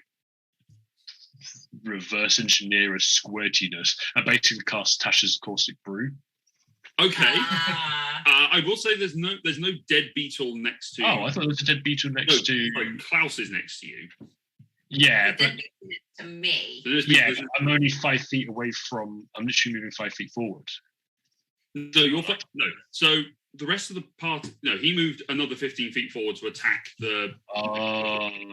reverse engineer a squirtiness and basically cast Tasha's Caustic Brew. Okay. I will say there's no dead beetle next to. Oh, I thought there was a dead beetle next to. Sorry, Klaus is next to you. Yeah, but To me. So but I'm only 5 feet away from. I'm literally moving 5 feet forward. No, no. So the rest of the party. No, he moved another 15 feet forward to attack the.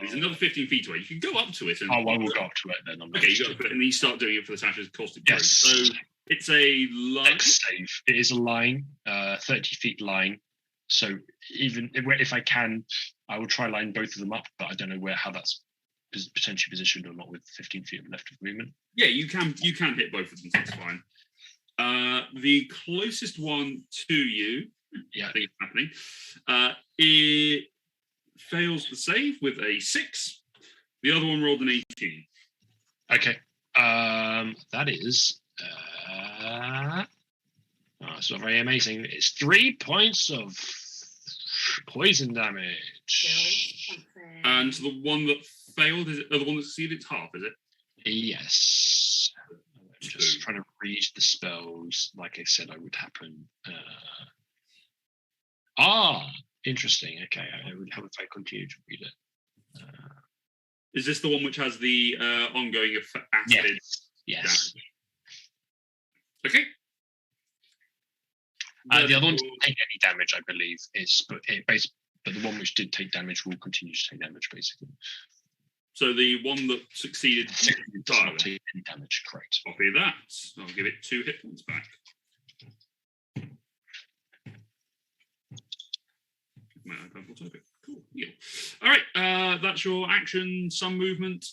He's another 15 feet away. You can go up to it. And, I will go up to it then. Okay, you go up to it, and you start doing it for the Tasha's Caustic Brew. Yes. So it's a line. Dex save. It is a line, 30 feet line. So even if I can, I will try line both of them up, but I don't know how that's potentially positioned or not with 15 feet left of movement. Yeah, you can hit both of them. So that's fine. The closest one to you, I think it's happening. It fails the save with a 6. The other one rolled an 18. Okay. That is. It's not very amazing. It's 3 points of poison damage. And the one that failed is the one that succeeded. It's half, is it? Yes. I'm just trying to read the spells. Like I said, I would happen. Interesting. Okay, I would have if I continue to read it. Is this the one which has the ongoing acid? Yes. Damage? Okay. The other one didn't take any damage, I believe. But the one which did take damage will continue to take damage, basically. So the one that succeeded does not take any damage, correct? Copy that. I'll give it 2 hit points back. Cool. Yeah. All right. That's your action. Some movement.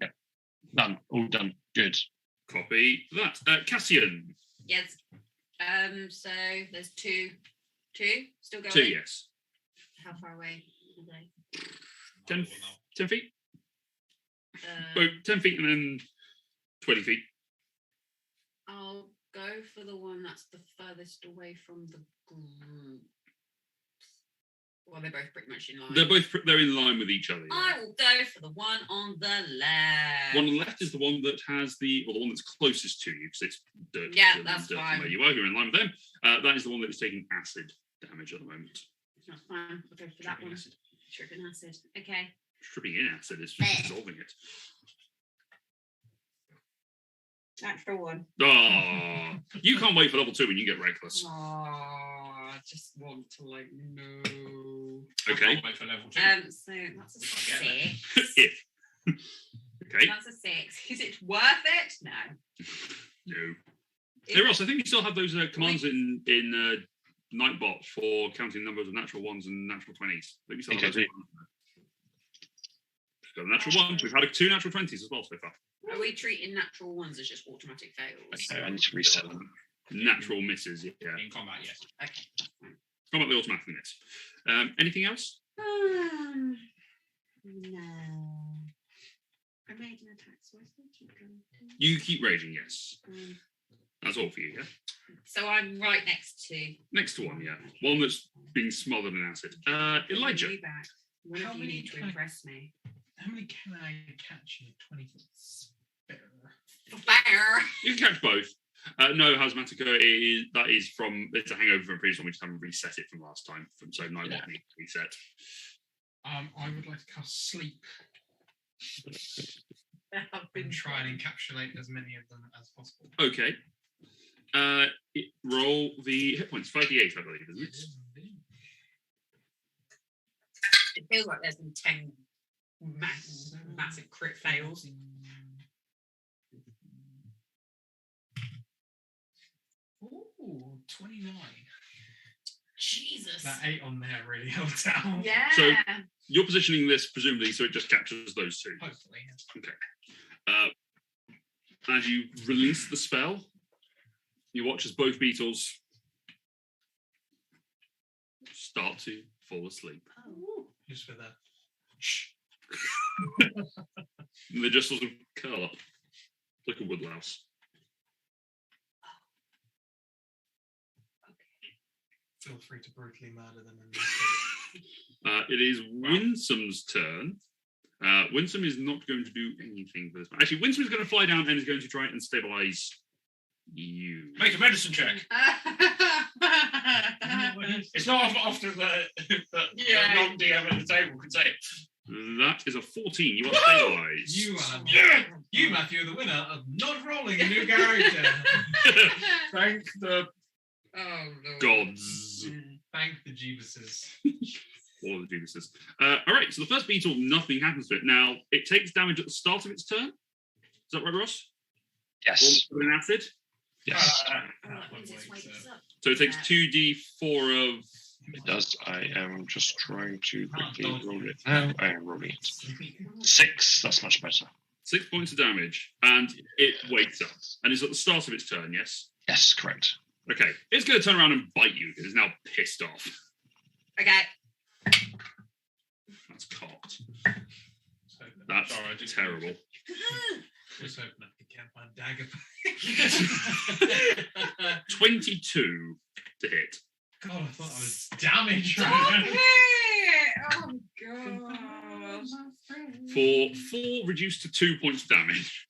Yep. Done. All done. Good. Copy that. Cassian. Yes. So there's two still going. 2, yes. How far away are they? 10 feet. 10 feet and then 20 feet. I'll go for the one that's the furthest away from the group. Well, they're both pretty much in line. They're in line with each other. Yeah. I will go for the one on the left. One on the left is the one that has the one that's closest to you because it's dirt. Yeah, that's fine. Where you are, you're in line with them. That is the one that is taking acid damage at the moment. That's fine. I'll go for that one. Acid. Tripping acid. Okay. Tripping in acid is just dissolving it. Natural 1. Oh, you can't wait for level 2 when you get reckless. Oh, I just want to no. Okay. Wait for level 2. So that's a 6. If. Okay. That's a 6. Is it worth it? No. No. Hey Ross, I think you still have those commands in Nightbot for counting numbers of natural 1s and natural 20s. I think you still have those. We've got a natural 1. We've had 2 natural 20s as well so far. Are we treating natural 1s as just automatic fails? Okay, I need to reset them. Natural misses, yeah. In combat, yes. Okay. Combat, they automatically miss. Anything else? No. I made an attack, so I still keep going. You keep raging, yes. That's all for you, yeah? So I'm right next to. Next to one, yeah. One that's being smothered in acid. Elijah. One of you need to impress me. How many can I catch in a 20-foot sphere? You can catch both. No, Hazmatica it's a hangover from a previous one. We just haven't reset it from last time. So Nightbot needs to reset. I would like to cast Sleep and try and encapsulate as many of them as possible. Okay. Roll the hit points. 5d8, I believe, isn't it? It feels like there's been 10 massive crit fails. Ooh, 29. Jesus. That 8 on there really helped out. Yeah. So- You're positioning this presumably so it just captures those two. Hopefully. As you release the spell, you watch as both beetles start to fall asleep. Oh. Just with a And they just sort of curl up like a woodlouse. feel free to brutally murder them. It is Winsome's turn. Winsome is not going to do anything for this. Actually, Winsome is going to fly down and is going to try and stabilize you. Make a medicine check. It's not often that the non-DM at the table could say it. That is a 14. You are stabilized. You, Matthew, are the winner of not rolling a new character. Thank the gods. Thank the Jeevuses. All the Jeevuses. All right, so the first beetle, nothing happens to it. Now, it takes damage at the start of its turn. Is that right, Ross? Yes. Or an acid? Yes. So it takes 2d4 of... It does. I am just trying to quickly roll it now. I am rolling it. 6. That's much better. 6 points of damage, and it wakes up. And it's at the start of its turn, yes? Yes, correct. Okay. It's going to turn around and bite you because it's now pissed off. Okay. That's cocked. That's terrible. Just hoping I can get my dagger 22 to hit. God, I thought I was damaged. Stop it! Oh, God. For 4 reduced to 2 points of damage.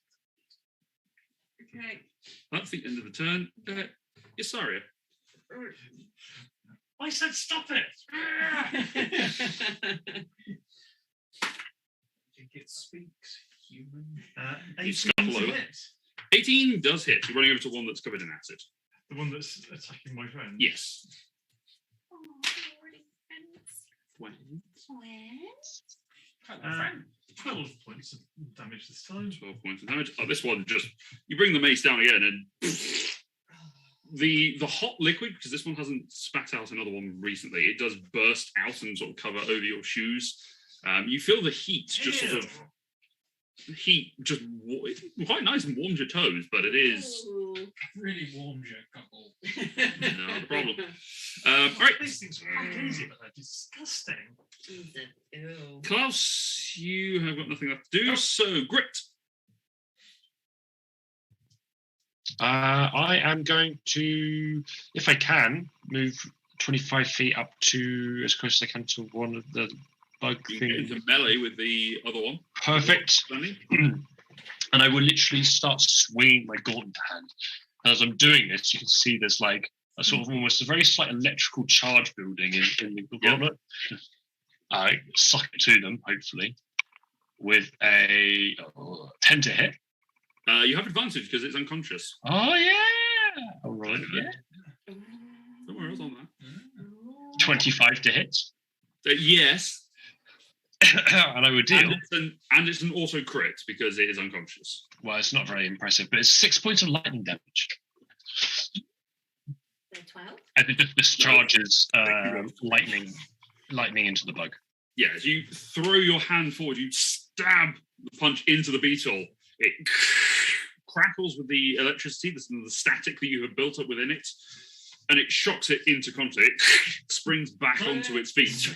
Okay. That's the end of the turn. Isaria. I said stop it. It speaks human. 18 to hit. 18 does hit. You're running over to one that's covered in acid. The one that's attacking my friend. Yes. 12 points of damage this time. 12 points of damage. Oh, this one just... You bring the mace down again and... The hot liquid, because this one hasn't spat out another one recently, it does burst out and sort of cover over your shoes. You feel the heat just sort of... Heat just quite nice and warms your toes, but it is... Really warms your couple. Not a problem. All right. These things are quite easy, but they're disgusting. Ew. Klaus, you have got nothing left to do, so Grit. I am going to, if I can, move 25 feet up to as close as I can to one of the bug You can get things. into melee with the other one. Perfect. Danny. And I will literally start swinging my gauntlet hand. And as I'm doing this, you can see there's like a sort of almost a very slight electrical charge building in the gauntlet. I suck it to them, hopefully, with a 10 to hit. You have advantage because it's unconscious. Oh, yeah. All right, yeah. Don't worry, I was on that. 25 to hit. Yes. And I would deal. And it's an auto crit because it is unconscious. Well, it's not very impressive, but it's 6 points of lightning damage. They're 12? And it just discharges lightning into the bug. Yeah, as you throw your hand forward, you stab the punch into the beetle. It crackles with the electricity, the static that you have built up within it, and it shocks it into consciousness. It springs back onto its feet.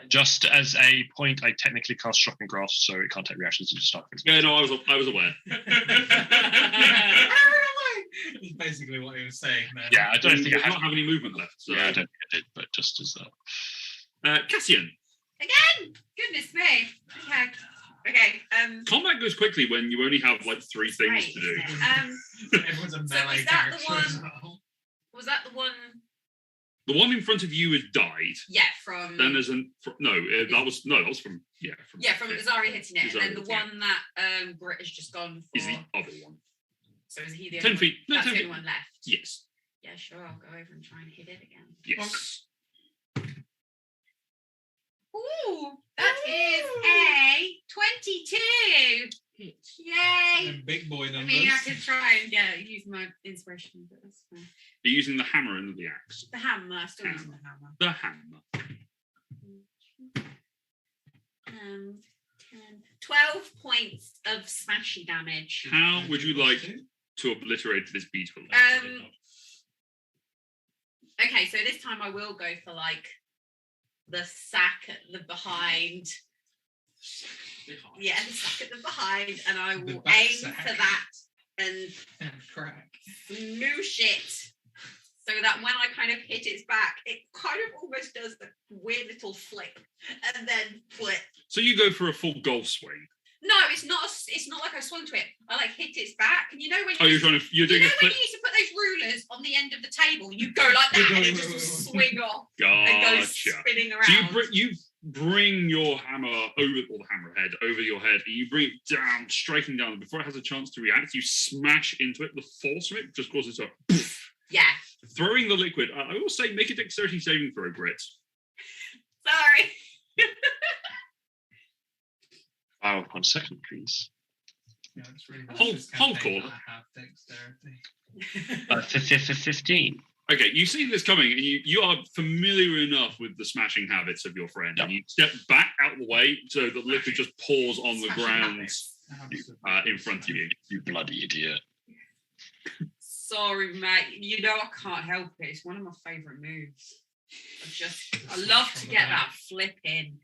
Just as a point, I technically cast Shocking Grasp, so it can't take reactions to start. Yeah, no, I was aware. That's basically what he was saying there. Yeah, I don't think I don't have any movement left. So. Yeah, I don't think I did, but just as Cassian. Again? Goodness me. Okay. Combat goes quickly when you only have like 3 things to do. Everyone's a So melee was that the character as one- well. Was that the one? The one in front of you has died. Yeah, from. Then there's that was from from Azari hitting it, and then the Azari hitting one that Grit has just gone for. is the other one. So is he the 10 only feet. one? No, That's 10 the feet. only one left. Yes. Yeah, sure. I'll go over and try and hit it again. Yes. Ooh, that is a 22. Yay! Them big boy I numbers. mean, I could try and use my inspiration, but that's fine. You're using the hammer and the axe. The hammer, still using the hammer. The hammer. 10, 12 points of smashy damage. How would you like to obliterate this beetle? Okay, so this time I will go for like the sack at the behind. Yeah, the sack at the behind, and I will aim for that and crack. smoosh it so that when I kind of hit its back, it kind of almost does a weird little flip and then flip. So you go for a full golf swing. No, it's not. It's not like I swung to it. I like hit its back, and you know when you're doing when a flip. you used to put those rulers on the end of the table, you go like that, and it just will swing off and goes spinning around. So you bring your hammer over, or the hammerhead over your head, and you bring it down, striking down. Before it has a chance to react, you smash into it. The force from it just causes a poof. Yeah. Throwing the liquid. I will say, make a dexterity saving throw, Brit. Sorry. Oh, 1 second, please. Yeah, it's really hold call. I have dexterity. 15. Okay, you see this coming, and you are familiar enough with the smashing habits of your friend, and you step back out of the way so the liquid just pours on the ground in front of you. You bloody idiot. Sorry, mate. You know I can't help it. It's one of my favourite moves. I love to get that flip in.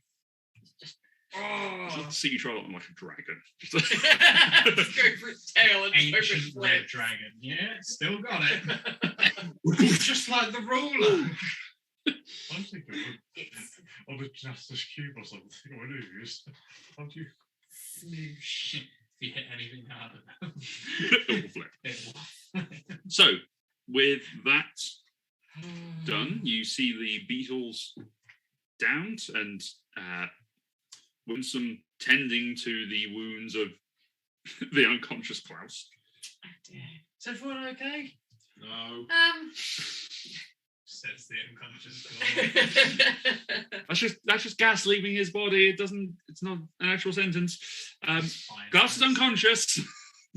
It's just Let's see you try that like a dragon. Just go for its tail and just Ancient flip. red dragon. Yeah, still got it. Just like the ruler. I'm thinking of a Justice Cube or something. What do you use? How do you? Smoosh. If you hit anything harder. It will flip. So, with that done, you see the beetles downed and Winsome tending to the wounds of the unconscious Klaus. Is everyone okay? No. Says the unconscious. That's just gas leaving his body. It's not an actual sentence. Klaus is unconscious.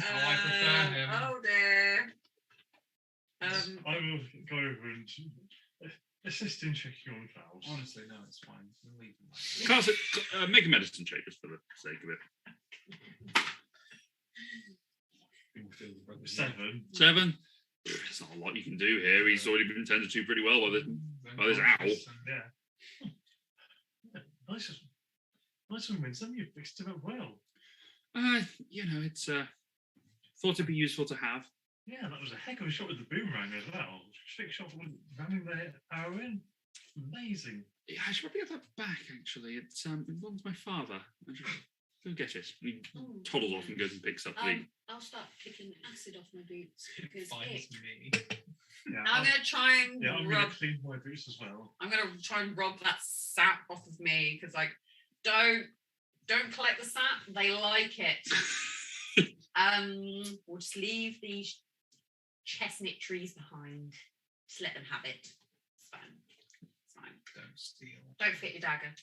I prefer him. Oh dear. I will go over and assist in checking on Klaus. Honestly, no, it's fine. We'll leave him like Klaus, make a medicine check just for the sake of it. 7. There's not a lot you can do here. He's already been tended to pretty well by this owl. Yeah. Nice one, Winston. You fixed it up well. It's thought it'd be useful to have. Yeah, that was a heck of a shot with the boomerang as well. Trick shot with ramming the arrow in. Amazing. Yeah, I should probably have that back, actually. It belongs to my father. I should go get it. He toddles off and goes and picks up the... I'll start picking acid off my boots because finds me. Yeah, I'm going to try and I'm rub... going to clean my boots as well. I'm going to try and rub that sap off of me because, like, don't collect the sap. They like it. We'll just leave these chestnut trees behind. Just let them have it. It's fine. It's fine. Don't steal. Don't fit your dagger.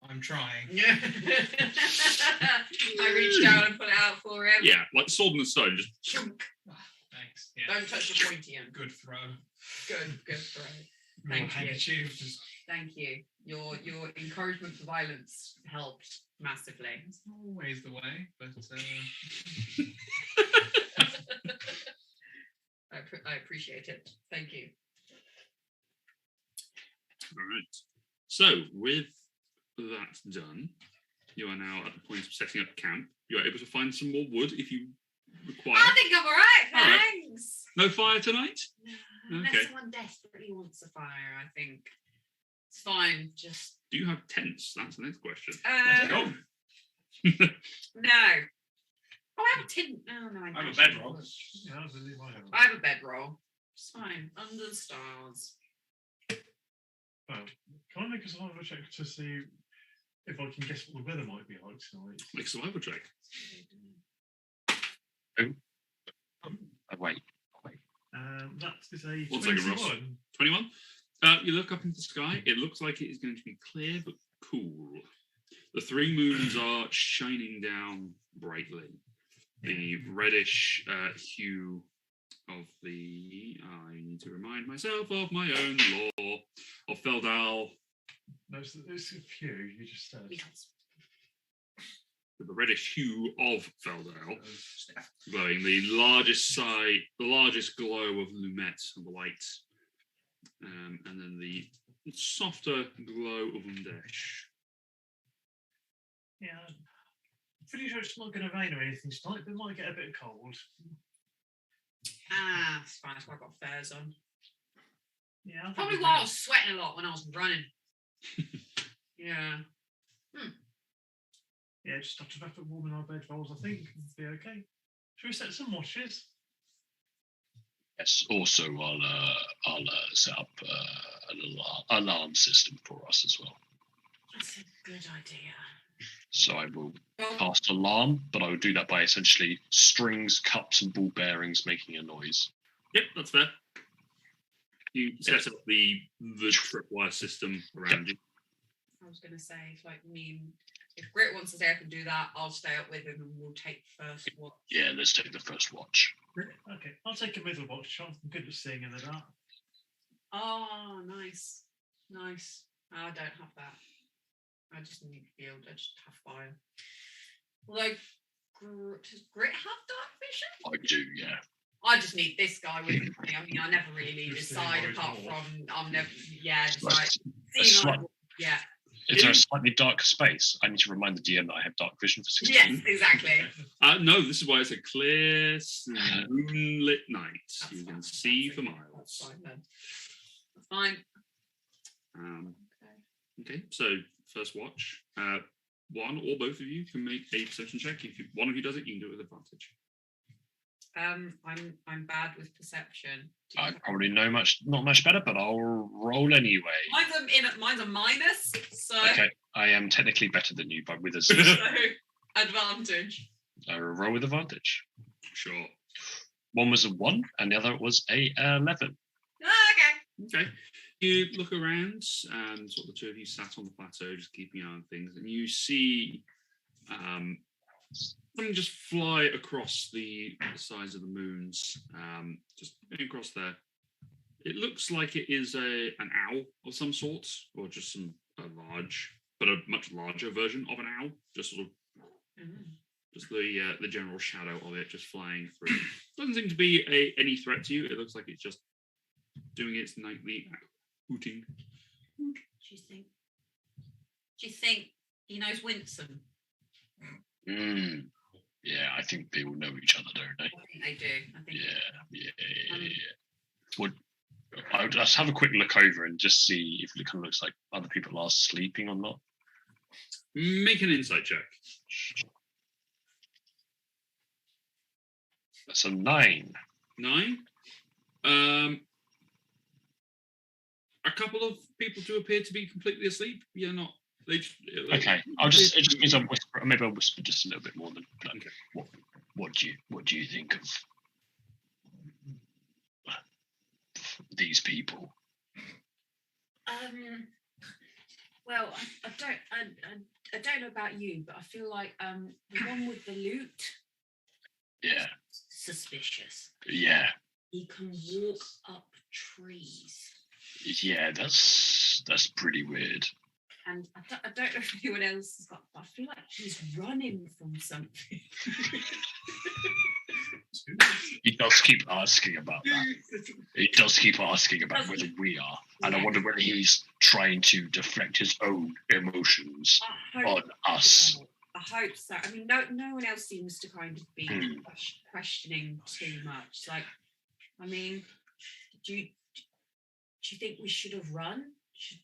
I'm trying. Yeah. I reach down and put it out for him. Yeah, like sword and the stone, just... Chunk. Thanks. Yeah. Don't touch the pointy end. Good throw. Good throw. Little Thank you. handkerchief. Just Thank you. Your encouragement for violence helped massively. it's not always the way, but I appreciate it. Thank you. All right. So, with that done, you are now at the point of setting up camp. You are able to find some more wood if you require. I think I'm all right. All right. Thanks. No fire tonight? No, Okay. unless someone desperately wants a fire, I think it's fine. Just Do you have tents? That's the next question. no. Oh, I have a tin. No, I I have a bedroll. Yeah, I believe I have. I have a bedroll. It's fine. Under the stars. Well, can I make a survival check to see if I can guess what the weather might be like tonight? Make a survival check. Wait. That is a 1 second, Ross. 21. 21. You look up into the sky. It looks like it is going to be clear but cool. The 3 moons are shining down brightly. the reddish hue of the. I need to remind myself of my own lore of Feldal. There's a few you just said. The reddish hue of Feldal, glowing the largest glow of Lumet and the light, and then the softer glow of Undesh. Yeah, I'm pretty sure it's not going to rain or anything tonight, but it might get a bit cold. It's fine. That's why I've got furs on. Yeah, Probably why I was sweating a lot when I was running. Yeah. Yeah, just have to wrap it warm in our bed rolls, I think. It'll be okay. Should we set some watches? Yes. Also, I'll set up an alarm system for us as well. That's a good idea. So I will cast alarm, but I would do that by essentially strings, cups, and ball bearings making a noise. Yep, that's fair. You set up the tripwire system around you. I was going to say, if Grit wants to stay up and do that, I'll stay up with him and we'll take first watch. Yeah, let's take the first watch. Okay, I'll take a middle watch. I'm good at seeing in the dark. Oh, nice. I don't have that. I just need to be able to just have fire. Although, does Grit have dark vision? I do, yeah. I just need this guy with me. I mean, I never really leave his side apart from I'm never, just like seeing yeah. Is there a slightly darker space? I need to remind the DM that I have dark vision for 16. Yes, exactly. No, this is why it's a clear, moonlit night. That's you fine. can see for That's miles. fine then. That's fine. Okay, so first watch. One or both of you can make a perception check. If one of you does it, you can do it with advantage. I'm bad with perception. I probably know not much better, but I'll roll anyway. Mine's a minus, so Okay, I am technically better than you, but with a so advantage. I will roll with advantage. Sure. One was a 1, and the other was a 11. Okay. You look around, and sort of the two of you sat on the plateau, just keeping an eye on things, and you see something just fly across the sides of the moons, just across there. It looks like it is an owl of some sort, or just a much larger version of an owl. Just sort of, just the general shadow of it just flying through. Doesn't seem to be any threat to you. It looks like it's just doing its nightly hooting. Do you think he knows Winsome? Yeah, I think they will know each other, don't they? I think they do. Yeah. I'll just have a quick look over and just see if it kind of looks like other people are sleeping or not. Make an insight check. That's a 9. 9. A couple of people do appear to be completely asleep. You're not. Okay, it just means I'll whisper. Maybe I'll whisper just a little bit more than. Okay. What do you think of these people? Well, I don't know about you, but I feel like the one with the loot. Yeah. Suspicious. Yeah. He can walk up trees. Yeah, that's pretty weird. And I don't know if anyone else has got, but I feel like he's running from something. He does keep asking about that. He does keep asking about whether we are. And I wonder whether he's trying to deflect his own emotions on us. I hope so. I mean, no one else seems to kind of be questioning too much. Like, I mean, do you think we should have run?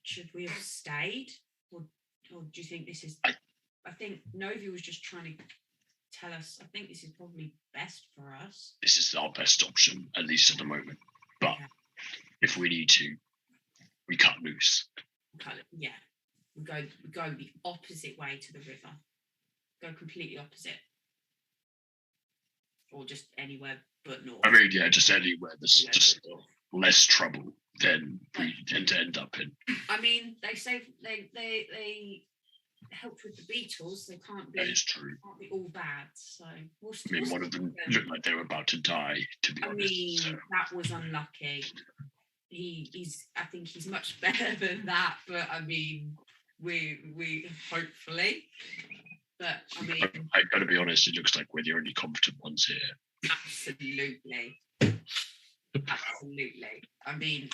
Should we have stayed? Or do you think this is... I think Novi was just trying to tell us, I think this is probably best for us. This is our best option, at least at the moment. But if we need to, we cut loose. Yeah. We go the opposite way to the river. Go completely opposite. Or just anywhere but north. I mean, yeah, just anywhere. There's just less trouble than we tend to end up in. I mean, they say they helped with the beetles. They can't That be is true. all bad. So we'll I mean, one of them looked like they were about to die, to be honest. mean, So. that was unlucky. He's. I think he's much better than that. But I mean, we hopefully. But I mean, I got to be honest. It looks like we're the only competent ones here. absolutely. Absolutely. I mean,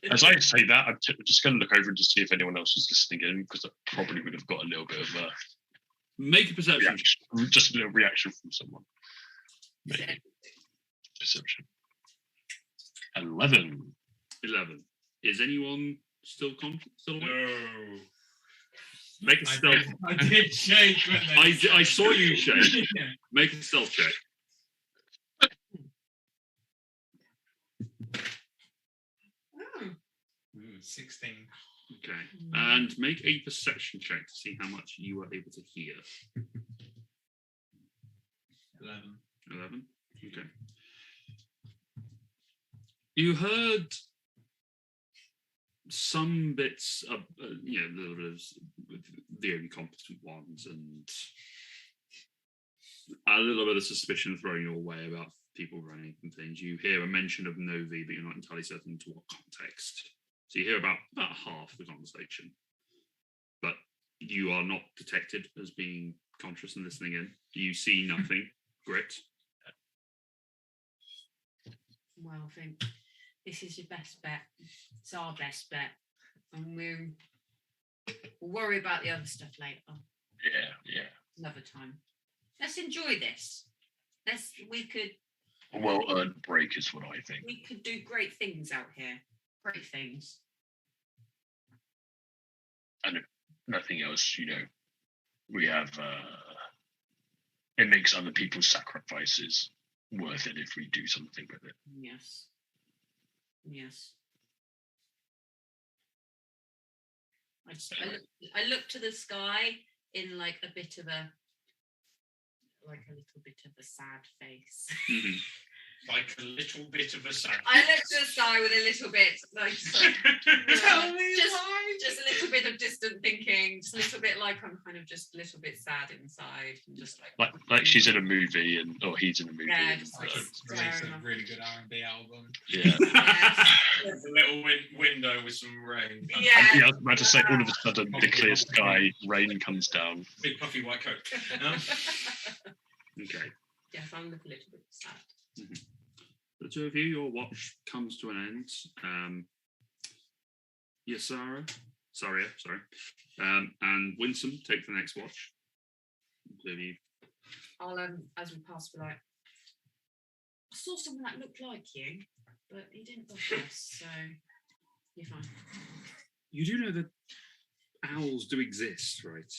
as I say that, I'm just going to look over and just see if anyone else is listening in, because I probably would have got a little bit of a make a perception, just a little reaction from someone. Maybe. Perception. 11. Is anyone still conscious? Still awake? No. Make a stealth. I did shake. I saw you shake. Yeah. Make a stealth check. 16. Okay. And make a perception check to see how much you were able to hear. 11. Okay. You heard some bits of, a little bit of the only competent ones, and a little bit of suspicion thrown your way about people running and things. You hear a mention of Novi, but you're not entirely certain to what context. So you hear about half the conversation, but you are not detected as being conscious and listening in. You see nothing. Grit. Well, I think this is your best bet. It's our best bet, and we'll worry about the other stuff later. Yeah. Another time. Let's enjoy this. We could. A well-earned break is what I think. We could do great things out here. Great things. And if nothing else, we have. It makes other people's sacrifices worth it if we do something with it. Yes. I look to the sky in like a little bit of a sad face. Mm-hmm. Like a little bit of a sad. I look to the sky with a little bit Tell me just a little bit of distant thinking, just a little bit like I'm kind of just a little bit sad inside, and just like she's in a movie or he's in a movie. Yeah, and, just I could release a really good R&B album. yeah. A little window with some rain. Yeah. I was about to say, all of a sudden, the clear sky, rain comes down. Big puffy white coat. Okay. Yes, I'm a little bit sad. Mm-hmm. The two of you, your watch comes to an end. Saria, and Winsome take the next watch. You. I'll as we pass, be like, I saw someone that looked like you, but he didn't look us, so you're fine. You do know that owls do exist, right?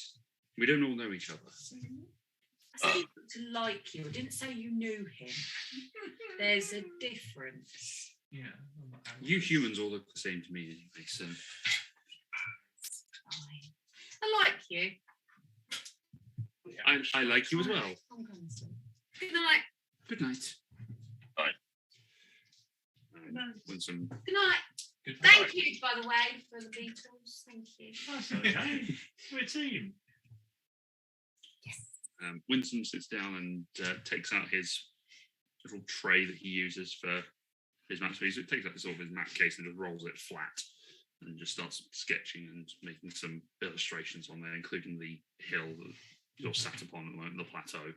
We don't all know each other. I said he looked like you. I didn't say you knew him. There's a difference. Yeah. You humans all look the same to me anyway, so. Fine. I like you. I like you as well. I'm going to sleep. Good night. Good night. Bye. Winsome. Good night. Thank you, by the way, for the Beatles. Thank you. That's okay. We're a team. Winsome sits down and takes out his little tray that he uses for his map. So he takes out sort of his map case and just rolls it flat and just starts sketching and making some illustrations on there, including the hill that you're sat upon at the moment, the plateau.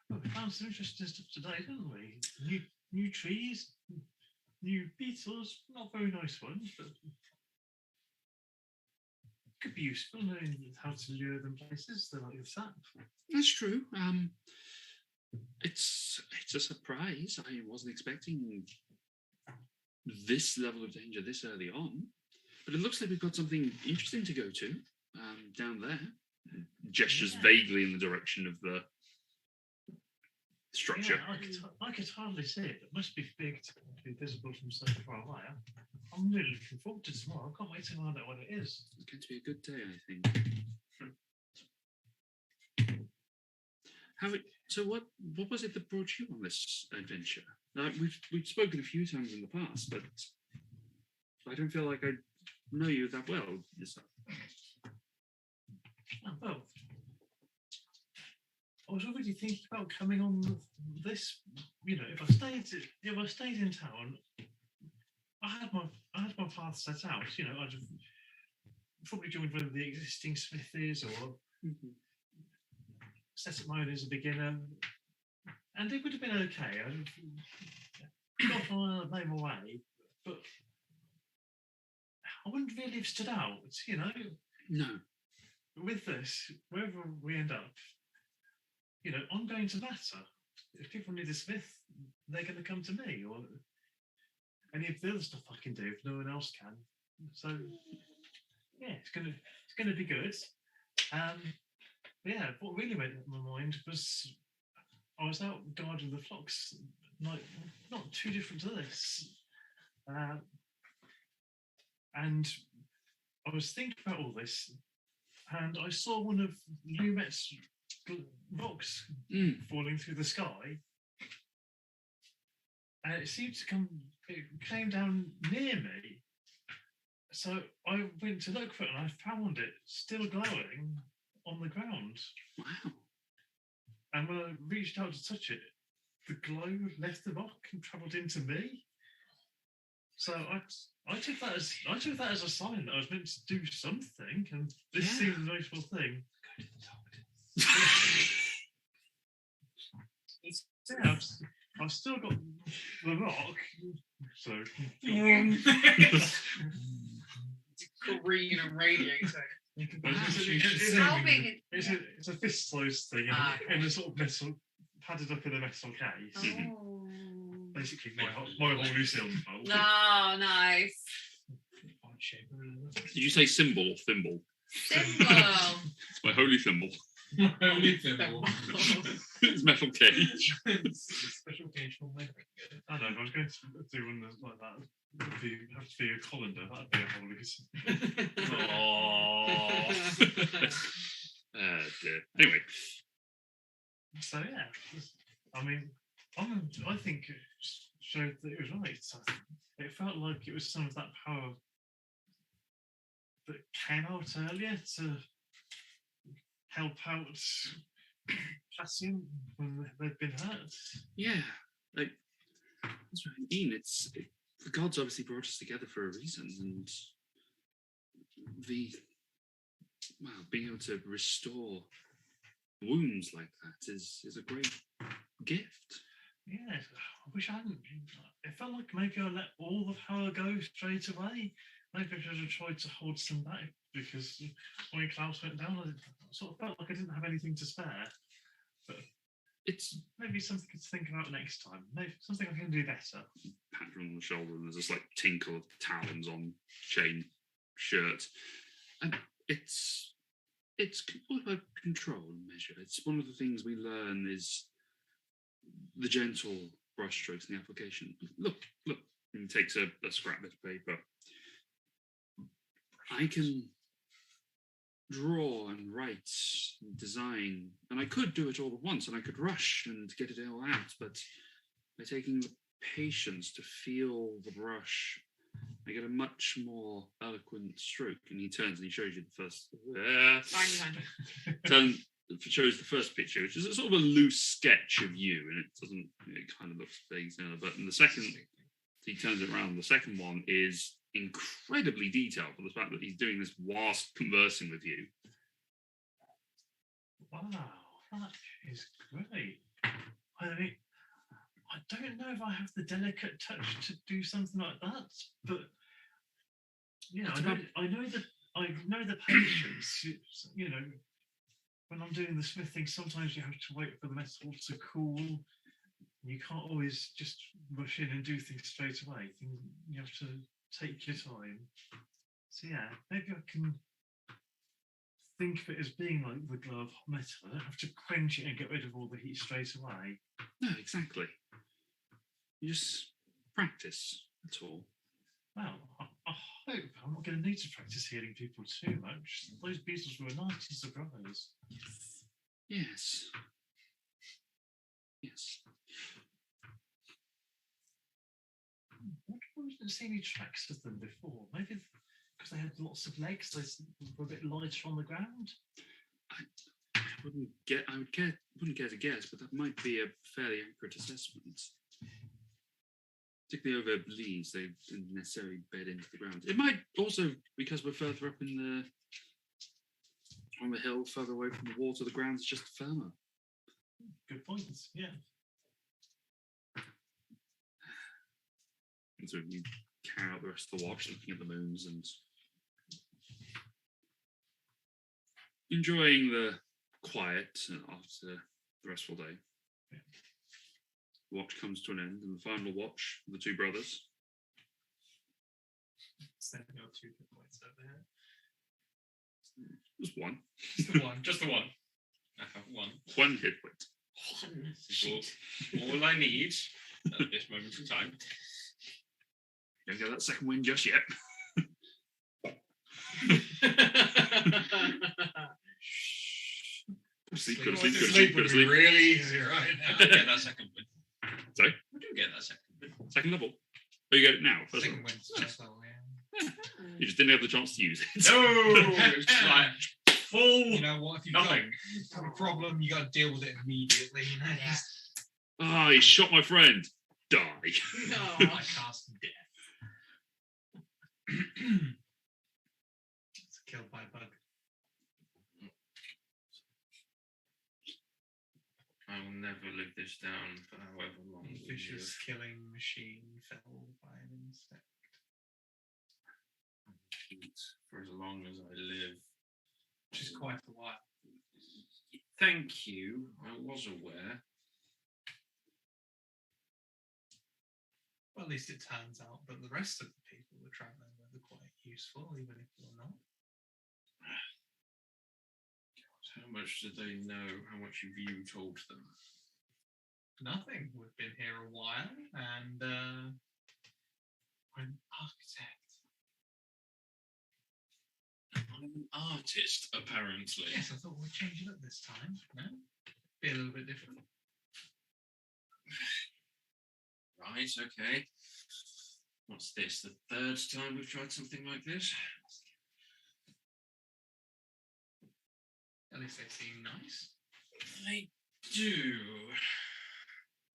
Well, we found some interesting stuff today, didn't we? New trees, new beetles, not very nice ones, but could be useful knowing how to lure them places. They're like a sap. That's true. It's a surprise. I wasn't expecting this level of danger this early on, but it looks like we've got something interesting to go to down there. Gestures vaguely in the direction of the structure. Yeah, I could hardly see it. It must be big to be visible from so far away. I'm really looking forward to tomorrow. I can't wait to find out what it is. It's going to be a good day, I think. So what was it that brought you on this adventure? Now, we've spoken a few times in the past, but I don't feel like I know you that well yourself. Oh, well, I was already thinking about coming on this. If I stayed in town, I had my path set out. I'd have probably joined one of the existing smithies or set up my own as a beginner, and it would have been okay. I'd have made my way, but I wouldn't really have stood out. No. With this, wherever we end up, I'm going to matter. If people need a smith, they're going to come to me, or any of the other stuff I can do if no one else can. So, yeah, it's gonna be good. But yeah, what really went in my mind was I was out guarding the flocks, like not too different to this, and I was thinking about all this, and I saw one of Lumet's rocks falling through the sky, and it came down near me. So I went to look for it, and I found it still glowing on the ground. Wow. And when I reached out to touch it, the glow left the rock and travelled into me. So I took that as a sign that I was meant to do something, and this seemed a notable thing. Go to the top. I've still got the rock, so green and radiating. How big? It's a fist-sized thing in a sort of metal, padded up in a metal case. Oh. Basically, my whole Lucille. Oh, nice. Did you say symbol or thimble? Symbol. It's my holy thimble. Holy thimble. It's metal cage. Special cage for my. I don't know. I was going to do one like that. It would have to be a colander. That'd be a holy. Oh. Dear. Anyway. So yeah, I mean, I think it showed that it was right. So it felt like it was some of that power that came out earlier to help out Cassian when they've been hurt. Yeah, like that's what I mean. The gods obviously brought us together for a reason, and being able to restore wounds like that is a great gift. Yeah, I wish I hadn't. It felt like maybe I let all the power go straight away. Maybe I should have tried to hold some back, because when Klaus went down, I sort of felt like I didn't have anything to spare. But it's maybe something to think about next time. Maybe something I can do better. Pat her on the shoulder, and there's this like tinkle of talons on chain shirt, and it's all about control and measure. It's one of the things we learn is the gentle brushstrokes in the application. Look, and he takes a scrap bit of paper. I can draw and write and design, and I could do it all at once, and I could rush and get it all out, but by taking the patience to feel the brush, I get a much more eloquent stroke. And he turns and he shows you the first. Shows the first picture, which is a sort of a loose sketch of you, and it kind of looks vague. But in the second, he turns it around. The second one is incredibly detailed for the fact that he's doing this whilst conversing with you. Wow, that is great. I mean, I don't know if I have the delicate touch to do something like that, but I know the patience. When I'm doing the smithing, sometimes you have to wait for the metal to cool. You can't always just rush in and do things straight away. You have to take your time. So yeah, maybe I can think of it as being like the glow of hot metal. I don't have to quench it and get rid of all the heat straight away. No, exactly. You just practice, that's all. Well, I hope I'm not going to need to practice healing people too much. Those beetles were a nice surprise. Yes. I didn't see any tracks of them before. Maybe because they had lots of legs, they were a bit lighter on the ground? I wouldn't care to guess, but that might be a fairly accurate assessment. Particularly over leaves, they didn't necessarily bed into the ground. It might also, because we're further up on the hill, further away from the water, the ground's just firmer. Good points, yeah. And so you carry out the rest of the watch, looking at the moons and enjoying the quiet after the restful day. Yeah. The watch comes to an end, and the final watch, the two brothers. Sending out 2 good points over here. Just one. Just the one. Just the one. I have one. One hit point. One. All I need at this moment in time. Don't get that second win just yet. Sleep, go to sleep, go to sleep, go to sleep. Really easy right now. I get that second win. Sorry? I do get that second win. Second level. Oh, you get it now. First Second level. wins first level, yeah. You just didn't have the chance to use it. No! It's like full You know what? If you've nothing. got a problem, you got to deal with it immediately. You know? Yeah. Ah, he shot my friend. Die. I cast death. It's killed by a bug. I will never live this down for however long. A vicious killing machine fell by an insect. For as long as I live. Which is quite a while. Thank you. I was aware. Well, at least it turns out that the rest of the people we're travelling with are quite useful, even if you're not. How much did they know? How much have you told them? Nothing. We've been here a while, and I'm an architect. I'm an artist, apparently. Yes, I thought we'd change it up this time. No? Be a little bit different. Right, okay. What's this? The third time we've tried something like this? At least they seem nice. They do.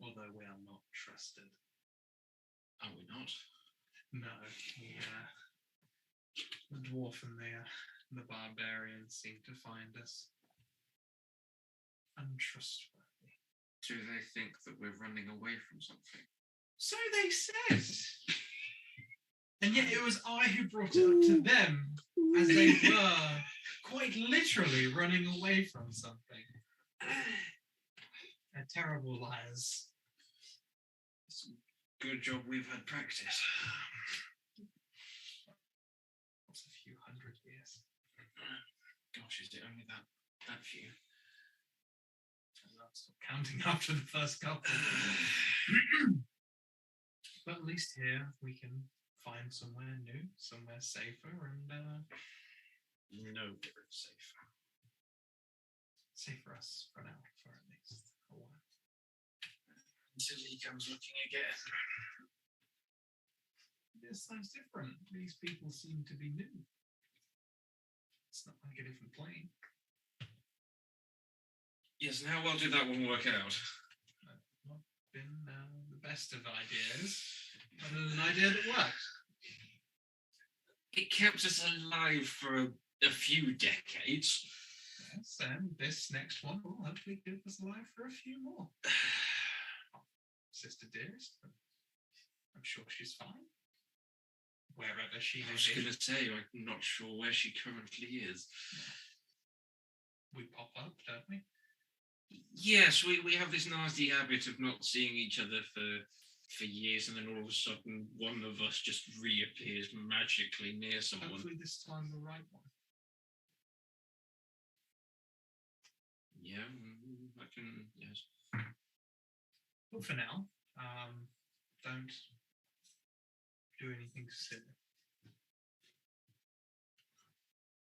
Although we are not trusted. Are we not? No. The dwarf and the barbarians seem to find us untrustworthy. Do they think that we're running away from something? So they said. And yet it was I who brought it up to them, as they were quite literally running away from something. They're terrible liars. It's a good job we've had practice. What's a few hundred years? Gosh, is it only that few? I'll stop counting after the first couple. But at least here we can find somewhere new, somewhere safer, and No, it's safer. safe for us for now, for at least a while. Until he comes looking again. This sounds different. These people seem to be new. It's not like a different plane. Yes, and how well did that one work out? Not been the best of ideas, but an idea that worked. It kept us alive for a few decades. Yes, and this next one will hopefully keep us alive for a few more. Sister Dearest, I'm sure she's fine. Wherever she I may was be. going to say, I'm not sure where she currently is. We pop up, don't we? Yes, we have this nasty habit of not seeing each other for years, and then all of a sudden one of us just reappears magically near someone. Hopefully this time the right one. Yeah, I can, yes. But for now, don't do anything silly.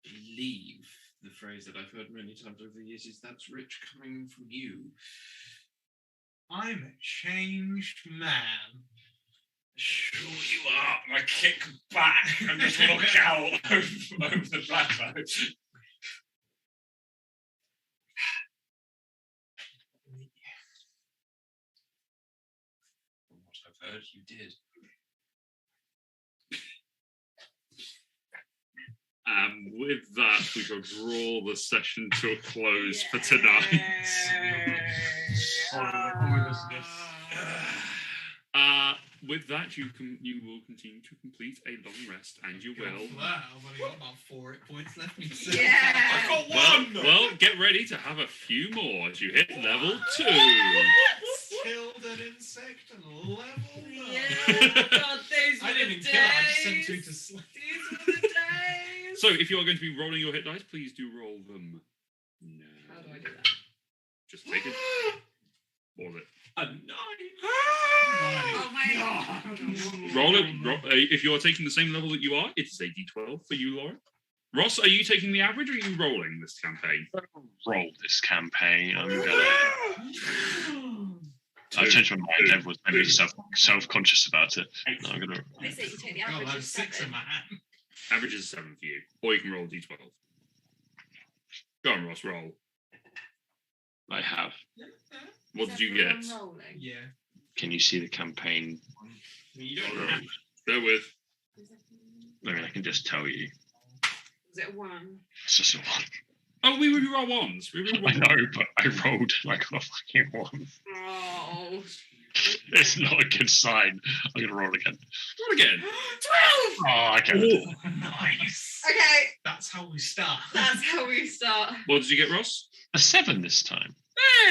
Believe the phrase that I've heard many times over the years is "that's rich coming from you." I'm a changed man. A Sure you are. And I kick back and just look out over the plateau. From what I've heard, you did. With that, we shall draw the session to a close for tonight. With that, you will continue to complete a long rest, and you will. Wow, I've only got about 4 hit points left. Yeah. I've got one. Well, get ready to have a few more as you hit level 2. Killed an insect and leveled Yeah. God, those I were didn't the kill it, I just sent days. two to sleep. These were the days. So, if you are going to be rolling your hit dice, please do roll them. No. How do I do that? Just take it. Roll it. A 9. Oh my god. Roll it. If you are taking the same level that you are, it's a d12 for you, Laura. Ross, are you taking the average or are you rolling this campaign? Roll this campaign. I'm gonna. I changed my mind. Everyone's maybe self-conscious about it. No, I'm gonna. They say you take the God, average I of have 6 in 7. my hand. Average is 7 for you. Or you can roll a d12. Go on, Ross, roll. I have. What Is did you everyone get? rolling? Yeah. Can you see the campaign? You don't have Bear with. I mean, I can just tell you. Was it a 1? It's just a one. Oh, we would roll ones. We would roll I know, but I rolled like a fucking one. Oh. It's not a good sign. I'm gonna roll again. Roll again. 12! Oh, okay. Nice. Okay, That's how we start. that's how we start. What did you get, Ross? A 7 this time.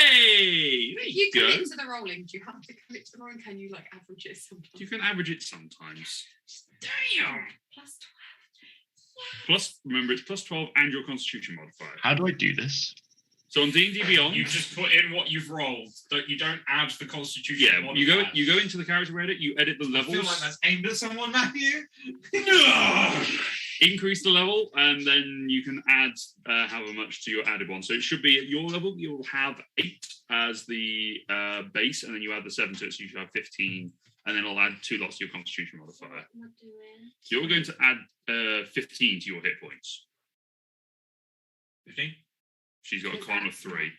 Hey! There You you go. commit to the rolling. Do you have to commit to the rolling? Can you like average it sometimes? You can average it sometimes. Damn! Plus 12. Plus, remember, it's plus 12 and your constitution modifier. How do I do this? So on D&D Beyond, You just put in what you've rolled. You don't add the constitution. yeah, you go modifier. into the character edit, you edit the I levels, feel like that's aimed at someone, Matthew. increase the level, and then you can add however much to your added one. So it should be at your level, you'll have 8 as the base, and then you add the 7 to it, so you should have 15, and then it'll add 2 lots to your constitution modifier. What am I doing? So you're going to add 15 to your hit points. 15. She's got a Is con that- of 3.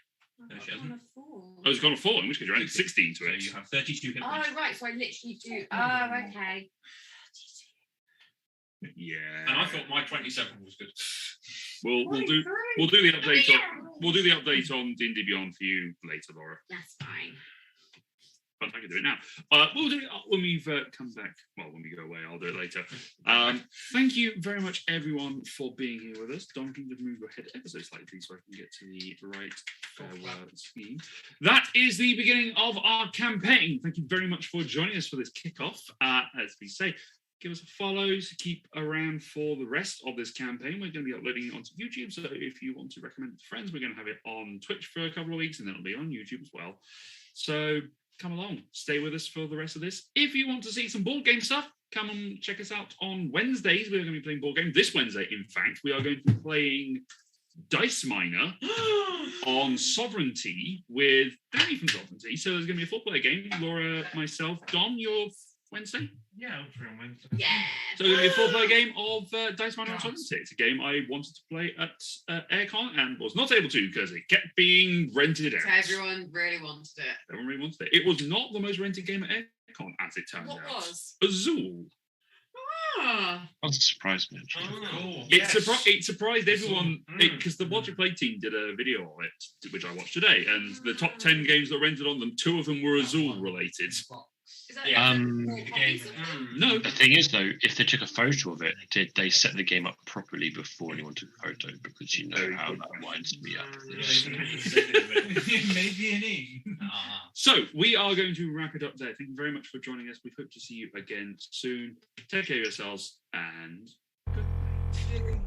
I've No, got she one hasn't. of 4. Oh, it's a con of 4, in which case you're adding 16 to So it. you have 32 hit Oh, points. right. So I literally do. Oh, okay. Yeah. And I thought my 27 was good. We'll do the update on D&D Beyond for you later, Laura. That's fine. But I can do it now. We'll do it when we've come back. Well, when we go away, I'll do it later. Thank you very much, everyone, for being here with us. Don, can you just move your head ever so slightly so I can get to the right scheme? That is the beginning of our campaign. Thank you very much for joining us for this kickoff. As we say, give us a follow to keep around for the rest of this campaign. We're going to be uploading it onto YouTube, so if you want to recommend it to friends, we're going to have it on Twitch for a couple of weeks, and then it'll be on YouTube as well. So come along, stay with us for the rest of this. If you want to see some board game stuff, come and check us out on Wednesdays. We're going to be playing board game this Wednesday. In fact, we are going to be playing Dice Miner on Sovereignty with Danny from Sovereignty. So there's going to be a 4-player game. Laura, myself, Don, your Wednesday? Yeah, I'm free on Wednesday. Yeah. So it's going to be a 4-player game of Dice Miner on Sovereignty. It's a game I wanted to play at Aircon and was not able to because it kept being rented out. So everyone really wanted it. Everyone really wanted it. It was not the most rented game at Aircon, as it turns What out. was? Azul. Ah. Doesn't surprise me, actually. Cool. It surprised everyone Azul. because the Watch Your Play team did a video of it, which I watched today, and the top 10 games that rented on them, 2 of them were Azul related. Is that Yeah. more copies of it? No, The thing is, though, if they took a photo of it, did they set the game up properly before anyone took a photo? Because you know how that winds me up. Maybe an E. so we are going to wrap it up there. Thank you very much for joining us. We hope to see you again soon. Take care of yourselves and goodbye.